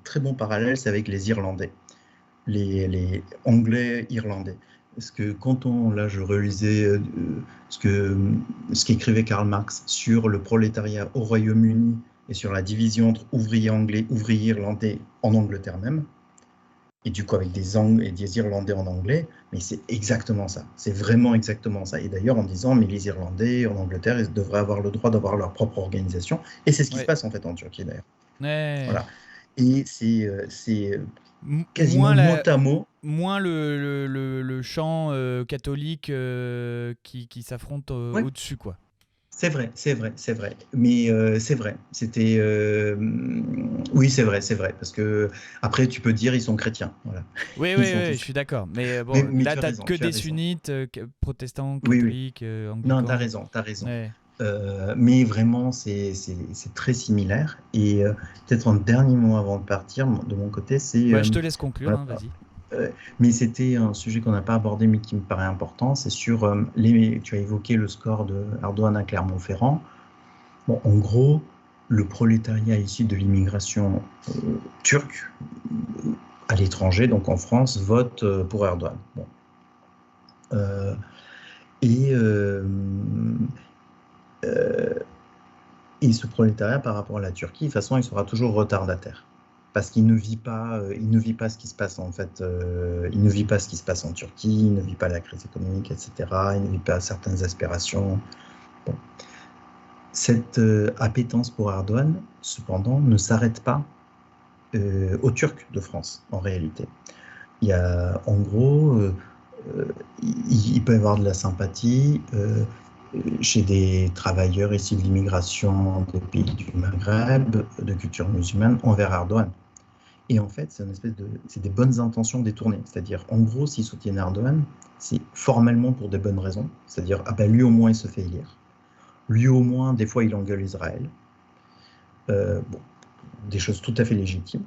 très bon parallèle c'est avec les Irlandais, les Anglais irlandais. Parce que là je relisais ce qu'écrivait Karl Marx sur le prolétariat au Royaume-Uni et sur la division entre ouvriers anglais, ouvriers irlandais en Angleterre même, et du coup avec des Irlandais en anglais, mais c'est exactement ça, c'est vraiment exactement ça. Et d'ailleurs en disant, mais les Irlandais en Angleterre, ils devraient avoir le droit d'avoir leur propre organisation, et c'est ce qui se passe en fait en Turquie d'ailleurs. Voilà. Et c'est quasiment mot à mot. Moins le champ catholique qui s'affronte au-dessus, quoi. C'est vrai. Mais c'est vrai. C'était. Oui, c'est vrai. Parce que après, tu peux dire ils sont chrétiens. Voilà. Oui, je suis d'accord. Mais bon, là, t'as que des sunnites, protestants, catholiques, anglicans. Non, t'as raison. Ouais. Mais vraiment, c'est très similaire. Et peut-être un dernier mot avant de partir, de mon côté, c'est. Je te laisse conclure, vas-y. Mais c'était un sujet qu'on n'a pas abordé, mais qui me paraît important. C'est sur tu as évoqué le score de Erdogan à Clermont-Ferrand. Bon, en gros, le prolétariat issu de l'immigration turque à l'étranger, donc en France, vote pour Erdogan. Bon. Et ce prolétariat, par rapport à la Turquie, de toute façon, il sera toujours retardataire. Parce qu'il ne vit pas ce qui se passe en fait. Il ne vit pas ce qui se passe en Turquie, il ne vit pas la crise économique, etc. Il ne vit pas certaines aspirations. Bon. Cette appétence pour Erdogan, cependant, ne s'arrête pas aux Turcs de France, en réalité. Il y a, en gros, il peut y avoir de la sympathie chez des travailleurs issus de l'immigration des pays du Maghreb, de culture musulmane, envers Erdogan. Et en fait, c'est des bonnes intentions détournées. C'est-à-dire, en gros, s'ils soutiennent Erdogan, c'est formellement pour des bonnes raisons. C'est-à-dire, lui au moins, il se fait élire. Lui au moins, des fois, il engueule Israël. Des choses tout à fait légitimes.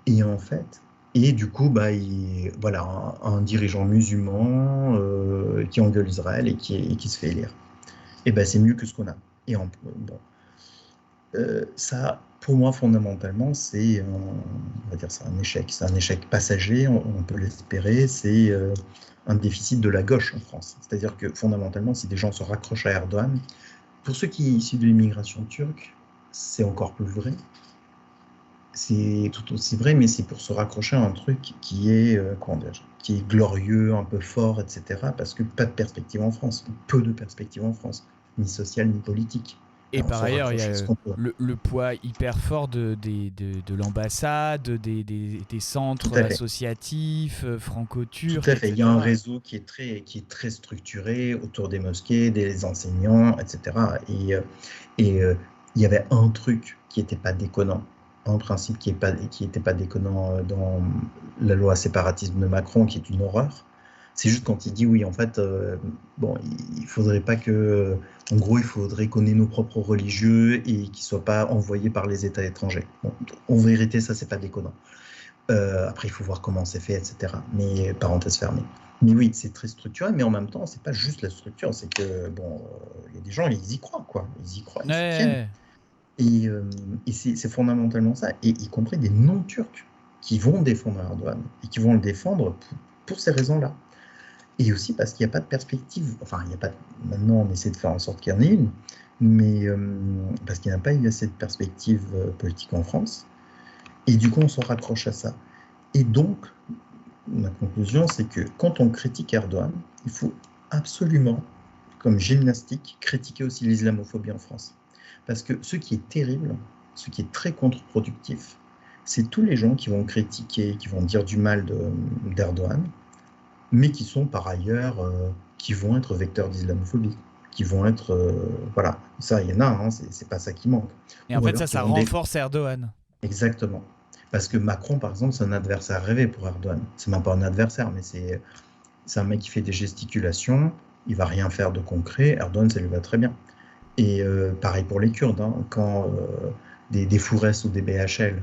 Et en fait, du coup, un dirigeant musulman qui engueule Israël et qui se fait élire. Et c'est mieux que ce qu'on a. Et ça, pour moi, fondamentalement, c'est un échec. C'est un échec passager, on peut l'espérer. C'est un déficit de la gauche en France. C'est-à-dire que, fondamentalement, si des gens se raccrochent à Erdogan, pour ceux qui sont issus de l'immigration turque, c'est encore plus vrai. c'est tout aussi vrai, mais c'est pour se raccrocher à un truc qui est, qui est glorieux, un peu fort, etc. Parce que pas de perspective en France, peu de perspectives en France, ni sociale ni politique. Et par ailleurs, il y a le poids hyper fort de l'ambassade, des centres associatifs, franco-turcs. Tout à fait. Il y a un réseau qui est très structuré autour des mosquées, des enseignants, etc. Et il y avait un truc qui n'était pas déconnant, un principe qui n'était pas déconnant dans la loi séparatisme de Macron, qui est une horreur. C'est juste quand il dit oui, en fait, il faudrait pas que, en gros, il faudrait qu'on ait nos propres religieux et qu'ils soient pas envoyés par les États étrangers. Bon, en vérité, ça c'est pas déconnant. Après, il faut voir comment c'est fait, etc. Mais parenthèse fermée. Mais oui, c'est très structuré, mais en même temps, c'est pas juste la structure, c'est que il y a des gens, ils y croient, quoi. Ils y croient, ils soutiennent. Et c'est fondamentalement ça, et y compris des non-turcs qui vont défendre Erdogan et qui vont le défendre pour ces raisons-là. Et aussi parce qu'il n'y a pas de perspective, enfin, il n'y a pas. Maintenant, on essaie de faire en sorte qu'il y en ait une, mais parce qu'il n'y a pas eu assez de perspective politique en France. Et du coup, on se raccroche à ça. Et donc, ma conclusion, c'est que quand on critique Erdogan, il faut absolument, comme gymnastique, critiquer aussi l'islamophobie en France. Parce que ce qui est terrible, ce qui est très contre-productif, c'est tous les gens qui vont critiquer, qui vont dire du mal d'Erdogan, mais qui sont par ailleurs, qui vont être vecteurs d'islamophobie, qui vont être, voilà, ça il y en a, hein, c'est pas ça qui manque. Et en fait ça renforce Erdogan. Exactement, parce que Macron par exemple c'est un adversaire rêvé pour Erdogan, c'est même pas un adversaire, mais c'est un mec qui fait des gesticulations, il va rien faire de concret, Erdogan ça lui va très bien. Et pareil pour les Kurdes, hein, quand des Fourès ou des BHL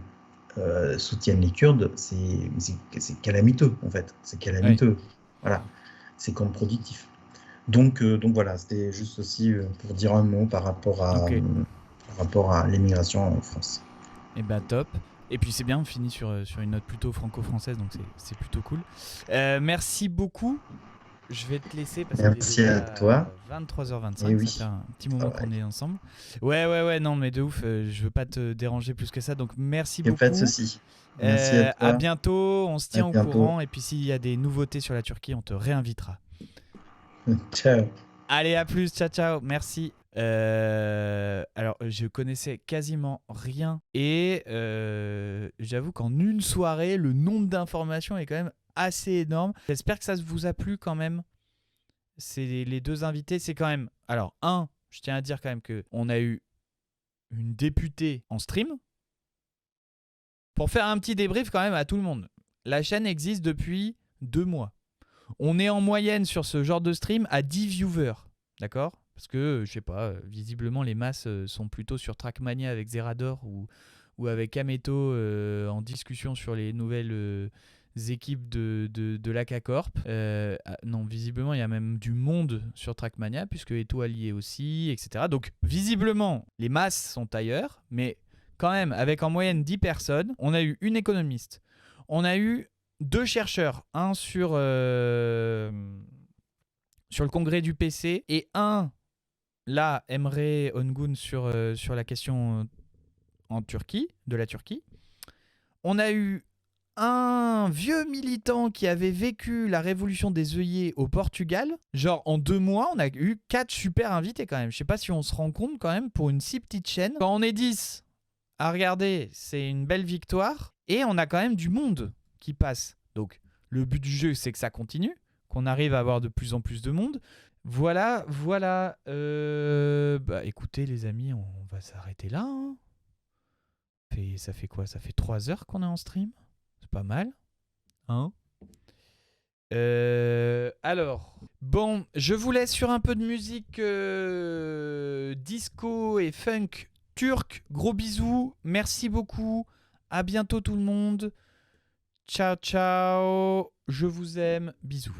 soutiennent les Kurdes, c'est calamiteux en fait, c'est calamiteux. Oui. Voilà, c'est contre-productif. Donc voilà, c'était juste aussi pour dire un mot par rapport à l'immigration en France. Et ben top. Et puis c'est bien, on finit sur une note plutôt franco-française, donc c'est plutôt cool. Merci beaucoup. Je vais te laisser parce Merci à toi. 23h25, oui. Ça fait un petit moment qu'on est ensemble. Ouais, non, mais de ouf, je veux pas te déranger plus que ça, donc merci beaucoup. Pas de souci. Merci à toi. À bientôt, on se tient au courant, et puis s'il y a des nouveautés sur la Turquie, on te réinvitera. Ciao. Allez, à plus, ciao, merci. Alors, je connaissais quasiment rien, et j'avoue qu'en une soirée, le nombre d'informations est quand même assez énorme. J'espère que ça vous a plu quand même. C'est les deux invités, c'est quand même... Alors, je tiens à dire quand même qu'on a eu une députée en stream. Pour faire un petit débrief quand même à tout le monde. La chaîne existe depuis 2 mois. On est en moyenne sur ce genre de stream à 10 viewers. D'accord ? Parce que, je sais pas, visiblement les masses sont plutôt sur Trackmania avec Zerador ou avec Kameto en discussion sur les nouvelles... équipes de l'AK Corp. Non, visiblement, il y a même du monde sur Trackmania, puisque Etoile y est aussi, etc. Donc, visiblement, les masses sont ailleurs, mais quand même, avec en moyenne 10 personnes, on a eu une économiste, on a eu 2 chercheurs, un sur le congrès du PC, et un, là, Emre Ongun sur la question en Turquie, de la Turquie. On a eu un vieux militant qui avait vécu la révolution des œillets au Portugal. Genre en 2 mois, on a eu 4 super invités quand même. Je sais pas si on se rend compte quand même pour une si petite chaîne. Quand on est 10 à regarder, c'est une belle victoire. Et on a quand même du monde qui passe. Donc le but du jeu, c'est que ça continue, qu'on arrive à avoir de plus en plus de monde. Voilà. Écoutez les amis, on va s'arrêter là. Hein. Ça fait quoi ? Ça fait 3 heures qu'on est en stream ? C'est pas mal, hein ? Alors, bon, je vous laisse sur un peu de musique disco et funk turc. Gros bisous, merci beaucoup. À bientôt tout le monde. Ciao, ciao. Je vous aime. Bisous.